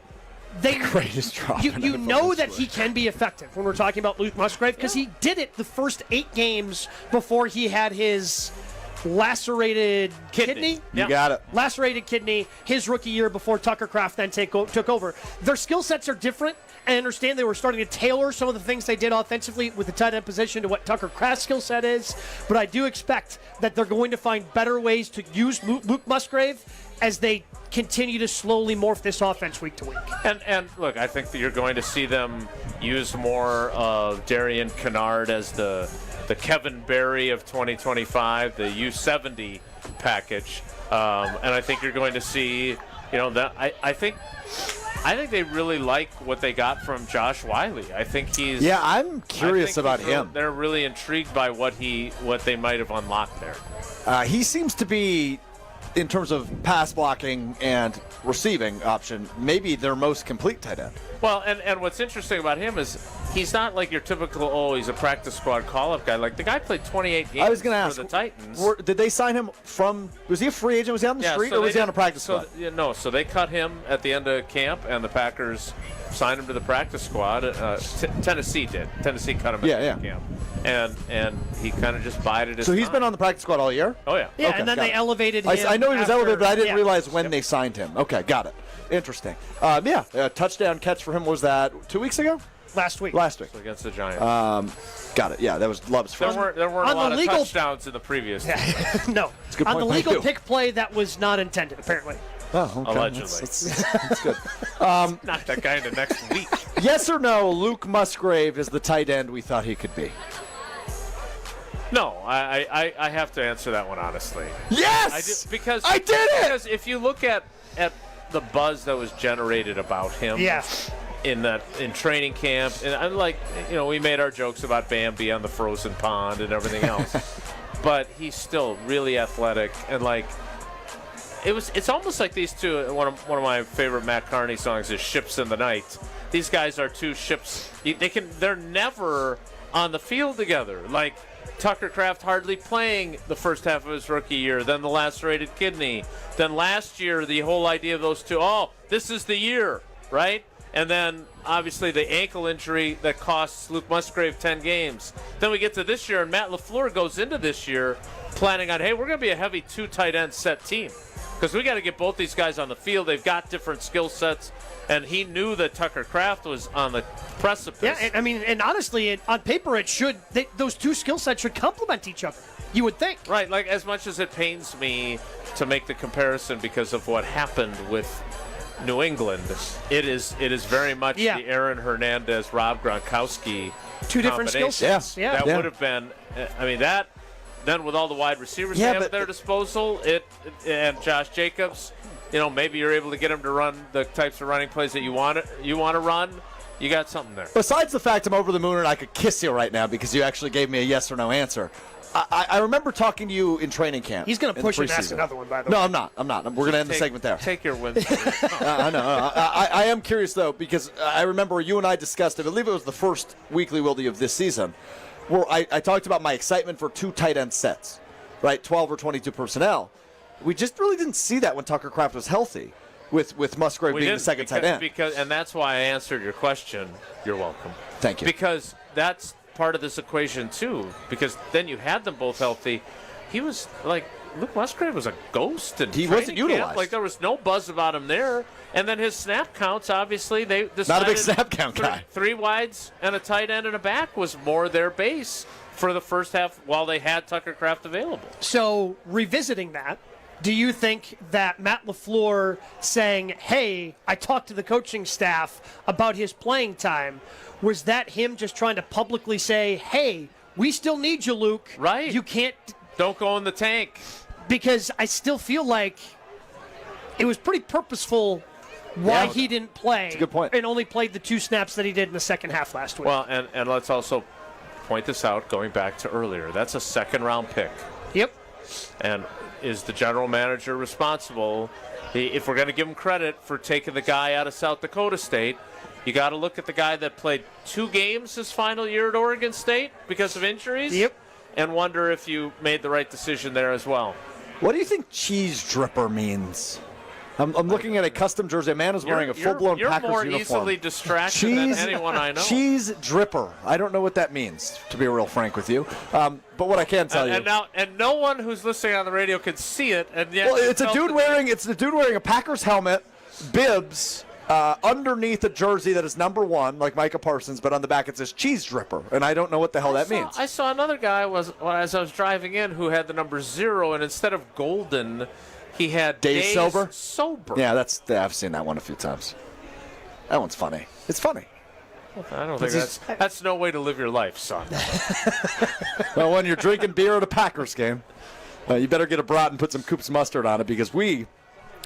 greatest drop. You know that he can be effective when we're talking about Luke Musgrave, because he did it the first 8 games before he had his lacerated kidney. You got it. Lacerated kidney his rookie year before Tucker Kraft then took over. Their skill sets are different. I understand they were starting to tailor some of the things they did offensively with the tight end position to what Tucker Kraft's skill set is, but I do expect that they're going to find better ways to use Luke Musgrave as they continue to slowly morph this offense week to week. And look, I think that you're going to see them use more of Darian Kennard as the Kevin Berry of 2025, the U70 package. And I think you're going to see, that I think they really like what they got from Josh Wiley. I think he's. Yeah, I'm curious about him. They're really intrigued by what they might have unlocked there. He seems to be, in terms of pass blocking and receiving option, maybe their most complete tight end. Well, and what's interesting about him is he's not like your typical, he's a practice squad call-up guy. Like, the guy played 28 games I was gonna ask, for the Titans. Did they sign him was he a free agent? Was he on the street, or was he on a practice squad? No, so they cut him at the end of camp, and the Packers signed him to the practice squad. Tennessee did. Tennessee cut him at the end of camp. And he kind of just bided his time. So he's been on the practice squad all year? Oh, yeah. Yeah, okay, and then they elevated him. I know he was elevated, but I didn't realize when they signed him. Okay, got it. Interesting. Touchdown catch for him was that 2 weeks ago? Last week. Against the Giants. Got it. Yeah, that was Love's first. There weren't a On lot the of legal- touchdowns in the previous. No. That's a good On point the by legal you. pick play, that was not intended, apparently. Oh, okay. Allegedly. That's good. Not that guy in the next week. Yes or no, Luke Musgrave is the tight end we thought he could be? No, I have to answer that one honestly. Yes! Because I did it! Because if you look at the buzz that was generated about him in training camp, and I'm like, we made our jokes about Bambi on the frozen pond and everything else. But he's still really athletic and it's almost like these two. One of my favorite Matt Carney songs is "Ships in the Night." These guys are two ships. They're never on the field together. Like Tucker Kraft hardly playing the first half of his rookie year, then the lacerated kidney, then last year the whole idea of those two. Oh, this is the year, right? And then obviously the ankle injury that costs Luke Musgrave 10 games. Then we get to this year, and Matt LaFleur goes into this year planning on, hey, we're going to be a heavy 2 tight end set team. Because we got to get both these guys on the field. They've got different skill sets, and he knew that Tucker Kraft was on the precipice. Yeah, and honestly, on paper, those two skill sets should complement each other. You would think, right? Like as much as it pains me to make the comparison because of what happened with New England, it is very much the Aaron Hernandez, Rob Gronkowski. Two different skill sets. Yeah. That would have been. I mean that. Then with all the wide receivers they have at their disposal, and Josh Jacobs, maybe you're able to get him to run the types of running plays that you want to run. You got something there. Besides the fact I'm over the moon and I could kiss you right now because you actually gave me a yes or no answer. I remember talking to you in training camp. He's going to push and ask another one, by the way. No, I'm not. We're going to end the segment there. Take your wins. I know. I am curious, though, because I remember you and I discussed, I believe it was the first weekly Wilde of this season, where I talked about my excitement for 2 tight end sets, right? 12 or 22 personnel. We just really didn't see that when Tucker Kraft was healthy, with Musgrave being the second tight end. And that's why I answered your question. You're welcome. Thank you. Because that's part of this equation, too. Because then you had them both healthy. He was like, Luke Musgrave was a ghost. And he wasn't utilized. Like, there was no buzz about him there. And then his snap counts, obviously, they decided not a big snap count guy. 3 wides and a tight end and a back was more their base for the first half while they had Tucker Kraft available. So, revisiting that, do you think that Matt LaFleur saying, hey, I talked to the coaching staff about his playing time, was that him just trying to publicly say, hey, we still need you, Luke. Right. You can't. Don't go in the tank. Because I still feel like it was pretty purposeful why he didn't play. That's a good point. And only played the 2 snaps that he did in the second half last week. Well, and let's also point this out going back to earlier. That's a second-round pick. Yep. And is the general manager responsible? If we're going to give him credit for taking the guy out of South Dakota State, you got to look at the guy that played 2 games his final year at Oregon State because of injuries. Yep. And wonder if you made the right decision there as well. What do you think cheese dripper means? I'm looking at a custom jersey. A man is wearing a full-blown Packers uniform. You're more easily distracted than anyone I know. Cheese dripper. I don't know what that means, to be real frank with you. But what I can tell you. And no one who's listening on the radio can see it. And yet it's a dude wearing a Packers helmet, bibs, underneath a jersey that is number 1, like Micah Parsons, but on the back it says cheese dripper, and I don't know what the hell that means. I saw another guy as I was driving in who had the number 0, and instead of golden, he had days sober. Yeah, I've seen that one a few times. That one's funny. It's funny. I don't think that's no way to live your life, son. Well, when you're drinking beer at a Packers game, you better get a brat and put some Coops mustard on it, because we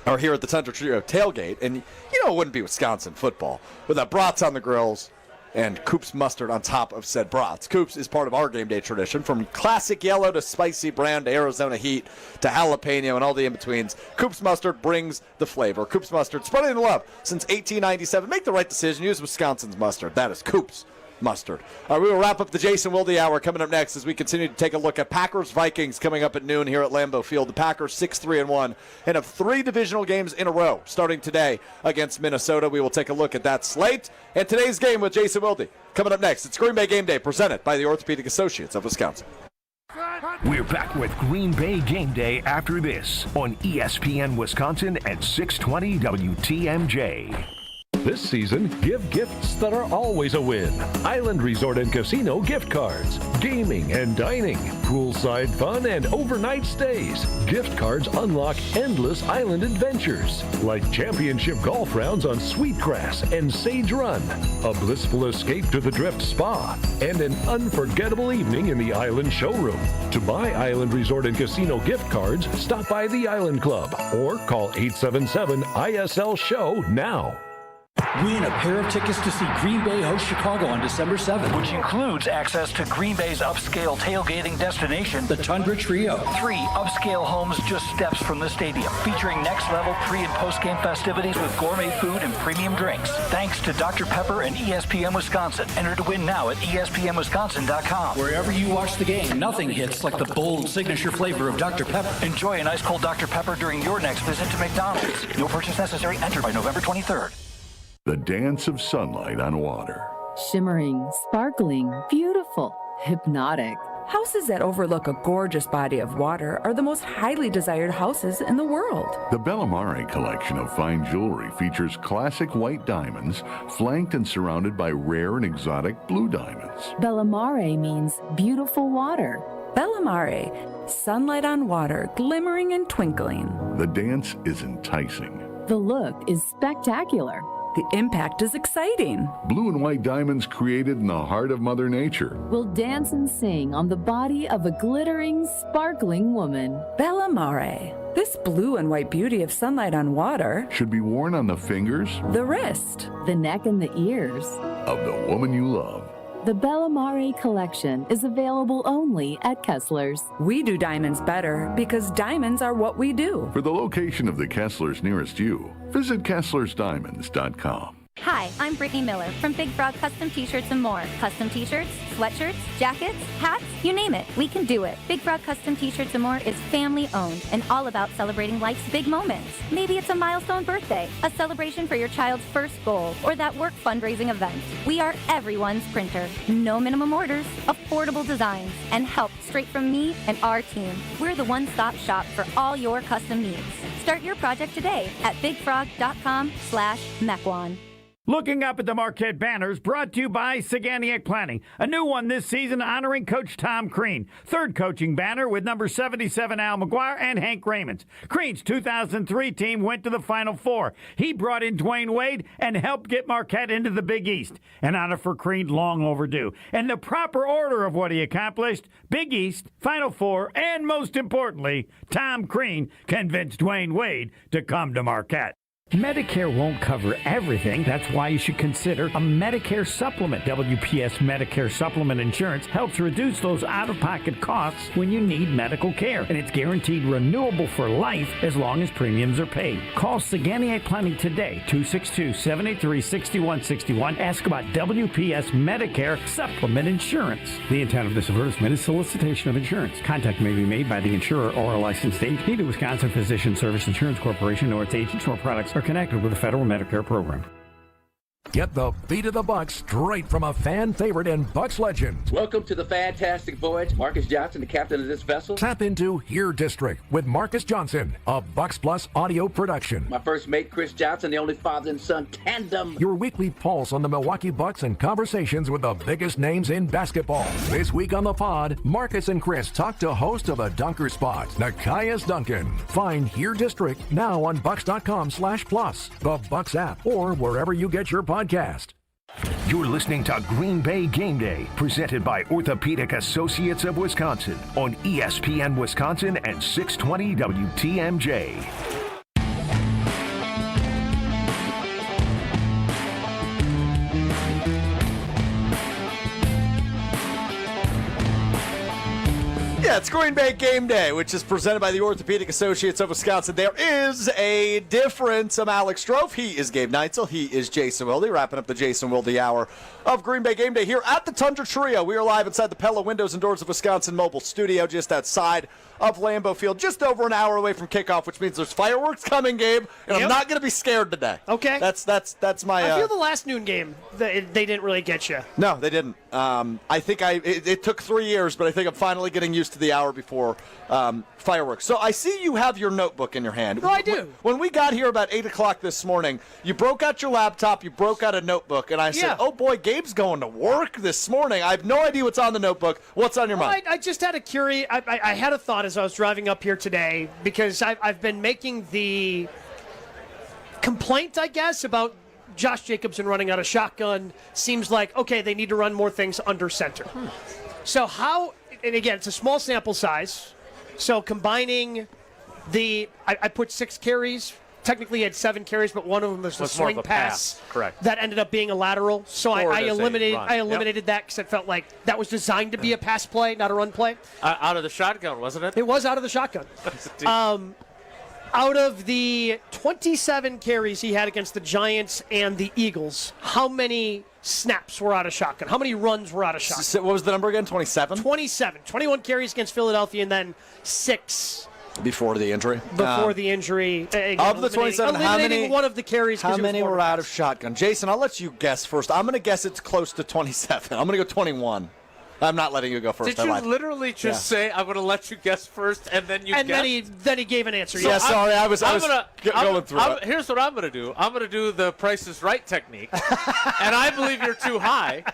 are here at the Central Trio tailgate, and it wouldn't be Wisconsin football without brats on the grills and Coops mustard on top of said brats. Coops is part of our game day tradition, from classic yellow to spicy brown to Arizona heat to jalapeno and all the in-betweens. Coops mustard brings the flavor. Coops mustard, spreading the love since 1897. Make the right decision. Use Wisconsin's mustard. That is Coops mustard. We will wrap up the Jason Wilde Hour coming up next as we continue to take a look at Packers-Vikings coming up at noon here at Lambeau Field. The Packers 6-3-1 and have 3 divisional games in a row starting today against Minnesota. We will take a look at that slate and today's game with Jason Wilde. Coming up next, it's Green Bay Game Day presented by the Orthopedic Associates of Wisconsin. We're back with Green Bay Game Day after this on ESPN Wisconsin at 620 WTMJ. This season, give gifts that are always a win. Island Resort and Casino gift cards, gaming and dining, poolside fun and overnight stays. Gift cards unlock endless island adventures, like championship golf rounds on Sweetgrass and Sage Run, a blissful escape to the Drift Spa, and an unforgettable evening in the Island Showroom. To buy Island Resort and Casino gift cards, stop by the Island Club or call 877-ISL-SHOW now. Win a pair of tickets to see Green Bay host Chicago on December 7th, which includes access to Green Bay's upscale tailgating destination, the Tundra Trio. 3 upscale homes just steps from the stadium, featuring next-level pre- and post-game festivities with gourmet food and premium drinks. Thanks to Dr. Pepper and ESPN Wisconsin. Enter to win now at ESPNWisconsin.com. Wherever you watch the game, nothing hits like the bold signature flavor of Dr. Pepper. Enjoy an ice-cold Dr. Pepper during your next visit to McDonald's. No purchase necessary. Enter by November 23rd. The dance of sunlight on water. Shimmering, sparkling, beautiful, hypnotic. Houses that overlook a gorgeous body of water are the most highly desired houses in the world. The Bellamare collection of fine jewelry features classic white diamonds, flanked and surrounded by rare and exotic blue diamonds. Bellamare means beautiful water. Bellamare, sunlight on water, glimmering and twinkling. The dance is enticing. The look is spectacular. The impact is exciting. Blue and white diamonds created in the heart of Mother Nature will dance and sing on the body of a glittering, sparkling woman. Bellamare. This blue and white beauty of sunlight on water should be worn on the fingers, the wrist, the neck, and the ears of the woman you love. The Bellamare collection is available only at Kessler's. We do diamonds better because diamonds are what we do. For the location of the Kessler's nearest you, visit KesslersDiamonds.com. Hi, I'm Brittany Miller from Big Frog Custom T-Shirts and more. Custom T-shirts, sweatshirts, jackets, hats, you name it, we can do it. Big Frog Custom T-Shirts and more is family owned and all about celebrating life's big moments. Maybe it's a milestone birthday, a celebration for your child's first goal, or that work fundraising event. We are everyone's printer. No minimum orders, affordable designs, and help straight from me and our team. We're the one-stop shop for all your custom needs. Start your project today at bigfrog.com/Mequon. Looking up at the Marquette banners, brought to you by Saganiac Planning. A new one this season honoring Coach Tom Crean. Third coaching banner with number 77 Al McGuire and Hank Raymond. Crean's 2003 team went to the Final Four. He brought in Dwayne Wade and helped get Marquette into the Big East. An honor for Crean long overdue. And the proper order of what he accomplished, Big East, Final Four, and most importantly, Tom Crean convinced Dwayne Wade to come to Marquette. Medicare won't cover everything. That's why you should consider a Medicare supplement. WPS Medicare Supplement Insurance helps reduce those out-of-pocket costs when you need medical care. And it's guaranteed renewable for life as long as premiums are paid. Call Saganiac Planning today, 262-783-6161. Ask about WPS Medicare Supplement Insurance. The intent of this advertisement is solicitation of insurance. Contact may be made by the insurer or a licensed agent. Neither Wisconsin Physician Service Insurance Corporation nor its agents or products are connected with the federal Medicare program. Get the beat of the Bucks straight from a fan favorite and Bucks legend. Welcome to the fantastic voyage. Marcus Johnson, the captain of this vessel. Tap into Here District with Marcus Johnson, a Bucks Plus audio production. My first mate, Chris Johnson, the only father and son tandem. Your weekly pulse on the Milwaukee Bucks and conversations with the biggest names in basketball. This week on the pod, Marcus and Chris talk to host of the Dunker Spot, Nekias Duncan. Find Here District now on Bucks.com/plus, the Bucks app, or wherever you get your podcast. You're listening to Green Bay Game Day, presented by Orthopedic Associates of Wisconsin on ESPN Wisconsin and 620 WTMJ. Yeah, it's Green Bay Game Day, which is presented by the Orthopedic Associates of Wisconsin. There is a difference. I'm Alex Strofe. He is Gabe Neitzel. He is Jason Wilde. Wrapping up the Jason Wilde hour of Green Bay Game Day here at the Tundra Trio. We are live inside the Pella Windows and Doors of Wisconsin mobile studio just outside of Lambeau Field, just over an hour away from kickoff, which means there's fireworks coming, Gabe, and I'm not going to be scared today. Okay. That's my... I feel the last noon game, they didn't really get you. No, they didn't. I think it took 3 years, but I think I'm finally getting used to to the hour before fireworks. So I see you have your notebook in your hand. No, I do. When we got here about 8 o'clock this morning, you broke out your laptop, you broke out a notebook, and I said, oh boy, Gabe's going to work this morning. I have no idea what's on the notebook. What's on your mind? I just had a I had a thought as I was driving up here today, because I've been making the complaint, I guess, about Josh Jacobson running out of shotgun. Seems like, okay, they need to run more things under center. So how, and again, it's a small sample size, so combining I put 6 carries, technically he had 7 carries, but one of them was a swing pass. Correct. That ended up being a lateral, so I eliminated that because it felt like that was designed to be a pass play, not a run play. Out of the shotgun, wasn't it? It was out of the shotgun. Out of the 27 carries he had against the Giants and the Eagles, how many snaps were out of shotgun? How many runs were out of shotgun? So what was the number again, 27? 27. 21 carries against Philadelphia, and then 6 before the injury. Before the injury. Again, of the 27, eliminating one of the carries. How many were out of shotgun? Jason, I'll let you guess first. I'm going to guess it's close to 27. I'm going to go 21. I'm not letting you go first. Did you literally just say, I'm going to let you guess first, and then you guessed? Then he gave an answer. So sorry, I was going through it. Here's what I'm going to do. I'm going to do the Price is Right technique, and I believe you're too high,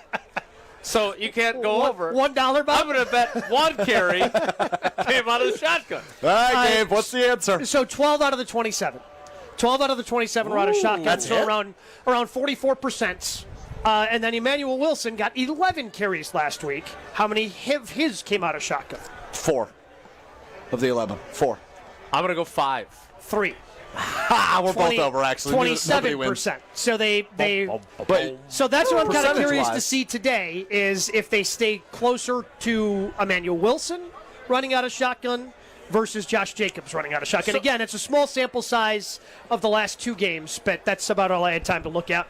so you can't go over. $1, Bob? I'm going to bet 1 carry came out of the shotgun. All right, Dave, what's the answer? So 12 out of the 27. 12 out of the 27 were out of shotgun, that's so it? around 44%. And then Emmanuel Wilson got 11 carries last week. How many of his came out of shotgun? 4 of the 11. 4. I'm going to go 5. 3. We're both over, actually. 27%. So so that's what I'm kind of curious to see today is if they stay closer to Emmanuel Wilson running out of shotgun versus Josh Jacobs running out of shotgun. Again, it's a small sample size of the last 2 games, but that's about all I had time to look at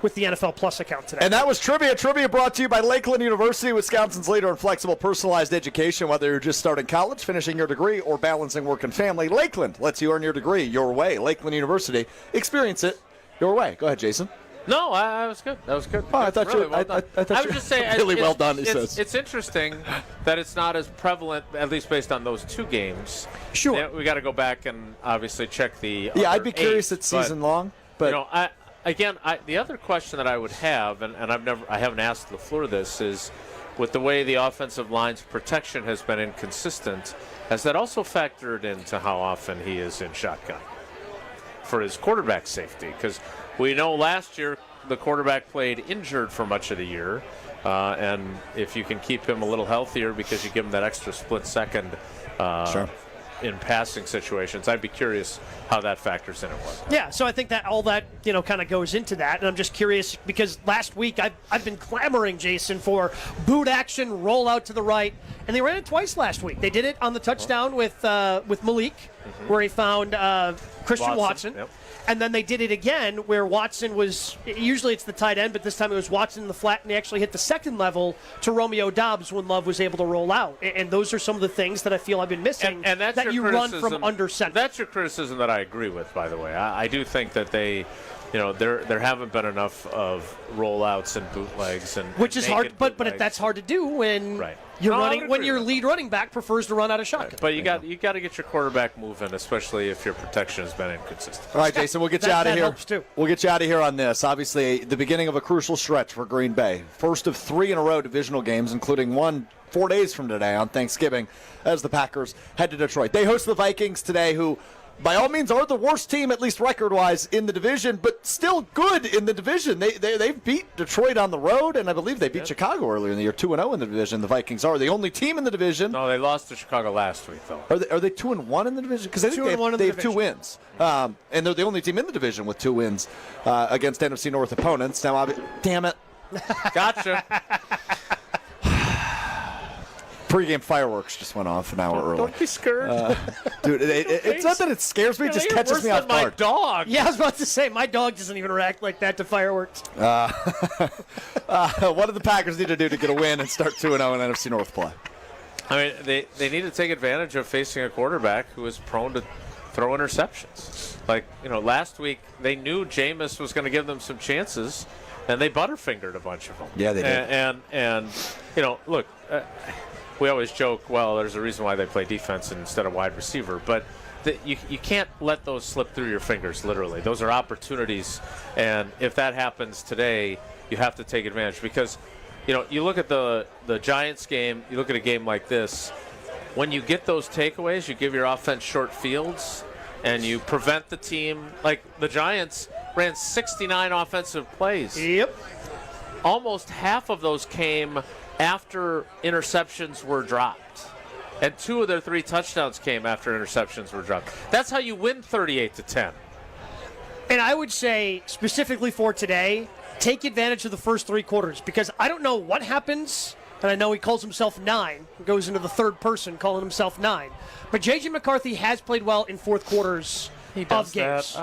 with the NFL Plus account today. And that was Trivia. Trivia brought to you by Lakeland University, Wisconsin's leader in flexible, personalized education. Whether you're just starting college, finishing your degree, or balancing work and family, Lakeland lets you earn your degree your way. Lakeland University. Experience it your way. Go ahead, Jason. No, that was good. That was good. Oh, I thought really you. Well done. I thought I was just saying, really well done. He says it's interesting that it's not as prevalent, at least based on those 2 games. Sure, we got to go back and obviously check the. Yeah, I'd be curious at season long, but the other question that I would have, and I haven't asked LaFleur this, is with the way the offensive line's protection has been inconsistent, has that also factored into how often he is in shotgun for his quarterback safety? Because we know last year the quarterback played injured for much of the year, and if you can keep him a little healthier because you give him that extra split second in passing situations, I'd be curious how that factors in at once. Yeah, so I think that all that kind of goes into that, and I'm just curious because last week I've been clamoring, Jason, for boot action, roll out to the right, and they ran it twice last week. They did it on the touchdown with Malik, where he found Christian Watson. Yep. And then they did it again where Watson was, usually it's the tight end, but this time it was Watson in the flat, and they actually hit the second level to Romeo Doubs when Love was able to roll out. And those are some of the things that I feel I've been missing and that's that you run from under center. That's your criticism that I agree with, by the way. I do think that there haven't been enough of rollouts and bootlegs. Which is hard, but that's hard to do when when your lead running back prefers to run out of shotgun. Right. But you got to get your quarterback moving, especially if your protection has been inconsistent. All right, Jason, we'll get you out of here. Helps too. We'll get you out of here on this. Obviously, the beginning of a crucial stretch for Green Bay. First of 3 in a row divisional games, including one 4 days from today on Thanksgiving, as the Packers head to Detroit. They host the Vikings today, who by all means are the worst team, at least record-wise, in the division, but still good in the division. They've beat Detroit on the road, and I believe they beat Chicago earlier in the year, 2-0 in the division. The Vikings are the only team in the division. No, they lost to Chicago last week, though. Are they 2-1 in the division? Because I think they have 2 wins. And they're the only team in the division with 2 wins against NFC North opponents. Now, damn it. Gotcha. Pre-game fireworks just went off an hour early. Don't be scared. Dude, it's not that it scares me, it just catches me off guard. My dog. Yeah, I was about to say, my dog doesn't even react like that to fireworks. What do the Packers need to do to get a win and start 2-0 in NFC North play? I mean, they need to take advantage of facing a quarterback who is prone to throw interceptions. Like, last week they knew Jameis was going to give them some chances, and they butterfingered a bunch of them. Yeah, they did. And look, we always joke, well, there's a reason why they play defense instead of wide receiver. But you can't let those slip through your fingers, literally. Those are opportunities. And if that happens today, you have to take advantage. Because, you look at the Giants game, you look at a game like this, when you get those takeaways, you give your offense short fields, and you prevent the team. Like the Giants ran 69 offensive plays. Yep. Almost half of those came after interceptions were dropped. And 2 of their 3 touchdowns came after interceptions were dropped. That's how you win 38-10. And I would say, specifically for today, take advantage of the first 3 quarters, because I don't know what happens, and I know he calls himself 9, goes into the third person calling himself 9. But J.J. McCarthy has played well in fourth quarters of games.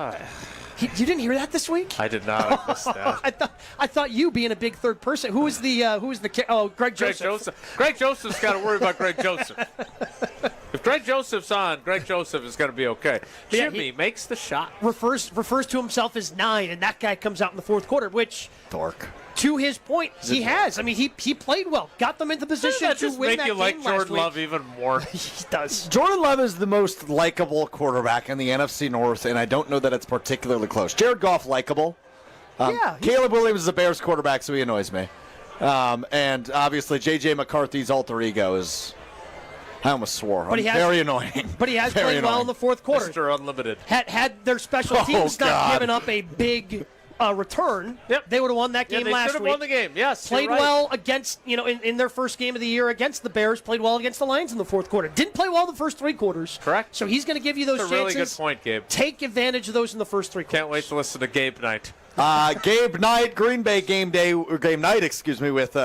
You didn't hear that this week? I did not. I missed that. I thought you being a big third person. Who was the Greg Joseph. Greg Joseph's got to worry about Greg Joseph. If Greg Joseph's on, Greg Joseph is going to be okay. Jimmy makes the shot. Refers to himself as 9, and that guy comes out in the fourth quarter, which dork. To his point, he has. I mean, he played well, got them into position to win that game last week. Make you like Jordan Love even more? He does. Jordan Love is the most likable quarterback in the NFC North, and I don't know that it's particularly close. Jared Goff, likable. Caleb Williams is a Bears quarterback, so he annoys me. And obviously, J.J. McCarthy's alter ego is... I almost swore. Very annoying. But he has played well in the fourth quarter. Mr. Unlimited. Had their special teams not given up a big... return, they would have won that game last week. They should have won the game, yes. Played well against, in their first game of the year against the Bears, played well against the Lions in the fourth quarter. Didn't play well the first 3 quarters. Correct. So he's going to give you those That's a chances. really good point, Gabe. Take advantage of those in the first 3 quarters. Can't wait to listen to Gabe Knight. Gabe Knight, Green Bay game night, with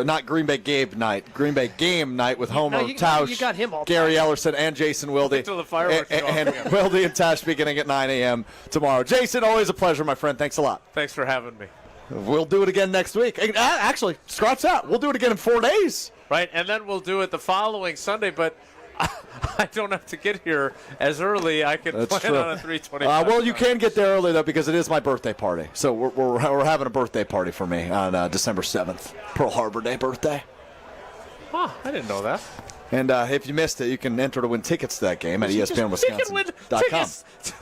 not Green Bay Gabe Night, Green Bay game night with Homer Tausch, you got him all Gary Ellerson, and Jason Wilde. Until the fireworks and Wilde and Tausch beginning at 9 a.m. tomorrow. Jason, always a pleasure, my friend. Thanks a lot. Thanks for having me. We'll do it again next week. Actually, scratch that. We'll do it again in 4 days. Right, and then we'll do it the following Sunday, but I don't have to get here as early. I can plan on a 3:25. Well, you can get there early, though, because it is my birthday party. So we're having a birthday party for me on December 7th, Pearl Harbor Day birthday. Oh, I didn't know that. And if you missed it, you can enter to win tickets to that game at ESPNWisconsin.com.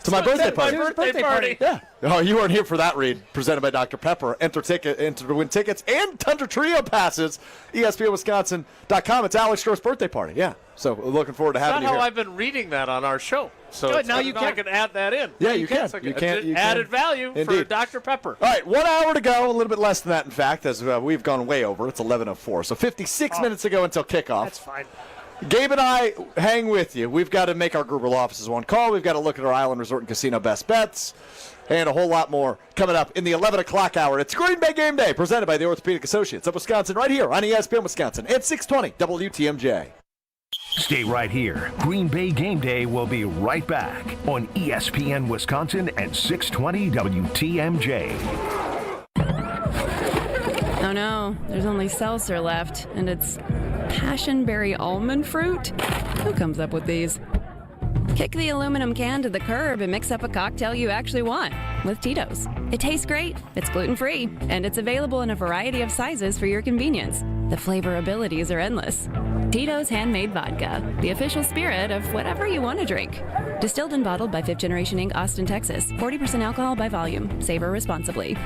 To my birthday party. My birthday party. Yeah. Oh, you weren't here for that read. Presented by Dr. Pepper. Enter to win tickets and Tundra Trio passes. ESPNWisconsin.com. It's Alex Stroh's birthday party. Yeah. So looking forward to having you here. That's how I've been reading that on our show. So good. Now you I can add that in. Yeah, you can. You can. Added value for Dr. Pepper. All right, 1 hour to go. A little bit less than that, in fact, as we've gone way over. It's 11:04. So 56 minutes to go until kickoff. That's fine. Gabe and I hang with you. We've got to make our Gruber offices one call. We've got to look at our Island Resort and Casino best bets and a whole lot more coming up in the 11 o'clock hour. It's Green Bay Game Day, presented by the Orthopedic Associates of Wisconsin, right here on ESPN Wisconsin at 620 WTMJ. Stay right here. Green Bay Game Day will be right back on ESPN Wisconsin at 620 WTMJ. Oh no, there's only seltzer left, and it's passionberry almond fruit? Who comes up with these? Kick the aluminum can to the curb and mix up a cocktail you actually want with Tito's. It tastes great, it's gluten-free, and it's available in a variety of sizes for your convenience. The flavor abilities are endless. Tito's Handmade Vodka, the official spirit of whatever you want to drink. Distilled and bottled by 5th Generation Inc., Austin, Texas. 40% alcohol by volume. Savor responsibly.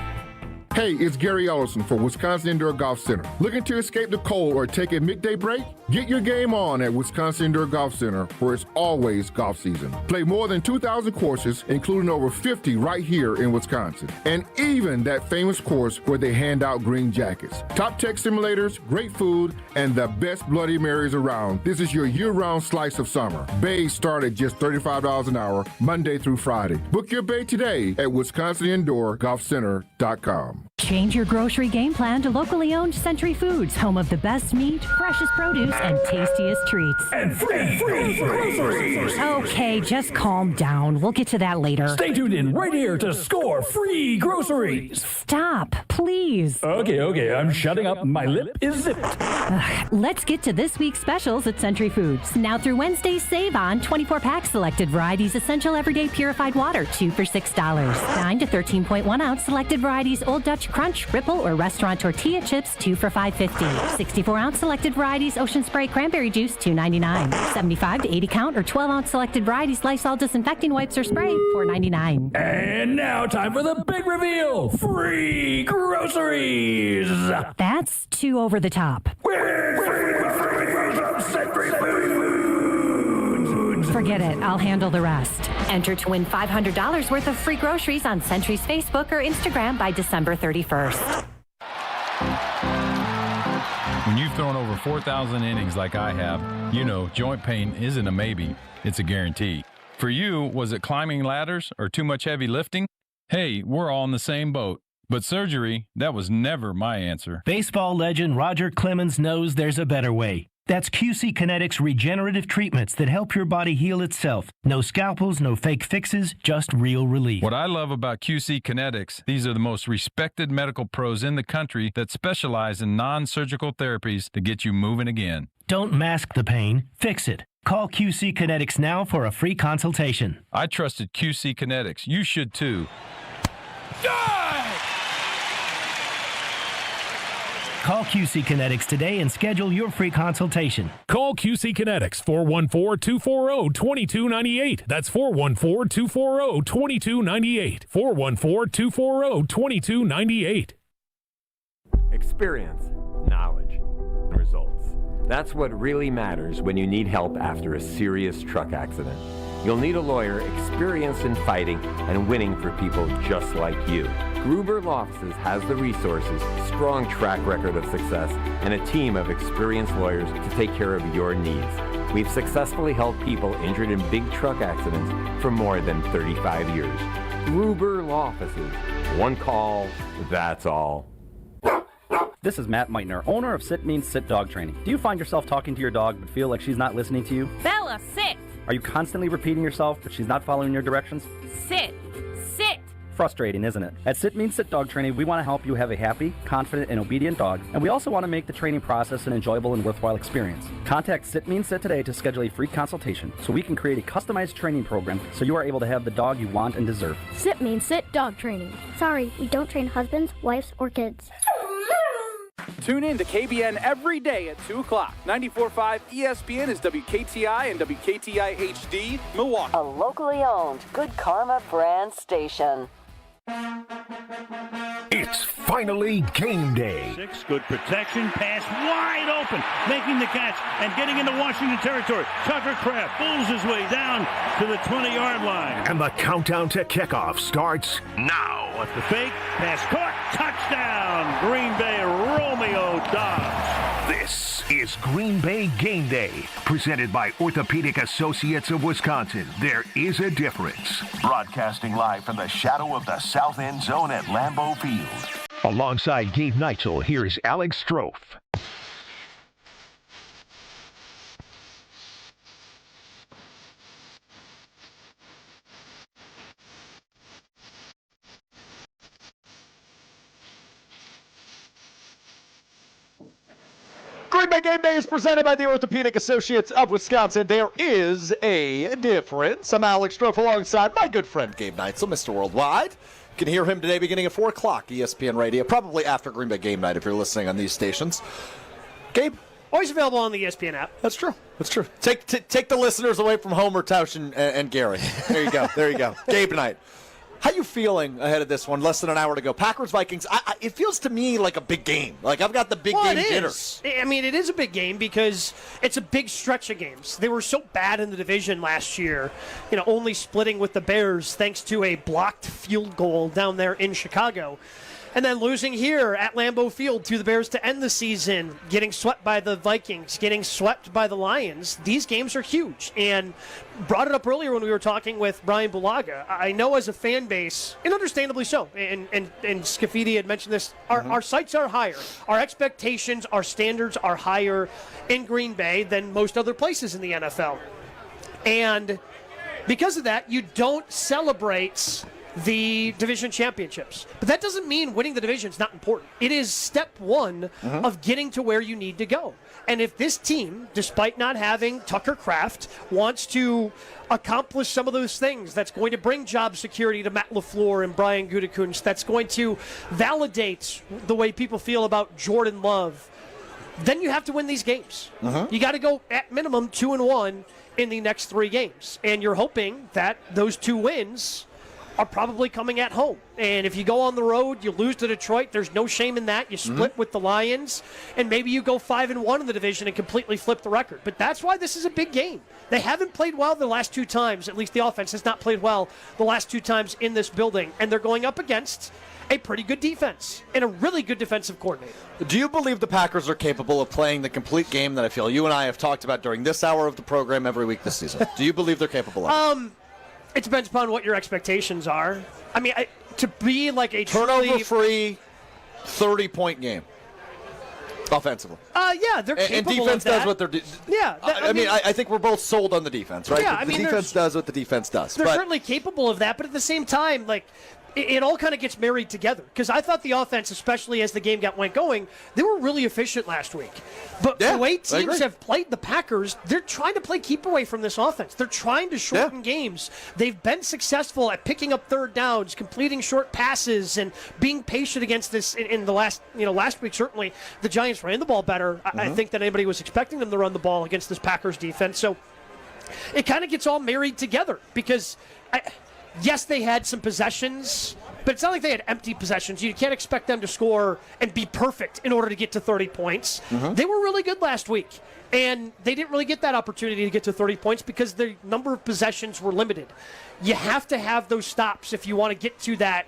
Hey, it's Gary Ellison for Wisconsin Indoor Golf Center. Looking to escape the cold or take a midday break? Get your game on at Wisconsin Indoor Golf Center, where it's always golf season. Play more than 2,000 courses, including over 50 right here in Wisconsin. And even that famous course where they hand out green jackets. Top tech simulators, great food, and the best Bloody Marys around. This is your year-round slice of summer. Bays start at just $35 an hour, Monday through Friday. Book your bay today at WisconsinIndoorGolfCenter.com. Change your grocery game plan to locally owned Century Foods, home of the best meat, freshest produce, and tastiest treats. And free groceries. Okay, just calm down. We'll get to that later. Stay tuned in right here to score free groceries. Stop, please. Okay, I'm shutting up. My lip is zipped. Let's get to this week's specials at Century Foods. Now through Wednesday, save on 24-pack selected varieties essential everyday purified water, 2 for $6. 9 to 13.1 ounce selected varieties Old Dutch Crunch, Ripple, or Restaurant Tortilla Chips, 2 for $5.50. 64-ounce selected varieties Ocean Spray Cranberry Juice, $2.99. 75 to 80 count or 12-ounce selected varieties Lysol Disinfecting Wipes or Spray, $4.99. And now time for the big reveal. Free groceries. That's too over the top. Forget it. I'll handle the rest. Enter to win $500 worth of free groceries on Century's Facebook or Instagram by December 31st. When you've thrown over 4,000 innings like I have, you know joint pain isn't a maybe, it's a guarantee. For you, was it climbing ladders or too much heavy lifting? Hey, we're all in the same boat. But surgery, that was never my answer. Baseball legend Roger Clemens knows there's a better way. That's QC Kinetics regenerative treatments that help your body heal itself. No scalpels, no fake fixes, just real relief. What I love about QC Kinetics, these are the most respected medical pros in the country that specialize in non-surgical therapies to get you moving again. Don't mask the pain, fix it. Call QC Kinetics now for a free consultation. I trusted QC Kinetics. You should too. Call QC Kinetics today and schedule your free consultation. Call QC Kinetics, 414-240-2298. That's 414-240-2298. 414-240-2298. Experience, knowledge, results. That's what really matters when you need help after a serious truck accident. You'll need a lawyer experienced in fighting and winning for people just like you. Gruber Law Offices has the resources, strong track record of success, and a team of experienced lawyers to take care of your needs. We've successfully helped people injured in big truck accidents for more than 35 years. Gruber Law Offices. One call, that's all. This is Matt Meitner, owner of Sit Means Sit Dog Training. Do you find yourself talking to your dog but feel like she's not listening to you? Bella, sit! Are you constantly repeating yourself but she's not following your directions? Sit! Sit! Frustrating, isn't it? At Sit Means Sit Dog Training, we want to help you have a happy, confident, and obedient dog, and we also want to make the training process an enjoyable and worthwhile experience. Contact Sit Means Sit today to schedule a free consultation so we can create a customized training program so you are able to have the dog you want and deserve. Sit Means Sit Dog Training. Sorry, we don't train husbands, wives, or kids. Tune in to KBN every day at 2 o'clock. 94.5 ESPN is WKTI and WKTI HD, Milwaukee. A locally owned Good Karma brand station. It's finally game day. 6, good protection, pass wide open, making the catch and getting into Washington territory. Tucker Kraft pulls his way down to the 20-yard line. And the countdown to kickoff starts now. What the fake, pass caught, touchdown, Green Bay Romeo Dobbs. This is Green Bay Game Day, presented by Orthopedic Associates of Wisconsin. There is a difference. Broadcasting live from the shadow of the South End Zone at Lambeau Field. Alongside Gabe Neitzel, here's Alex Strofe. Green Bay Game Day is presented by the Orthopedic Associates of Wisconsin. There is a difference. I'm Alex Strofe alongside my good friend Gabe Neitzel, Mr. Worldwide. You can hear him today beginning at 4 o'clock, ESPN Radio, probably after Green Bay Game Night if you're listening on these stations. Gabe? Always available on the ESPN app. That's true. That's true. Take the listeners away from Homer, Tausch, and Gary. There you go. There you go. Gabe Night. How you feeling ahead of this one? Less than an hour to go. Packers-Vikings, it feels to me like a big game. Like I've got the big game jitters. I mean, it is a big game because it's a big stretch of games. They were so bad in the division last year, only splitting with the Bears thanks to a blocked field goal down there in Chicago. And then losing here at Lambeau Field to the Bears to end the season, getting swept by the Vikings, getting swept by the Lions. These games are huge. And brought it up earlier when we were talking with Brian Bulaga. I know as a fan base, and understandably so, and Scafidi had mentioned this, our sights are higher. Our expectations, our standards are higher in Green Bay than most other places in the NFL. And because of that, you don't celebrate the division championships. But that doesn't mean winning the division is not important. It is step one of getting to where you need to go. And if this team, despite not having Tucker Kraft, wants to accomplish some of those things, that's going to bring job security to Matt LaFleur and Brian Gutekunst, that's going to validate the way people feel about Jordan Love, then you have to win these games. You got to go at minimum 2-1 in the next 3 games. And you're hoping that those 2 wins are probably coming at home. And if you go on the road, you lose to Detroit, there's no shame in that. You split with the Lions, and maybe you go 5-1 in the division and completely flip the record. But that's why this is a big game. They haven't played well the last 2 times. At least the offense has not played well the last 2 times in this building. And they're going up against a pretty good defense and a really good defensive coordinator. Do you believe the Packers are capable of playing the complete game that I feel you and I have talked about during this hour of the program every week this season? Do you believe they're capable of it? It depends upon what your expectations are. I mean, to be like a turnover-free 30-point game offensively. Yeah, they're capable and defense of that. does what they're doing. Yeah. I think we're both sold on the defense, right? Yeah, the defense does what the defense does. They're certainly capable of that, but at the same time, like, it all kind of gets married together. Because I thought the offense, especially as the game went going, they were really efficient last week. But the way teams have played the Packers, they're trying to play keep away from this offense. They're trying to shorten games. They've been successful at picking up third downs, completing short passes, and being patient against this. In the last week, certainly the Giants ran the ball better, I think, than anybody was expecting them to run the ball against this Packers defense. So it kind of gets all married together because yes, they had some possessions, but it's not like they had empty possessions. You can't expect them to score and be perfect in order to get to 30 points. They were really good last week, and they didn't really get that opportunity to get to 30 points because the number of possessions were limited. You have to have those stops if you want to get to that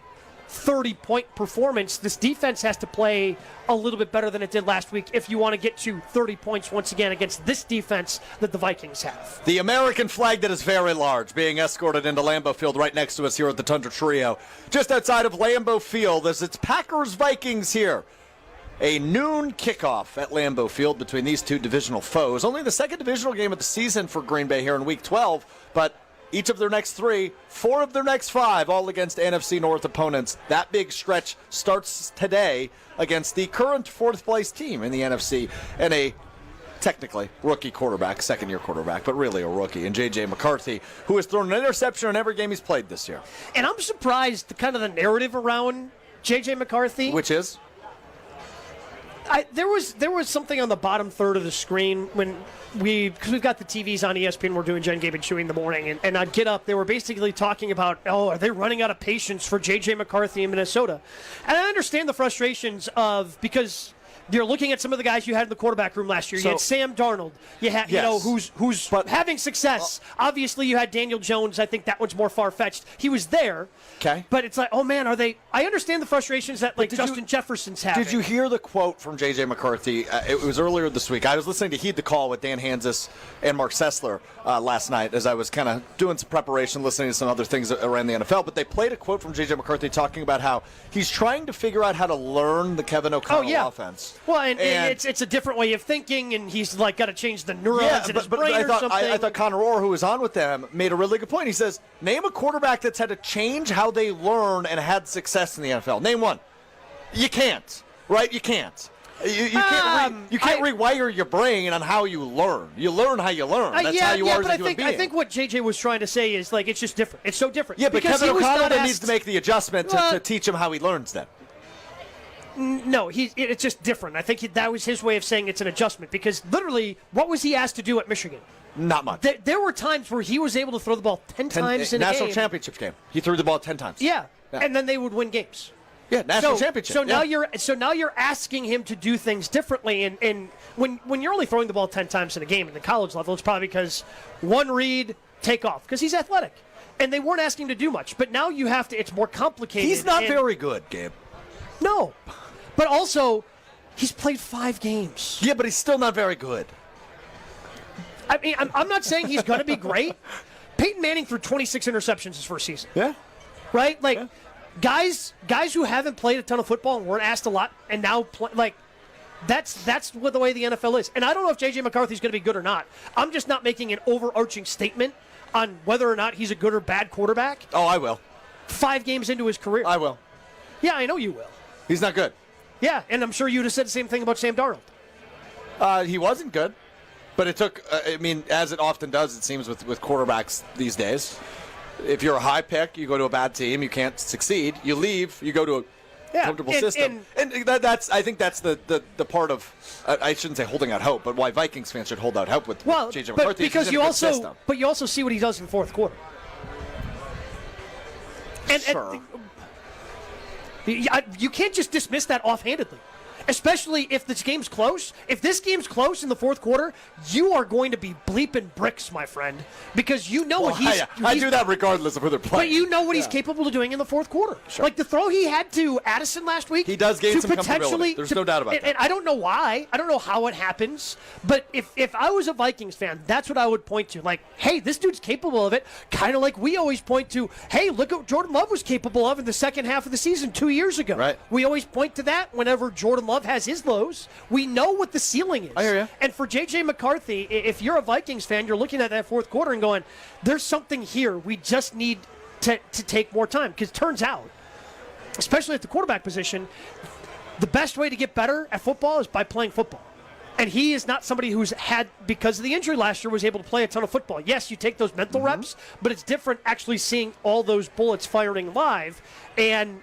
30-point performance. This defense has to play a little bit better than it did last week if you want to get to 30 points once again against this defense that the Vikings have. The American flag that is very large being escorted into Lambeau Field right next to us here at the Tundra Trio. Just outside of Lambeau Field as it's Packers-Vikings here. A noon kickoff at Lambeau Field between these 2 divisional foes. Only the second divisional game of the season for Green Bay here in Week 12, but each of their next 3, 4 of their next 5, all against NFC North opponents. That big stretch starts today against the current 4th-place team in the NFC and a technically rookie quarterback, second-year quarterback, but really a rookie, and J.J. McCarthy, who has thrown an interception in every game he's played this year. And I'm surprised the kind of the narrative around J.J. McCarthy. Which is? There was something on the bottom third of the screen when because we've got the TVs on ESPN, we're doing Jen, Gabe, and Chewy in the morning, and I'd get up, they were basically talking about, are they running out of patience for J.J. McCarthy in Minnesota? And I understand the frustrations because you're looking at some of the guys you had in the quarterback room last year. You had Sam Darnold. You had, who's having success. Obviously, you had Daniel Jones. I think that one's more far-fetched. He was there. Okay. But it's like, oh, man, are they – I understand the frustrations that, Justin Jefferson's having. Did you hear the quote from J.J. McCarthy? It was earlier this week. I was listening to Heed the Call with Dan Hansis and Mark Sessler last night as I was kind of doing some preparation, listening to some other things around the NFL. But they played a quote from J.J. McCarthy talking about how he's trying to figure out how to learn the Kevin O'Connell offense. Well, and it's a different way of thinking, and he's got to change the neurons in his brain or something. I thought Connor Orr, who was on with them, made a really good point. He says, name a quarterback that's had to change how they learn and had success in the NFL. Name one. You can't, right? You can't. You can't rewire your brain on how you learn. You learn how you learn. That's how you are as a human being. I think what JJ was trying to say is it's just different. It's so different. Yeah, but Kevin O'Connell needs to make the adjustment to teach him how he learns then. No, it's just different. I think that was his way of saying it's an adjustment because literally, what was he asked to do at Michigan? Not much. There were times where he was able to throw the ball 10 times in a game. National championship game. He threw the ball 10 times. Yeah, and then they would win games. Yeah, national championship. So now you're asking him to do things differently, and when you're only throwing the ball 10 times in a game at the college level, it's probably because one read, take off, because he's athletic, and they weren't asking him to do much. But now you have to. It's more complicated. He's not very good, Gabe. No, but also he's played 5 games. Yeah, but he's still not very good. I mean, I'm not saying he's going to be great. Peyton Manning threw 26 interceptions his first season. Yeah. Right? Guys who haven't played a ton of football and weren't asked a lot and now play, that's what the way the NFL is. And I don't know if J.J. McCarthy's going to be good or not. I'm just not making an overarching statement on whether or not he's a good or bad quarterback. Oh, I will. 5 games into his career. I will. Yeah, I know you will. He's not good. Yeah, and I'm sure you would have said the same thing about Sam Darnold. He wasn't good, but it took, as it often does, it seems, with quarterbacks these days. If you're a high pick, you go to a bad team, you can't succeed. You leave, you go to a comfortable system. And I think that's the part of, I shouldn't say holding out hope, but why Vikings fans should hold out hope with J.J. McCarthy. Because you also see what he does in the fourth quarter. Sure. You can't just dismiss that offhandedly. Especially if this game's close. If this game's close in the fourth quarter, you are going to be bleeping bricks, my friend, because you know what he's. I do that regardless of who they're playing. But you know what he's capable of doing in the fourth quarter. Sure. Like the throw he had to Addison last week. He does gain some comfortability. There's no doubt about that. And I don't know why. I don't know how it happens. But if I was a Vikings fan, that's what I would point to. Like, hey, this dude's capable of it. Kind of like we always point to, hey, look what Jordan Love was capable of in the second half of the season 2 years ago. Right. We always point to that whenever Jordan Love has his lows. We know what the ceiling is. I hear you. And for J.J. McCarthy, if you're a Vikings fan, you're looking at that fourth quarter and going, there's something here. We just need to take more time. Because it turns out, especially at the quarterback position, the best way to get better at football is by playing football. And he is not somebody who's had, because of the injury last year, was able to play a ton of football. Yes, you take those mental reps, but it's different actually seeing all those bullets firing live. And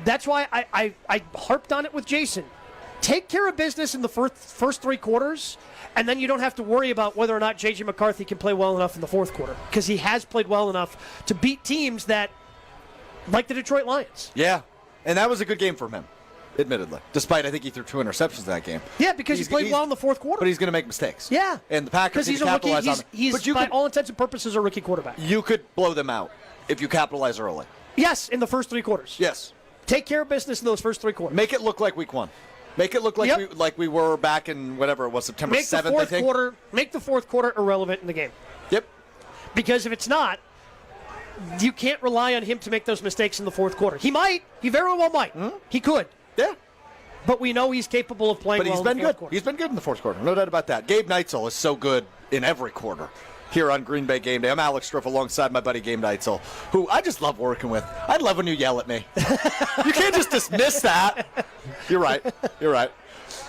that's why I harped on it with Jason. Take care of business in the first 3 quarters, and then you don't have to worry about whether or not J.J. McCarthy can play well enough in the fourth quarter, because he has played well enough to beat teams that, like the Detroit Lions. Yeah, and that was a good game for him, admittedly, despite I think he threw 2 interceptions in that game. Yeah, because he played well in the fourth quarter. But he's going to make mistakes. Yeah. And the Packers need to capitalize on them. He's by all intents and purposes, a rookie quarterback. You could blow them out if you capitalize early. Yes, in the first 3 quarters. Yes. Take care of business in those first 3 quarters. Make it look like week 1. Make it look like we were back in whatever it was, September 7th, I think. Make the fourth quarter irrelevant in the game. Yep. Because if it's not, you can't rely on him to make those mistakes in the fourth quarter. He might. He very well might. Mm-hmm. He could. Yeah. But we know he's capable of playing well in the fourth quarter. He's been good in the fourth quarter. No doubt about that. Gabe Neitzel is so good in every quarter here on Green Bay Game Day. I'm Alex Striff alongside my buddy Gabe Neitzel, who I just love working with. I love when you yell at me. You can't just dismiss that. You're right.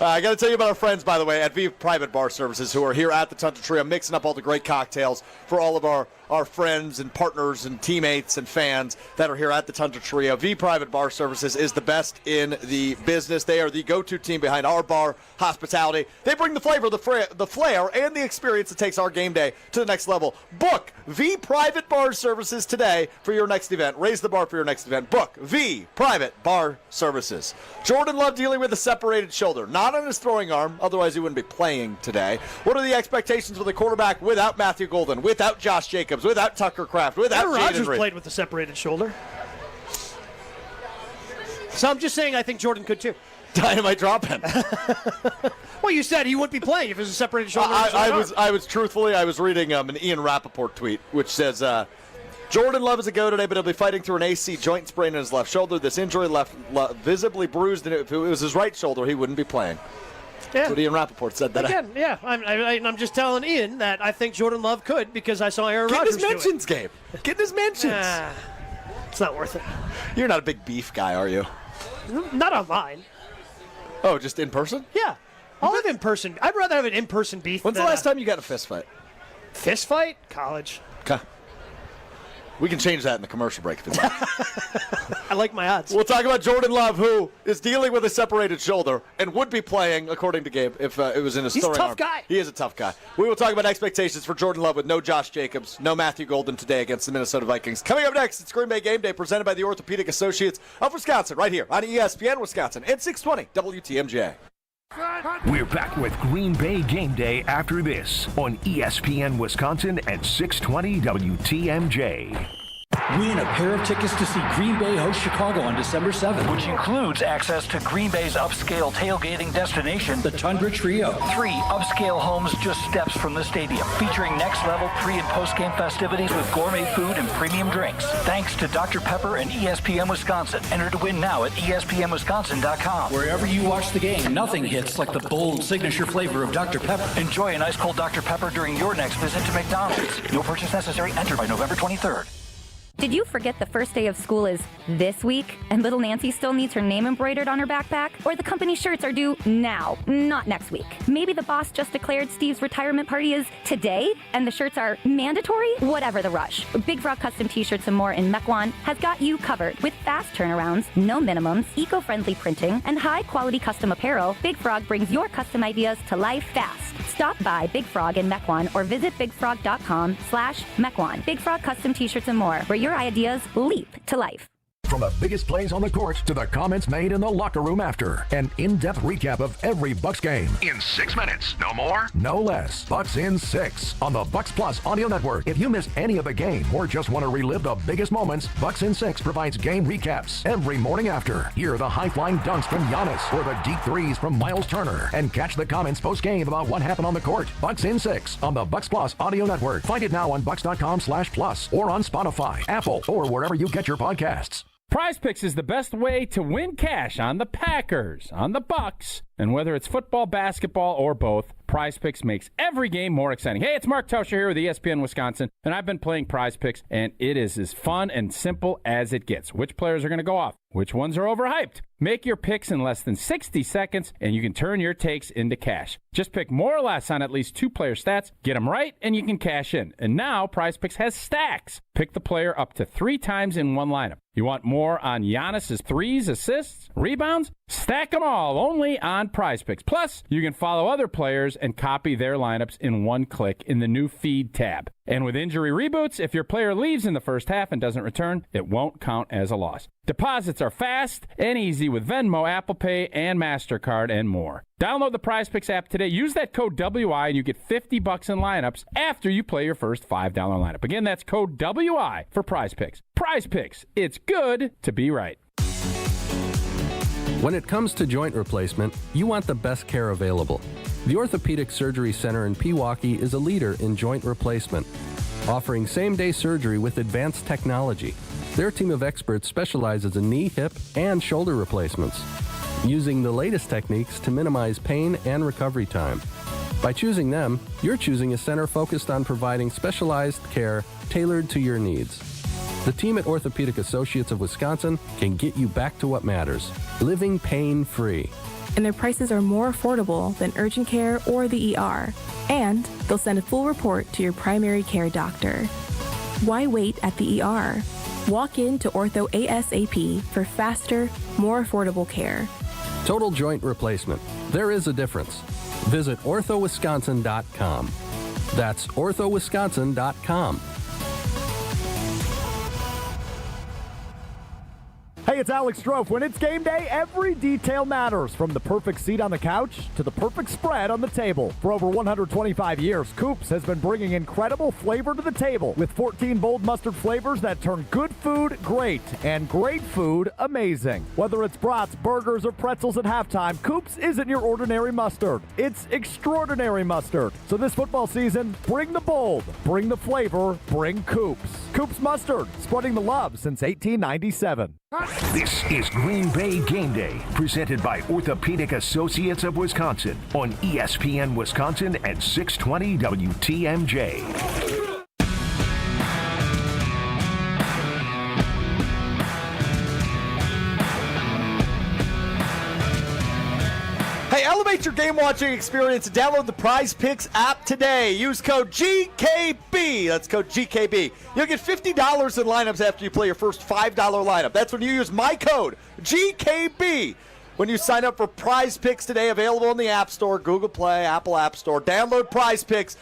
I got to tell you about our friends, by the way, at V Private Bar Services, who are here at the Tundra Trio mixing up all the great cocktails for all of our friends and partners and teammates and fans that are here at the Tundra Trio. V Private Bar Services is the best in the business. They are the go-to team behind our bar hospitality. They bring the flavor, the flair, and the experience that takes our game day to the next level. Book V Private Bar Services today for your next event. Raise the bar for your next event. Book V Private Bar Services. Jordan Love dealing with a separated shoulder, not on his throwing arm, otherwise he wouldn't be playing today. What are the expectations for the quarterback without Matthew Golden, without Josh Jacobs, without Tucker Kraft, without Aaron Jaden Rodgers Reed? played with a separated shoulder. So I'm just saying I think Jordan could too. Dynamite dropping. Well, you said he wouldn't be playing if it was a separated shoulder. I was reading an Ian Rappaport tweet, which says, Jordan Love is a go today, but he'll be fighting through an AC joint sprain in his left shoulder. This injury left visibly bruised, and if it was his right shoulder, he wouldn't be playing. Yeah. That's what Ian Rappaport said. Again, yeah. I'm just telling Ian that I think Jordan Love could because I saw Aaron Rodgers Getting his mentions, Gabe. Getting his mentions. It's not worth it. You're not a big beef guy, are you? Not online. Oh, just in person? Yeah. I'll have in person. I'd rather have an in-person beef. When's the last time you got in a fist fight? Fist fight? College. Okay. We can change that in the commercial break if you'd like. I like my odds. We'll talk about Jordan Love, who is dealing with a separated shoulder and would be playing, according to Gabe, if it was in his throwing arm. He's a tough guy. He is a tough guy. We will talk about expectations for Jordan Love with no Josh Jacobs, no Matthew Golden today against the Minnesota Vikings. Coming up next, it's Green Bay Game Day presented by the Orthopedic Associates of Wisconsin, right here on ESPN Wisconsin and 620 WTMJ. We're back with Green Bay Game Day after this on ESPN Wisconsin and 620 WTMJ. Win a pair of tickets to see Green Bay host Chicago on December 7th, which includes access to Green Bay's upscale tailgating destination, the Tundra Trio. 3 upscale homes just steps from the stadium, featuring next-level pre- and post-game festivities with gourmet food and premium drinks. Thanks to Dr. Pepper and ESPN Wisconsin. Enter to win now at ESPNWisconsin.com. Wherever you watch the game, nothing hits like the bold signature flavor of Dr. Pepper. Enjoy an ice-cold Dr. Pepper during your next visit to McDonald's. No purchase necessary. Enter by November 23rd. Did you forget the first day of school is this week and little Nancy still needs her name embroidered on her backpack? Or the company shirts are due now, not next week? Maybe the boss just declared Steve's retirement party is today and the shirts are mandatory? Whatever the rush, Big Frog Custom T-shirts and more in Mequon has got you covered with fast turnarounds, no minimums, eco-friendly printing, and high-quality custom apparel. Big Frog brings your custom ideas to life fast. Stop by Big Frog in Mequon or visit bigfrog.com/Mequon. Big Frog Custom T-shirts and more, where your ideas leap to life. From the biggest plays on the court to the comments made in the locker room after. An in-depth recap of every Bucs game. In 6 minutes. No more? No less. Bucs in 6 on the Bucs Plus Audio Network. If you missed any of the game or just want to relive the biggest moments, Bucs in 6 provides game recaps every morning after. Hear the high-flying dunks from Giannis or the deep threes from Miles Turner. And catch the comments post-game about what happened on the court. Bucs in 6 on the Bucs Plus Audio Network. Find it now on Bucs.com/plus or on Spotify, Apple, or wherever you get your podcasts. Prize Picks is the best way to win cash on the Packers, on the Bucs, and whether it's football, basketball, or both, Prize Picks makes every game more exciting. Hey, it's Mark Tauscher here with ESPN Wisconsin, and I've been playing Prize Picks, and it is as fun and simple as it gets. Which players are going to go off? Which ones are overhyped? Make your picks in less than 60 seconds, and you can turn your takes into cash. Just pick more or less on at least 2 player stats, get them right, and you can cash in. And now Prize Picks has stacks. Pick the player up to 3 times in one lineup. You want more on Giannis's threes, assists, rebounds? Stack them all only on Prize Picks. Plus, you can follow other players and copy their lineups in one click in the new Feed tab. And with injury reboots, if your player leaves in the first half and doesn't return, it won't count as a loss. Deposits are fast and easy with Venmo, Apple Pay, and MasterCard, and more. Download the Prize Picks app today. Use that code WI and you get $50 in lineups after you play your first $5 lineup. Again, that's code WI for Prize Picks. Prize Picks. It's good to be right. When it comes to joint replacement, you want the best care available. The Orthopedic Surgery Center in Pewaukee is a leader in joint replacement, offering same-day surgery with advanced technology. Their team of experts specializes in knee, hip, and shoulder replacements, using the latest techniques to minimize pain and recovery time. By choosing them, you're choosing a center focused on providing specialized care tailored to your needs. The team at Orthopedic Associates of Wisconsin can get you back to what matters, living pain-free. And their prices are more affordable than urgent care or the ER. And they'll send a full report to your primary care doctor. Why wait at the ER? Walk in to Ortho ASAP for faster, more affordable care. Total joint replacement. There is a difference. Visit orthowisconsin.com. That's orthowisconsin.com. Hey, it's Alex Strofe. When it's game day, every detail matters, from the perfect seat on the couch to the perfect spread on the table. For over 125 years, Coops has been bringing incredible flavor to the table with 14 bold mustard flavors that turn good food great and great food amazing. Whether it's brats, burgers, or pretzels at halftime, Coops isn't your ordinary mustard. It's extraordinary mustard. So this football season, bring the bold, bring the flavor, bring Coops. Coops Mustard, spreading the love since 1897. This is Green Bay Game Day, presented by Orthopedic Associates of Wisconsin on ESPN Wisconsin and 620 WTMJ. Hey, elevate your game-watching experience and download the Prize Picks app today. Use code GKB. That's code GKB. You'll get $50 in lineups after you play your first $5 lineup. That's when you use my code, GKB. When you sign up for Prize Picks today, available in the App Store, Google Play, Apple App Store. Download Prize Picks.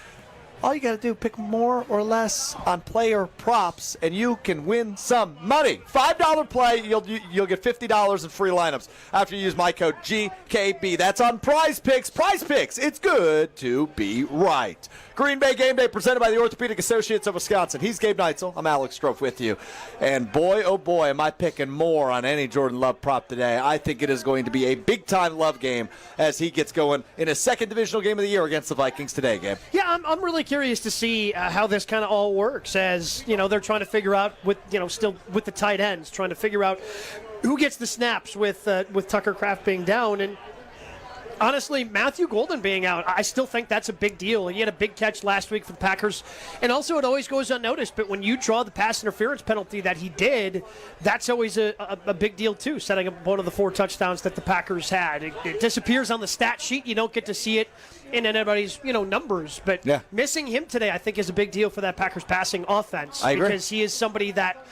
All you got to do, pick more or less on player props, and you can win some money. $5 play, you'll get $50 in free lineups after you use my code GKB. That's on Prize Picks. Prize Picks, it's good to be right. Green Bay Game Day presented by the Orthopedic Associates of Wisconsin. He's Gabe Neitzel. I'm Alex Strofe with you. And boy, oh boy, am I picking more on any Jordan Love prop today. I think it is going to be a big-time Love game as he gets going in his second divisional game of the year against the Vikings today, Gabe. Yeah, I'm really curious to see how this kind of all works, as they're trying to figure out still with the tight ends, trying to figure out who gets the snaps with Tucker Kraft being down. And honestly, Matthew Golden being out, I still think that's a big deal. He had a big catch last week for the Packers. And also, it always goes unnoticed. But when you draw the pass interference penalty that he did, that's always a big deal, too, setting up one of the 4 touchdowns that the Packers had. It disappears on the stat sheet. You don't get to see it in anybody's numbers. But missing him today, I think, is a big deal for that Packers passing offense. I agree. Because he is somebody that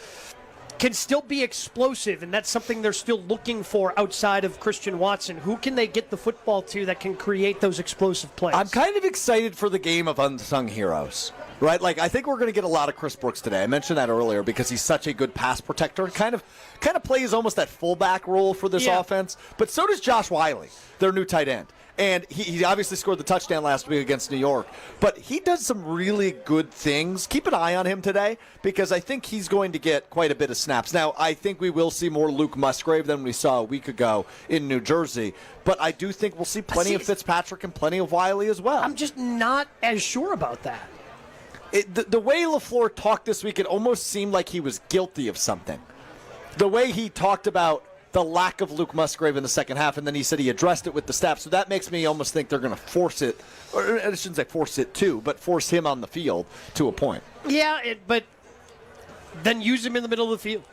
can still be explosive, and that's something they're still looking for outside of Christian Watson. Who can they get the football to that can create those explosive plays? I'm kind of excited for the game of unsung heroes, right? Like, I think we're going to get a lot of Chris Brooks today. I mentioned that earlier because he's such a good pass protector. Kind of plays almost that fullback role for this offense. But so does Josh Wilde, their new tight end. And he obviously scored the touchdown last week against New York. But he does some really good things. Keep an eye on him today because I think he's going to get quite a bit of snaps. Now, I think we will see more Luke Musgrave than we saw a week ago in New Jersey. But I do think we'll see plenty of Fitzpatrick and plenty of Wiley as well. I'm just not as sure about that. The way LaFleur talked this week, it almost seemed like he was guilty of something. The way he talked about the lack of Luke Musgrave in the second half, and then he said he addressed it with the staff. So that makes me almost think they're going to force it, or I shouldn't say force it too, but force him on the field to a point. Yeah, but then use him in the middle of the field.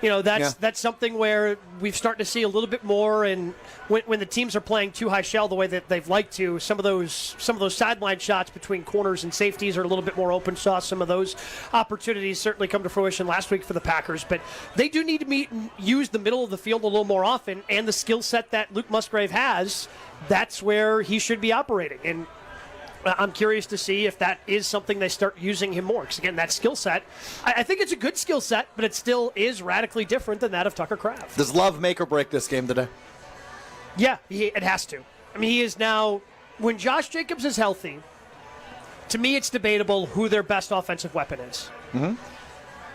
That's something where we've started to see a little bit more, and when the teams are playing too high shell the way that they've liked to, some of those sideline shots between corners and safeties are a little bit more open. Saw some of those opportunities certainly come to fruition last week for the Packers, but they do need to use the middle of the field a little more often, and the skill set that Luke Musgrave has, that's where he should be operating. And I'm curious to see if that is something they start using him more. Because, again, that skill set, I think it's a good skill set, but it still is radically different than that of Tucker Kraft. Does Love make or break this game today? Yeah, it has to. I mean, he is now, when Josh Jacobs is healthy, to me it's debatable who their best offensive weapon is. Mm-hmm.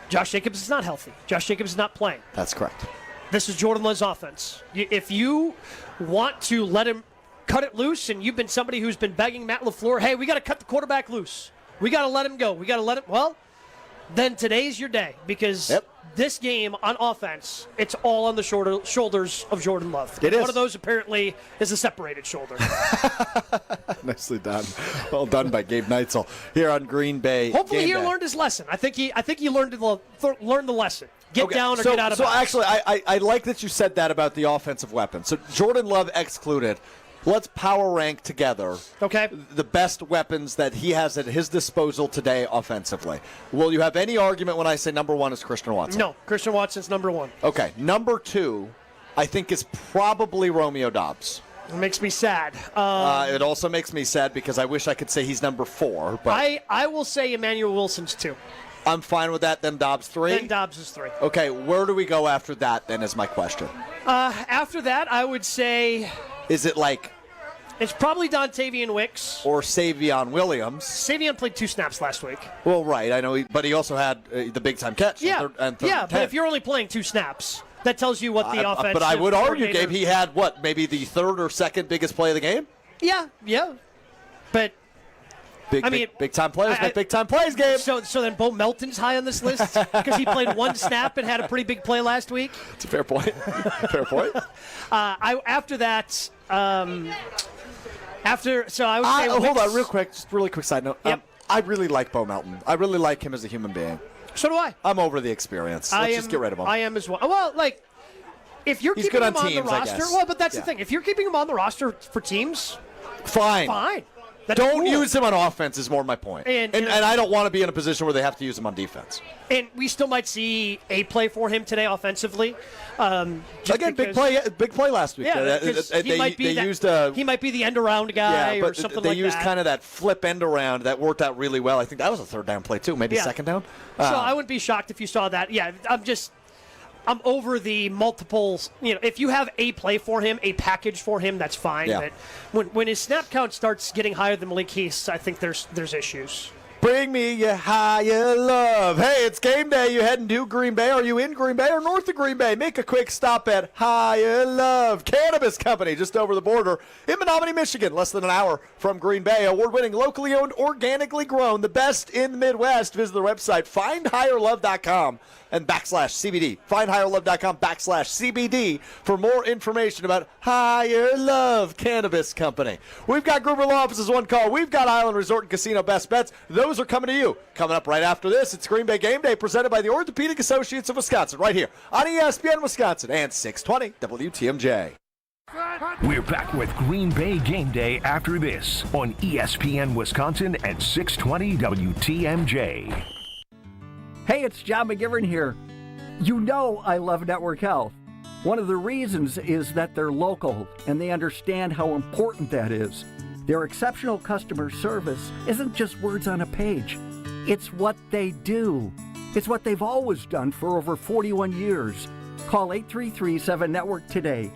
Josh Jacobs is not healthy. Josh Jacobs is not playing. That's correct. This is Jordan Love's offense. If you want to let him cut it loose, and you've been somebody who's been begging Matt LaFleur, hey, we got to cut the quarterback loose. We got to let him go. We got to let him. Well, then today's your day because this game on offense, it's all on the shoulders of Jordan Love. It is. One of those apparently is a separated shoulder. Nicely done. Well done by Gabe Neitzel here on Green Bay. Hopefully he learned his lesson. I think he learned the lesson. Get down or get out of bounds. So actually, I like that you said that about the offensive weapon. So Jordan Love excluded. Let's power rank together the best weapons that he has at his disposal today offensively. Will you have any argument when I say number one is Christian Watson? No, Christian Watson's number one. Okay, number two, I think is probably Romeo Doubs. It makes me sad. It also makes me sad because I wish I could say he's number four. But I will say Emmanuel Wilson's two. I'm fine with that. Then Doubs 3? Then Doubs is 3. Okay, where do we go after that then is my question. After that, I would say... Is it like... It's probably Dontavian Wicks. Or Savion Williams. Savion played 2 snaps last week. Well, right. I know, but he also had the big-time catch. Yeah, but if you're only playing 2 snaps, that tells you what the offense... But I would argue, Gabe, he had, maybe the third or second biggest play of the game? Yeah. But... Big-time players make big-time plays, Gabe. So then Bo Melton's high on this list because he played 1 snap and had a pretty big play last week? It's a fair point. After that... I would say hold on, real quick side note. Yep. I really like Bo Melton. I really like him as a human being. So do I. I'm over the experience. Let's just get rid of him. I am as well. Well, if you're keeping him on the roster, but that's the thing. If you're keeping him on the roster for teams, fine. Don't use him on offense is more my point. And I don't want to be in a position where they have to use him on defense. And we still might see a play for him today offensively. Again, big play last week. Yeah, he might be the end around guy or something like that. They used kind of that flip end around that worked out really well. I think that was a third down play too, maybe second down. So I wouldn't be shocked if you saw that. Yeah, I'm over the multiples. If you have a play for him, a package for him, that's fine. Yeah. But when his snap count starts getting higher than Malik Heath's, I think there's issues. Bring me your higher love. Hey, it's game day. You heading to Green Bay? Are you in Green Bay or north of Green Bay? Make a quick stop at Higher Love Cannabis Company, just over the border in Menominee, Michigan, less than an hour from Green Bay. Award-winning, locally owned, organically grown, the best in the Midwest. Visit their website, findhigherlove.com and /CBD. Findhigherlove.com/CBD for more information about Higher Love Cannabis Company. We've got Gruber Law Office's One Call. We've got Island Resort and Casino Best Bets. Those are coming to you. Coming up right after this, it's Green Bay Game Day presented by the Orthopedic Associates of Wisconsin right here on ESPN Wisconsin and 620 WTMJ. We're back with Green Bay Game Day after this on ESPN Wisconsin and 620 WTMJ. Hey, it's John McGivern here. You know I love Network Health. One of the reasons is that they're local and they understand how important that is. Their exceptional customer service isn't just words on a page. It's what they do. It's what they've always done for over 41 years. Call 833-7-NETWORK today.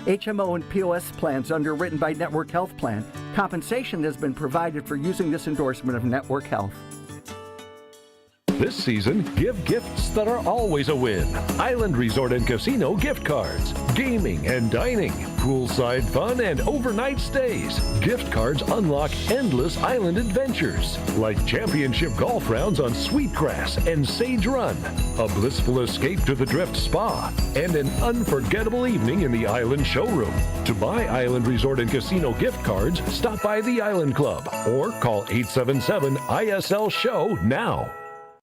HMO and POS plans underwritten by Network Health Plan. Compensation has been provided for using this endorsement of Network Health. This season, give gifts that are always a win. Island Resort and Casino gift cards, gaming and dining, poolside fun and overnight stays. Gift cards unlock endless island adventures, like championship golf rounds on Sweetgrass and Sage Run, a blissful escape to the Drift Spa, and an unforgettable evening in the Island Showroom. To buy Island Resort and Casino gift cards, stop by the Island Club or call 877-ISL-SHOW now.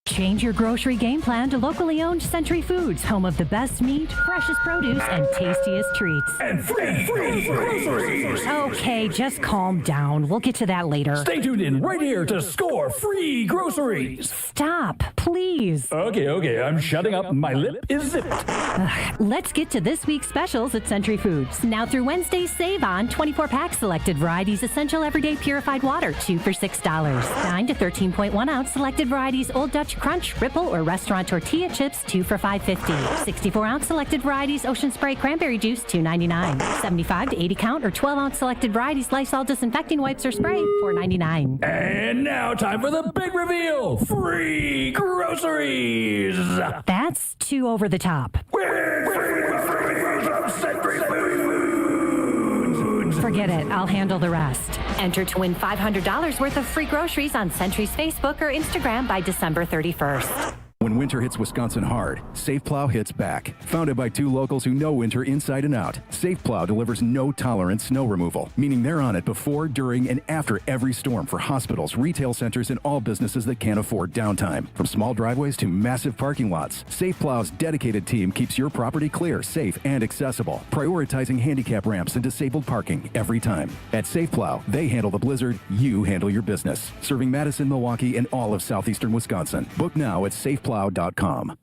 Change your grocery game plan to locally owned Century Foods, home of the best meat, freshest produce, and tastiest treats. And free groceries. Okay, just calm down. We'll get to that later. Stay tuned in right here to score free groceries. Stop, please. Okay, I'm shutting up. My lip is zipped. Let's get to this week's specials at Century Foods. Now through Wednesday, save on 24-pack selected varieties essential everyday purified water, 2 for $6. 9 to 13.1 ounce selected varieties Old Dutch Crunch, Ripple, or Restaurant Tortilla Chips, 2 for $5.50. 64 ounce selected varieties Ocean Spray Cranberry Juice, $2.99. 75 to 80 count or 12 ounce selected varieties Lysol Disinfecting Wipes or Spray, $4.99. And now time for the big reveal. Free groceries. That's too over the top. Forget it. I'll handle the rest. Enter to win $500 worth of free groceries on Century's Facebook or Instagram by December 31st. When winter hits Wisconsin hard, Safe Plow hits back. Founded by two locals who know winter inside and out, Safe Plow delivers no-tolerance snow removal, meaning they're on it before, during, and after every storm for hospitals, retail centers, and all businesses that can't afford downtime. From small driveways to massive parking lots, Safe Plow's dedicated team keeps your property clear, safe, and accessible, prioritizing handicap ramps and disabled parking every time. At Safe Plow, they handle the blizzard, you handle your business. Serving Madison, Milwaukee, and all of southeastern Wisconsin. Book now at safeplow.com.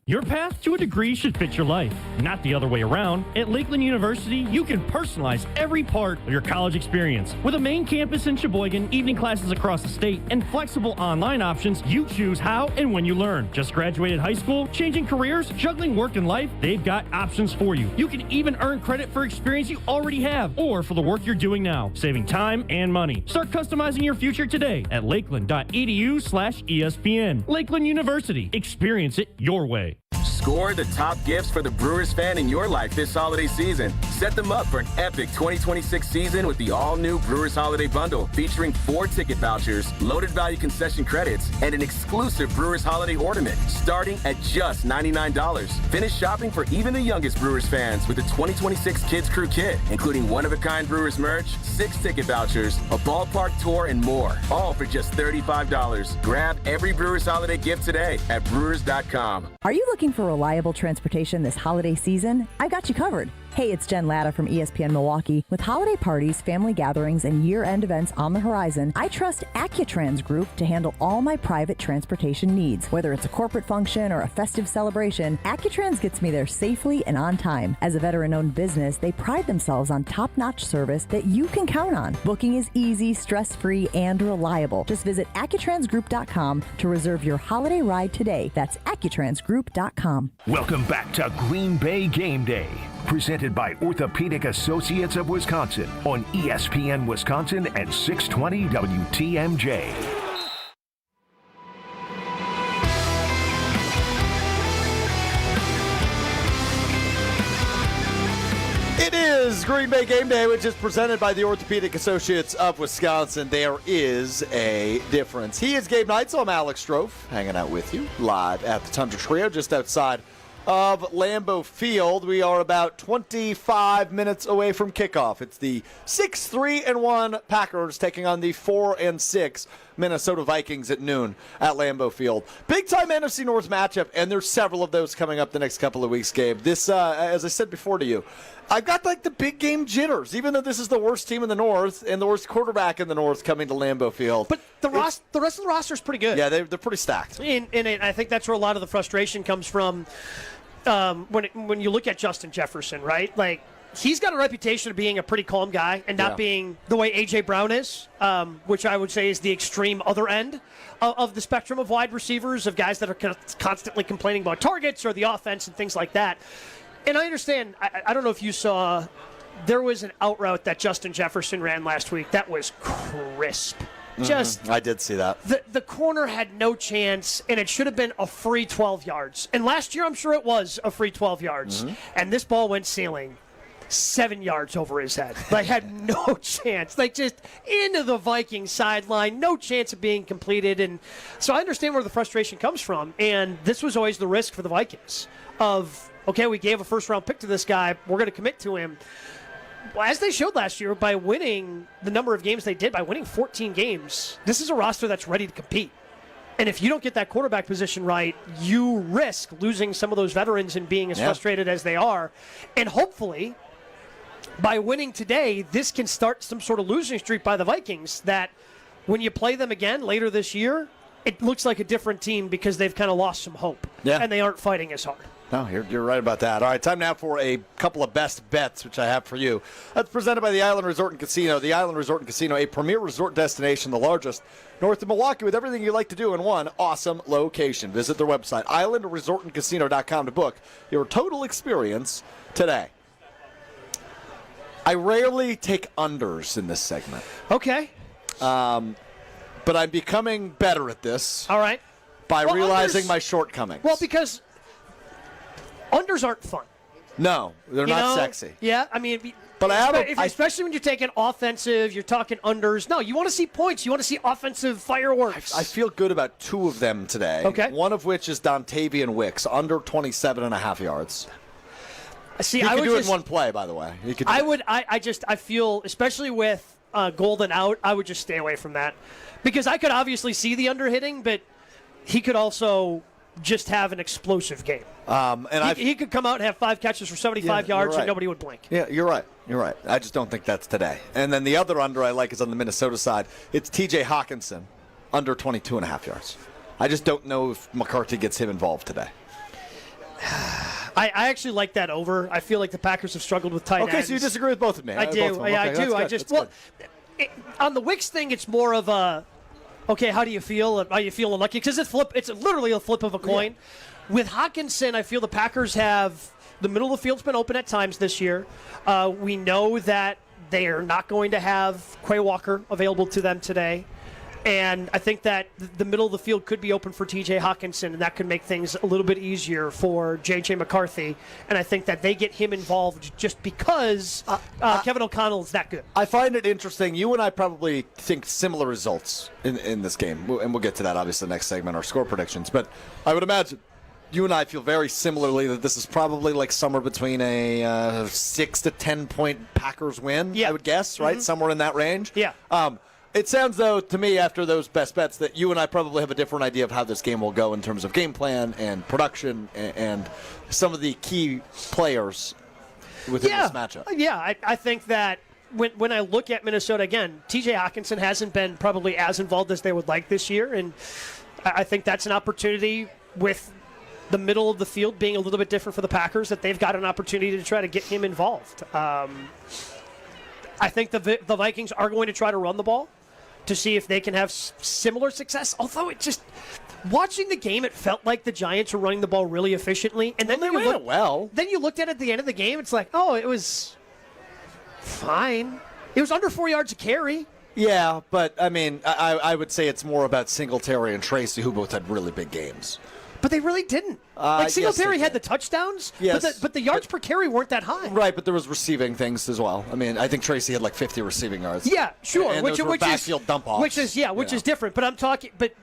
Your path to a degree should fit your life, not the other way around. At Lakeland University, you can personalize every part of your college experience. With a main campus in Sheboygan, evening classes across the state, and flexible online options, you choose how and when you learn. Just graduated high school, changing careers, juggling work and life, they've got options for you. You can even earn credit for experience you already have or for the work you're doing now, saving time and money. Start customizing your future today at lakeland.edu/ESPN. Lakeland University. Experience it your way. Score the top gifts for the Brewers fan in your life this holiday season. Set them up for an epic 2026 season with the all-new Brewers Holiday Bundle, featuring 4 ticket vouchers, loaded value concession credits, and an exclusive Brewers Holiday ornament, starting at just $99. Finish shopping for even the youngest Brewers fans with the 2026 Kids Crew Kit, including one-of-a-kind Brewers merch, 6 ticket vouchers, a ballpark tour, and more, all for just $35. Grab every Brewers Holiday gift today at brewers.com. Are you looking for reliable transportation this holiday season? I've got you covered. Hey, it's Jen Latta from ESPN Milwaukee. With holiday parties, family gatherings, and year-end events on the horizon, I trust Accutrans Group to handle all my private transportation needs. Whether it's a corporate function or a festive celebration, Accutrans gets me there safely and on time. As a veteran-owned business, they pride themselves on top-notch service that you can count on. Booking is easy, stress-free, and reliable. Just visit AccuTransGroup.com to reserve your holiday ride today. That's AccuTransGroup.com. Welcome back to Green Bay Game Day, presented by Orthopedic Associates of Wisconsin on ESPN Wisconsin and 620 WTMJ. Green Bay Game Day, which is presented by the Orthopedic Associates of Wisconsin. There is a difference. He is Gabe Knight, so I'm Alex Strofe, hanging out with you live at the Tundra Trio just outside of Lambeau Field. We are about 25 minutes away from kickoff. It's the 6-3-1 Packers taking on the 4-6 Minnesota Vikings at noon at Lambeau Field. Big-time NFC North matchup, and there's several of those coming up the next couple of weeks, Gabe. This, as I said before to you, I've got like the big game jitters, even though this is the worst team in the North and the worst quarterback in the North coming to Lambeau Field. But the rest of the roster is pretty good. Yeah, they're pretty stacked. And I think that's where a lot of the frustration comes from when you look at Justin Jefferson, right? Like, he's got a reputation of being a pretty calm guy and not being the way A.J. Brown is, which I would say is the extreme other end of the spectrum of wide receivers, of guys that are constantly complaining about targets or the offense and things like that. And I understand, I don't know if you saw, there was an out route that Justin Jefferson ran last week that was crisp. I did see that. The corner had no chance, and it should have been a free 12 yards. And last year, I'm sure it was a free 12 yards. And this ball went sailing 7 yards over his head. Like, had no chance. Like, just into the Vikings sideline, no chance of being completed. And so I understand where the frustration comes from. And this was always the risk for the Vikings of, okay, we gave a first-round pick to this guy. We're going to commit to him. Well, as they showed last year, by winning the number of games they did, by winning 14 games, this is a roster that's ready to compete. And if you don't get that quarterback position right, you risk losing some of those veterans and being as frustrated as they are. And hopefully, by winning today, this can start some sort of losing streak by the Vikings that when you play them again later this year, it looks like a different team because they've kind of lost some hope. And they aren't fighting as hard. No, you're right about that. All right, time now for a couple of best bets, which I have for you. That's presented by the Island Resort and Casino. The Island Resort and Casino, a premier resort destination, the largest north of Milwaukee, with everything you like to do in one awesome location. Visit their website, islandresortandcasino.com, to book your total experience today. I rarely take unders in this segment. Okay. But I'm becoming better at this. All right. By realizing my shortcomings. Well, because unders aren't fun. No, they're not sexy. Yeah, I mean, but especially when you're taking offensive, you're talking unders. No, you want to see points. You want to see offensive fireworks. I feel good about two of them today. Okay. One of which is Dontavian Wicks, under 27.5 yards. See, he could do it in one play, by the way. I feel, especially with Golden out, I would just stay away from that. Because I could obviously see the under hitting, but he could also just have an explosive game. He could come out and have 5 catches for 75 yards and nobody would blink. Yeah, you're right. You're right. I just don't think that's today. And then the other under I like is on the Minnesota side. It's T.J. Hawkinson, under 22.5 yards. I just don't know if McCarthy gets him involved today. I actually like that over. I feel like the Packers have struggled with tight ends. Okay, so you disagree with both of me. I do. I do. On the Wicks thing, it's more of a, okay, how do you feel? Are you feeling lucky? Because it's literally a flip of a coin. Yeah. With Hawkinson, I feel the Packers have the middle of the field's been open at times this year. We know that they are not going to have Quay Walker available to them today. And I think that the middle of the field could be open for T.J. Hawkinson, and that could make things a little bit easier for J.J. McCarthy. And I think that they get him involved just because Kevin O'Connell is that good. I find it interesting. You and I probably think similar results in this game. And we'll get to that, obviously, the next segment, our score predictions. But I would imagine you and I feel very similarly that this is probably like somewhere between a 6 to 10 point Packers win, I would guess, right? Somewhere in that range. Yeah. It sounds, though, to me, after those best bets, that you and I probably have a different idea of how this game will go in terms of game plan and production and some of the key players within this matchup. Yeah, I think that when I look at Minnesota, again, T.J. Hawkinson hasn't been probably as involved as they would like this year, and I think that's an opportunity with the middle of the field being a little bit different for the Packers, that they've got an opportunity to try to get him involved. I think the Vikings are going to try to run the ball to see if they can have similar success. Although it just, watching the game, it felt like the Giants were running the ball really efficiently. And then they ran it well. Then you looked at it at the end of the game, it's like, oh, it was fine. It was under 4 yards a carry. Yeah, but, I mean, I would say it's more about Singletary and Tracy, who both had really big games. But they really didn't. Singletary had the touchdowns, but the yards per carry weren't that high. Right, but there was receiving things as well. I mean, I think Tracy had like 50 receiving yards. Yeah, sure. And which backfield dump-offs. Which is different. But I'm talking. But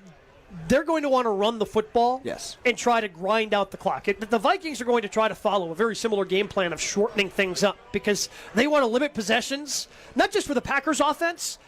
they're going to want to run the football and try to grind out the clock. The Vikings are going to try to follow a very similar game plan of shortening things up because they want to limit possessions, not just for the Packers offense,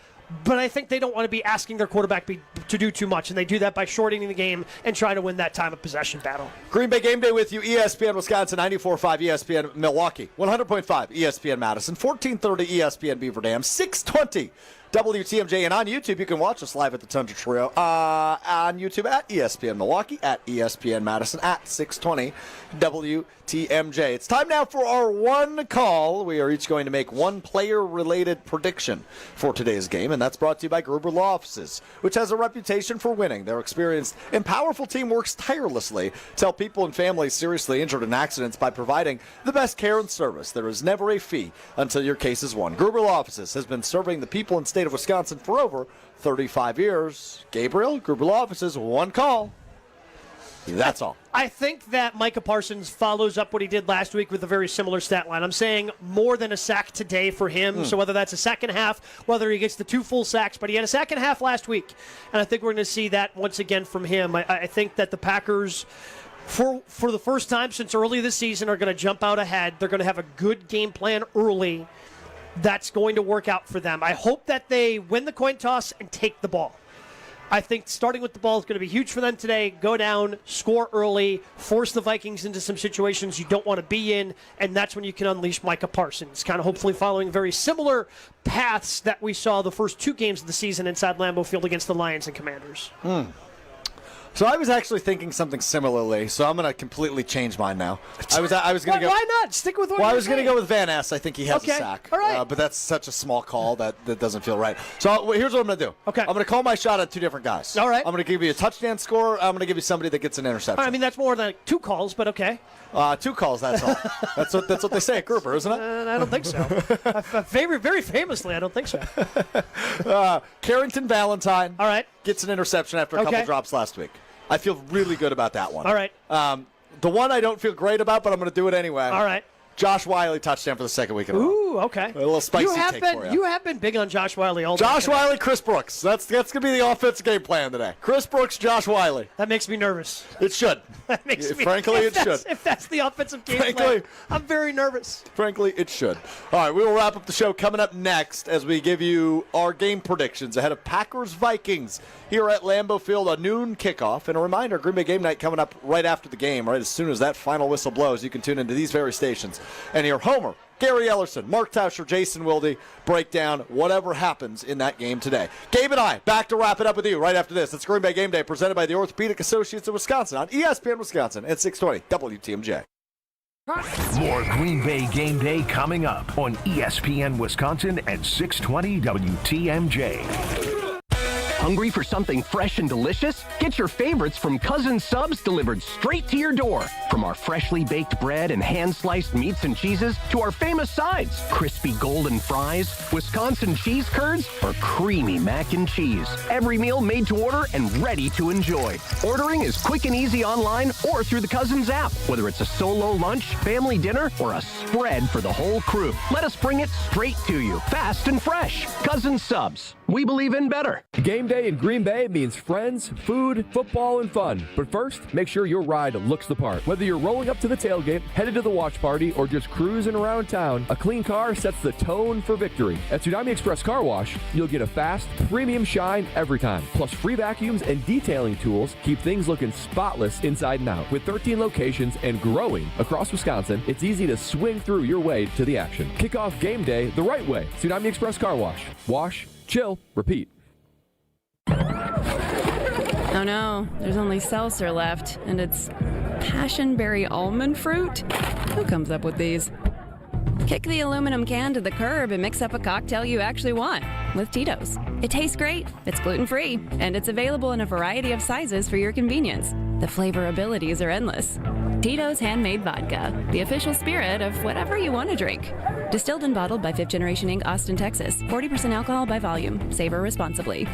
but I think they don't want to be asking their quarterback to do too much, and they do that by shortening the game and trying to win that time of possession battle. Green Bay Game Day with you, ESPN Wisconsin, 94.5 ESPN Milwaukee, 100.5 ESPN Madison, 1430 ESPN Beaver Dam, 620 WTMJ, and on YouTube, you can watch us live at the Tundra Trio on YouTube at ESPN Milwaukee, at ESPN Madison, at 620 WTMJ. It's time now for our one call. We are each going to make one player-related prediction for today's game, and that's brought to you by Gruber Law Offices, which has a reputation for winning. Their experienced and powerful team works tirelessly to help people and families seriously injured in accidents by providing the best care and service. There is never a fee until your case is won. Gruber Law Offices has been serving the people in state of Wisconsin for over 35 years. Gabriel, Gruber Law Offices, one call. That's all. I think that Micah Parsons follows up what he did last week with a very similar stat line. I'm saying more than a sack today for him. So whether that's a second half, whether he gets the 2 full sacks, but he had a second half last week. And I think we're going to see that once again from him. I think that the Packers, for the first time since early this season, are going to jump out ahead. They're going to have a good game plan early. That's going to work out for them. I hope that they win the coin toss and take the ball. I think starting with the ball is going to be huge for them today. Go down, score early, force the Vikings into some situations you don't want to be in, and that's when you can unleash Micah Parsons. Kind of hopefully following very similar paths that we saw the first 2 games of the season inside Lambeau Field against the Lions and Commanders. So I was actually thinking something similarly, so I'm going to completely change mine now. I was going to go. Why not? Stick with what Well, you're I was going to saying. go with Van Ness. I think he has a sack. All right. But that's such a small call that doesn't feel right. So here's what I'm going to do. Okay. I'm going to call my shot at 2 different guys. All right. I'm going to give you a touchdown score. I'm going to give you somebody that gets an interception. I mean, that's more than 2 calls, but okay. 2 calls, that's all. that's what they say at Gruber, isn't it? I don't think so. Very famously, I don't think so. Carrington Valentine. All right. Gets an interception after a couple drops last week. I feel really good about that one. All right. The one I don't feel great about, but I'm going to do it anyway. All right. Josh Wiley touchdown for the second week in a row. Ooh, okay. A little spicy take for you. You have been big on Josh Wiley all day. Josh Wiley, Chris Brooks. That's going to be the offensive game plan today. Chris Brooks, Josh Wiley. That makes me nervous. It should. That makes me. Frankly, it should. If that's the offensive game plan, I'm very nervous. Frankly, it should. All right, we will wrap up the show coming up next as we give you our game predictions ahead of Packers-Vikings here at Lambeau Field, a noon kickoff. And a reminder, Green Bay Game Night coming up right after the game, right as soon as that final whistle blows. You can tune into these very stations and hear Homer, Gary Ellerson, Mark Tauscher, Jason Wilde break down whatever happens in that game today. Gabe and I back to wrap it up with you right after this. It's Green Bay Game Day presented by the Orthopedic Associates of Wisconsin on ESPN Wisconsin at 620 WTMJ. More Green Bay Game Day coming up on ESPN Wisconsin at 620 WTMJ. Hungry for something fresh and delicious? Get your favorites from Cousin Subs delivered straight to your door. From our freshly baked bread and hand-sliced meats and cheeses to our famous sides, crispy golden fries, Wisconsin cheese curds, or creamy mac and cheese. Every meal made to order and ready to enjoy. Ordering is quick and easy online or through the Cousins app. Whether it's a solo lunch, family dinner, or a spread for the whole crew, let us bring it straight to you, fast and fresh. Cousin Subs. We believe in better. Game day in Green Bay means friends, food, football, and fun. But first, make sure your ride looks the part. Whether you're rolling up to the tailgate, headed to the watch party, or just cruising around town, a clean car sets the tone for victory. At Tsunami Express Car Wash, you'll get a fast, premium shine every time. Plus free vacuums and detailing tools keep things looking spotless inside and out. With 13 locations and growing across Wisconsin, it's easy to swing through your way to the action. Kick off game day the right way. Tsunami Express Car Wash. Wash, chill, repeat. Oh no, there's only seltzer left, and it's passionberry almond fruit? Who comes up with these? Kick the aluminum can to the curb and mix up a cocktail you actually want with Tito's. It tastes great, it's gluten-free, and it's available in a variety of sizes for your convenience. The flavor abilities are endless. Tito's Handmade Vodka, the official spirit of whatever you want to drink. Distilled and bottled by 5th Generation Inc., Austin, Texas. 40% alcohol by volume. Savor responsibly.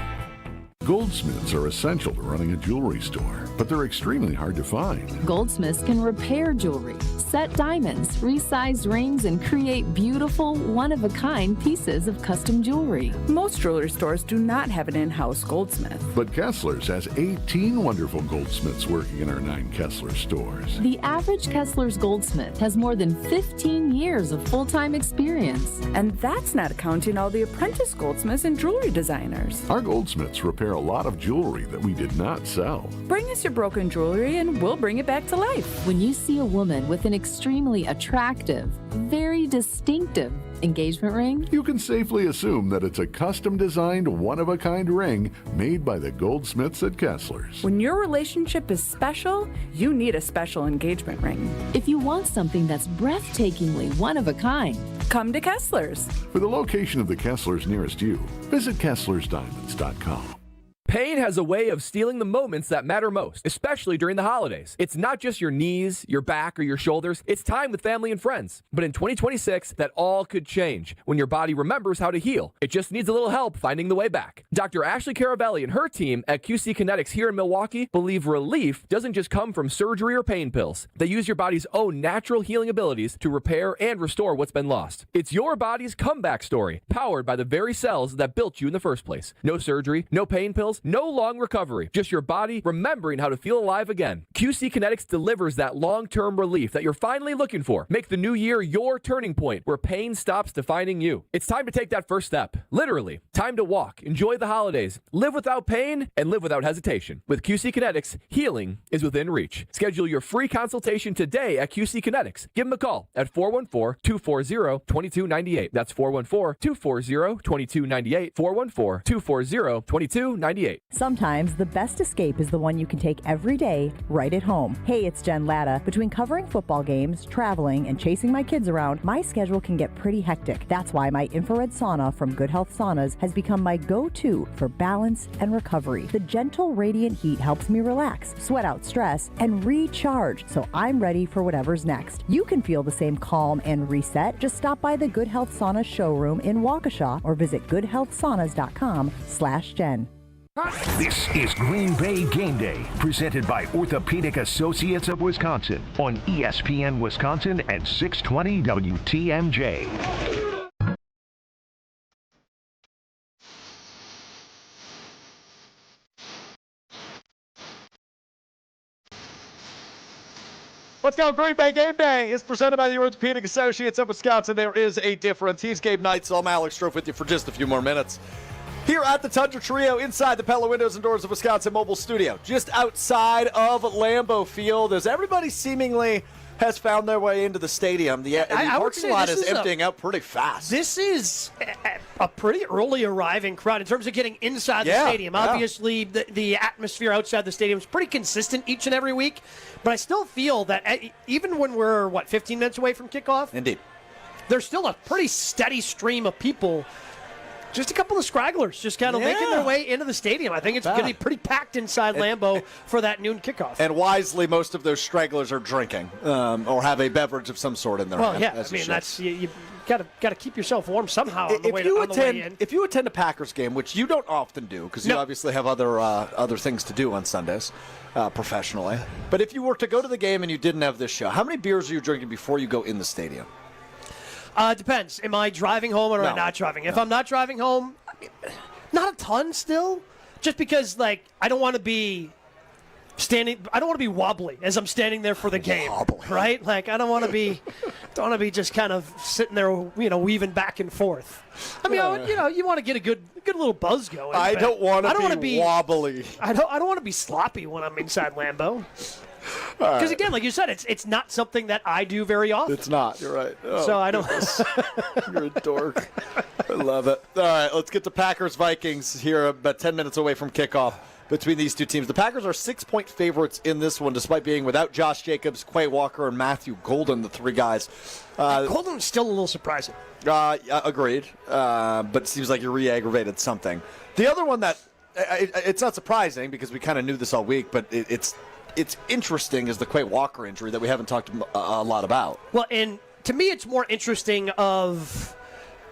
Goldsmiths are essential to running a jewelry store, but they're extremely hard to find. Goldsmiths can repair jewelry, set diamonds, resize rings, and create beautiful, one-of-a-kind pieces of custom jewelry. Most jewelry stores do not have an in-house goldsmith. But Kessler's has 18 wonderful goldsmiths working in our 9 Kessler stores. The average Kessler's goldsmith has more than 15 years of full-time experience. And that's not counting all the apprentice goldsmiths and jewelry designers. Our goldsmiths repair a lot of jewelry that we did not sell. Bring us your broken jewelry and we'll bring it back to life. When you see a woman with an extremely attractive, very distinctive engagement ring, you can safely assume that it's a custom-designed, one-of-a-kind ring made by the goldsmiths at Kessler's. When your relationship is special, you need a special engagement ring. If you want something that's breathtakingly one-of-a-kind, come to Kessler's. For the location of the Kessler's nearest you, visit KesslersDiamonds.com. Pain has a way of stealing the moments that matter most, especially during the holidays. It's not just your knees, your back, or your shoulders. It's time with family and friends. But in 2026, that all could change when your body remembers how to heal. It just needs a little help finding the way back. Dr. Ashley Caravelli and her team at QC Kinetics here in Milwaukee believe relief doesn't just come from surgery or pain pills. They use your body's own natural healing abilities to repair and restore what's been lost. It's your body's comeback story, powered by the very cells that built you in the first place. No surgery, no pain pills, no long recovery, just your body remembering how to feel alive again. QC Kinetics delivers that long-term relief that you're finally looking for. Make the new year your turning point where pain stops defining you. It's time to take that first step. Literally, time to walk, enjoy the holidays, live without pain, and live without hesitation. With QC Kinetics, healing is within reach. Schedule your free consultation today at QC Kinetics. Give them a call at 414-240-2298. That's 414-240-2298. 414-240-2298. Sometimes the best escape is the one you can take every day, right at home. Hey, it's Jen Latta. Between covering football games, traveling, and chasing my kids around, my schedule can get pretty hectic. That's why my infrared sauna from Good Health Saunas has become my go-to for balance and recovery. The gentle, radiant heat helps me relax, sweat out stress, and recharge, so I'm ready for whatever's next. You can feel the same calm and reset. Just stop by the Good Health Saunas showroom in Waukesha or visit goodhealthsaunas.com/Jen. This is Green Bay Game Day, presented by Orthopedic Associates of Wisconsin on ESPN Wisconsin and 620 WTMJ. Let's go. Green Bay Game Day is presented by the Orthopedic Associates of Wisconsin. There is a difference. He's Gabe Knight, so I'm Alex Strofe with you for just a few more minutes. Here at the Tundra Trio inside the Pella Windows and Doors of Wisconsin Mobile Studio, just outside of Lambeau Field, as everybody seemingly has found their way into the stadium. The parking lot is emptying out pretty fast. This is a pretty early arriving crowd in terms of getting inside the stadium. Obviously, the atmosphere outside the stadium is pretty consistent each and every week, but I still feel that even when we're, 15 minutes away from kickoff? Indeed. There's still a pretty steady stream of people. Just a couple of scragglers just kind of making their way into the stadium. I think it's going to be pretty packed inside Lambeau for that noon kickoff. And wisely, most of those stragglers are drinking or have a beverage of some sort in their hand. Well, yeah. I mean, that's you got to keep yourself warm somehow on the way in. If you attend a Packers game, which you don't often do because you obviously have other things to do on Sundays professionally, but if you were to go to the game and you didn't have this show, how many beers are you drinking before you go in the stadium? It depends. Am I driving home or am I not driving? If I'm not driving home, not a ton still. Just because, I don't want to be wobbly as I'm standing there for the game, right? I don't want to be just kind of sitting there, weaving back and forth. I mean, you want to get a good little buzz going. I don't want to be wobbly. I don't want to be sloppy when I'm inside Lambeau. Because again, like you said, it's not something that I do very often. It's not. You're right. Oh, so I don't. You're a dork. I love it. All right, let's get to Packers-Vikings here, about 10 minutes away from kickoff between these two teams. The Packers are 6-point favorites in this one, despite being without Josh Jacobs, Quay Walker, and Matthew Golden, the three guys. Golden's still a little surprising. Agreed, but it seems like you re-aggravated something. The other one that it's not surprising because we kind of knew this all week, but it's interesting is the Quay Walker injury that we haven't talked a lot about. Well, and to me, it's more interesting of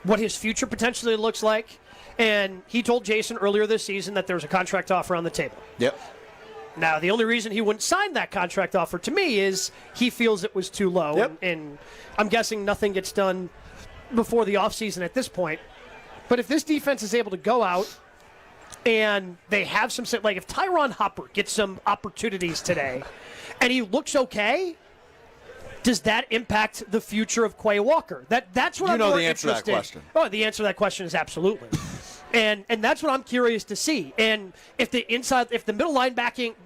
what his future potentially looks like. And he told Jason earlier this season that there was a contract offer on the table. Yep. Now, the only reason he wouldn't sign that contract offer to me is he feels it was too low. Yep. And I'm guessing nothing gets done before the offseason at this point. But if this defense is able to go out and they have some, like if Tyron Hopper gets some opportunities today and he looks okay, does that impact the future of Quay Walker? That's what I'm more interested in. The answer to that question. Oh, the answer to that question is absolutely. And that's what I'm curious to see. And if the middle linebackers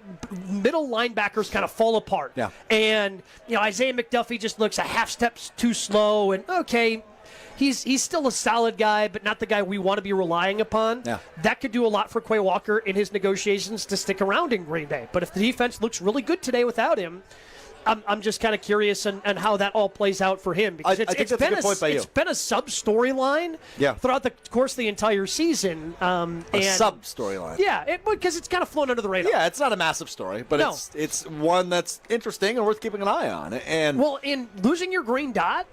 kind of fall apart, and Isaiah McDuffie just looks a half step too slow, and okay, he's still a solid guy, but not the guy we want to be relying upon. Yeah. That could do a lot for Quay Walker in his negotiations to stick around in Green Bay. But if the defense looks really good today without him, I'm just kind of curious on how that all plays out for him. Because it's been a sub-storyline throughout the course of the entire season. A sub-storyline. Yeah, because it's kind of flown under the radar. Yeah, it's not a massive story, but it's one that's interesting and worth keeping an eye on. And well, in losing your green dot,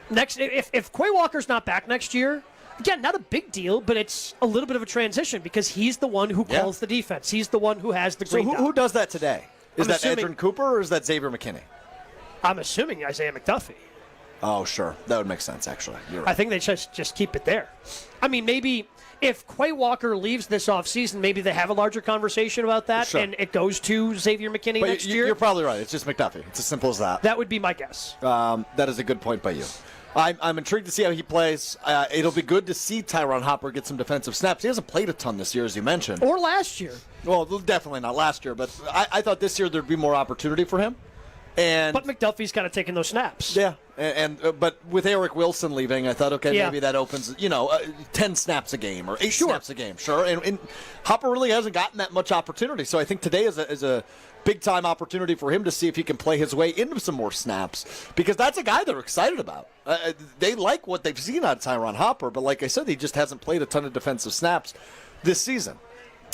if Quay Walker's not back next year, again, not a big deal, but it's a little bit of a transition because he's the one who calls the defense. He's the one who has the green dot. Who does that today? Is that Edgerrin Cooper or is that Xavier McKinney? I'm assuming Isaiah McDuffie. Oh, sure. That would make sense, actually. You're right. I think they just keep it there. I mean, maybe if Quay Walker leaves this offseason, maybe they have a larger conversation about that, and it goes to Xavier McKinney next year. You're probably right. It's just McDuffie. It's as simple as that. That would be my guess. That is a good point by you. I'm intrigued to see how he plays. It'll be good to see Tyron Hopper get some defensive snaps. He hasn't played a ton this year, as you mentioned. Or last year. Well, definitely not last year, but I thought this year there'd be more opportunity for him. But McDuffie's kind of taking those snaps. Yeah, but with Eric Wilson leaving, I thought, okay, maybe that opens, 10 snaps a game or 8 snaps a game, sure. And Hopper really hasn't gotten that much opportunity, so I think today is a big-time opportunity for him to see if he can play his way into some more snaps, because that's a guy they're excited about. They like what they've seen out of Tyron Hopper, but like I said, he just hasn't played a ton of defensive snaps this season.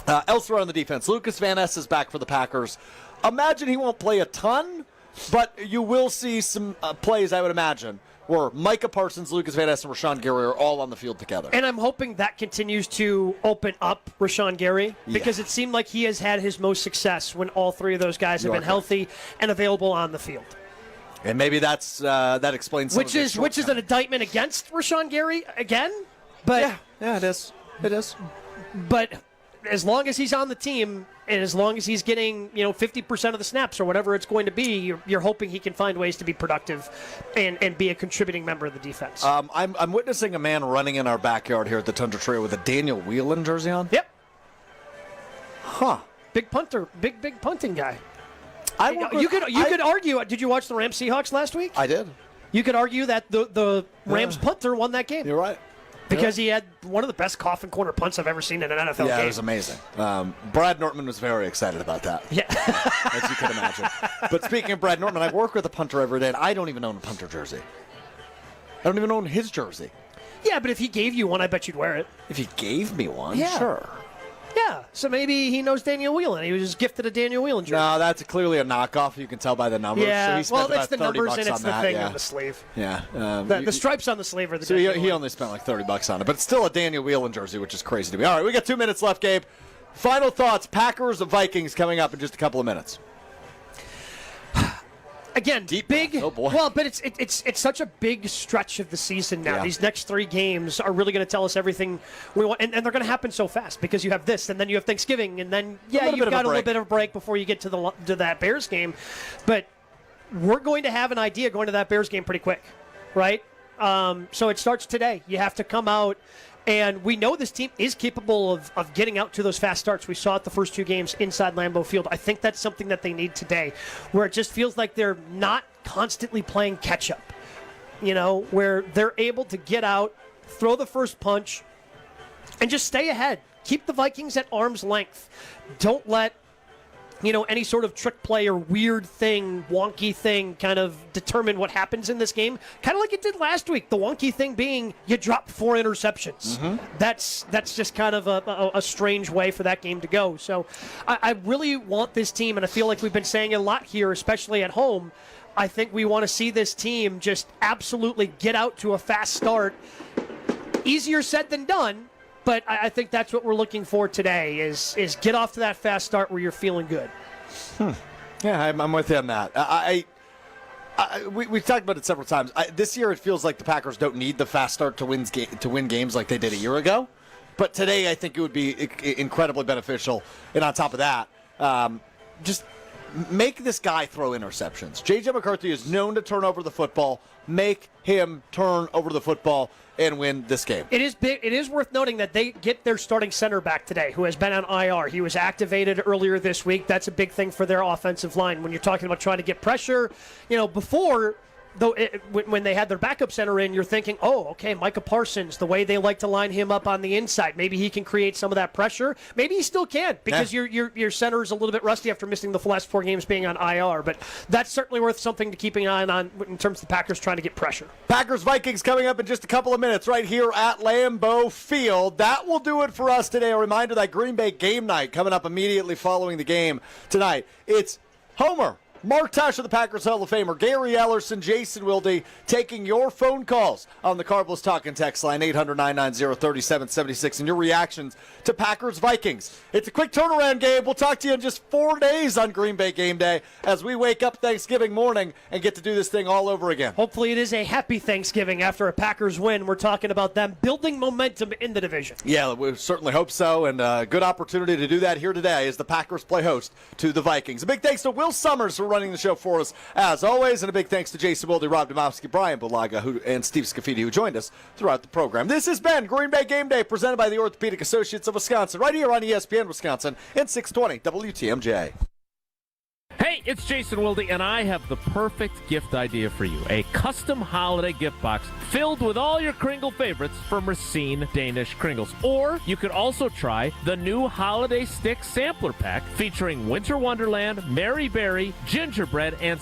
Elsewhere on the defense, Lucas Van Ness is back for the Packers. Imagine he won't play a ton, but you will see some plays, I would imagine, where Micah Parsons, Lucas Van Ness, and Rashan Gary are all on the field together. And I'm hoping that continues to open up Rashan Gary, because it seemed like he has had his most success when all three of those guys have been healthy and available on the field. And maybe that explains some which is an indictment against Rashan Gary again. But yeah, it is. It is. But as long as he's on the team, and as long as he's getting 50% of the snaps or whatever it's going to be, you're hoping he can find ways to be productive and be a contributing member of the defense. I'm witnessing a man running in our backyard here at the Tundra Trail with a Daniel Whelan jersey on. Yep. Huh. Big punter, big punting guy. You could argue. Did you watch the Rams Seahawks last week? I did. You could argue that the Rams punter won that game. You're right. Because he had one of the best coffin corner punts I've ever seen in an NFL game. Yeah, it was amazing. Brad Nortman was very excited about that. Yeah. As you can imagine. But speaking of Brad Nortman, I work with a punter every day, and I don't even own a punter jersey. I don't even own his jersey. Yeah, but if he gave you one, I bet you'd wear it. If he gave me one, yeah. Sure. Yeah, so maybe he knows Daniel Whelan. He was just gifted a Daniel Whelan jersey. No, that's clearly a knockoff. You can tell by the numbers. Yeah, so he spent it's the about $30 numbers and it's the that, thing yeah. on the sleeve. Yeah. The stripes on the sleeve are the So he only spent like $30 on it, but it's still a Daniel Whelan jersey, which is crazy to me. All right, we got 2 minutes left, Gabe. Final thoughts, Packers-Vikings coming up in just a couple of minutes. Again, big. Oh boy. Well, but it's such a big stretch of the season now. Yeah. These next 3 games are really going to tell us everything we want, and they're going to happen so fast because you have this, and then you have Thanksgiving, and then you've got a little bit of a break before you get to that Bears game. But we're going to have an idea going to that Bears game pretty quick, right? So it starts today. You have to come out. And we know this team is capable of getting out to those fast starts. We saw it the first 2 games inside Lambeau Field. I think that's something that they need today, where it just feels like they're not constantly playing catch-up, where they're able to get out, throw the first punch, and just stay ahead. Keep the Vikings at arm's length. Don't let any sort of trick play or weird thing, wonky thing kind of determine what happens in this game. Kind of like it did last week. The wonky thing being you dropped 4 interceptions. Mm-hmm. That's just kind of a strange way for that game to go. So I really want this team, and I feel like we've been saying it a lot here, especially at home. I think we want to see this team just absolutely get out to a fast start Easier said than done, but I think that's what we're looking for today is get off to that fast start where you're feeling good. Yeah, I'm with you on that. We've talked about it several times. This year, it feels like the Packers don't need the fast start to win games like they did a year ago. But today, I think it would be incredibly beneficial. And on top of that, just make this guy throw interceptions. J.J. McCarthy is known to turn over the football. Make him turn over the football and win this game. It is big. It is worth noting that they get their starting center back today, who has been on IR. He was activated earlier this week. That's a big thing for their offensive line. When you're talking about trying to get pressure, before, though, when they had their backup center in, you're thinking, oh, okay, Micah Parsons, the way they like to line him up on the inside, maybe he can create some of that pressure. Maybe he still can, because your center is a little bit rusty after missing the last 4 games being on IR. But that's certainly worth something to keep an eye on in terms of the Packers trying to get pressure. Packers-Vikings coming up in just a couple of minutes right here at Lambeau Field. That will do it for us today. A reminder that Green Bay game night coming up immediately following the game tonight. It's Homer, Mark Tosh of the Packers Hall of Famer, Gary Ellerson, Jason Wilde, taking your phone calls on the Carbless Talk and Text line, 800-990-3776, and your reactions to Packers-Vikings. It's a quick turnaround game. We'll talk to you in just 4 days on Green Bay game day as we wake up Thanksgiving morning and get to do this thing all over again. Hopefully it is a happy Thanksgiving after a Packers win. We're talking about them building momentum in the division. Yeah, we certainly hope so, and a good opportunity to do that here today as the Packers play host to the Vikings. A big thanks to Will Summers for running the show for us, as always, and a big thanks to Jason Wilde, Rob Domofsky, Brian Bulaga, and Steve Scafidi, who joined us throughout the program. This has been Green Bay Game Day, presented by the Orthopedic Associates of Wisconsin, right here on ESPN Wisconsin and 620 WTMJ. Hey, it's Jason Wilde, and I have the perfect gift idea for you. A custom holiday gift box filled with all your Kringle favorites from Racine Danish Kringles. Or you could also try the new Holiday Stick Sampler Pack featuring Winter Wonderland, Mary Berry, Gingerbread, and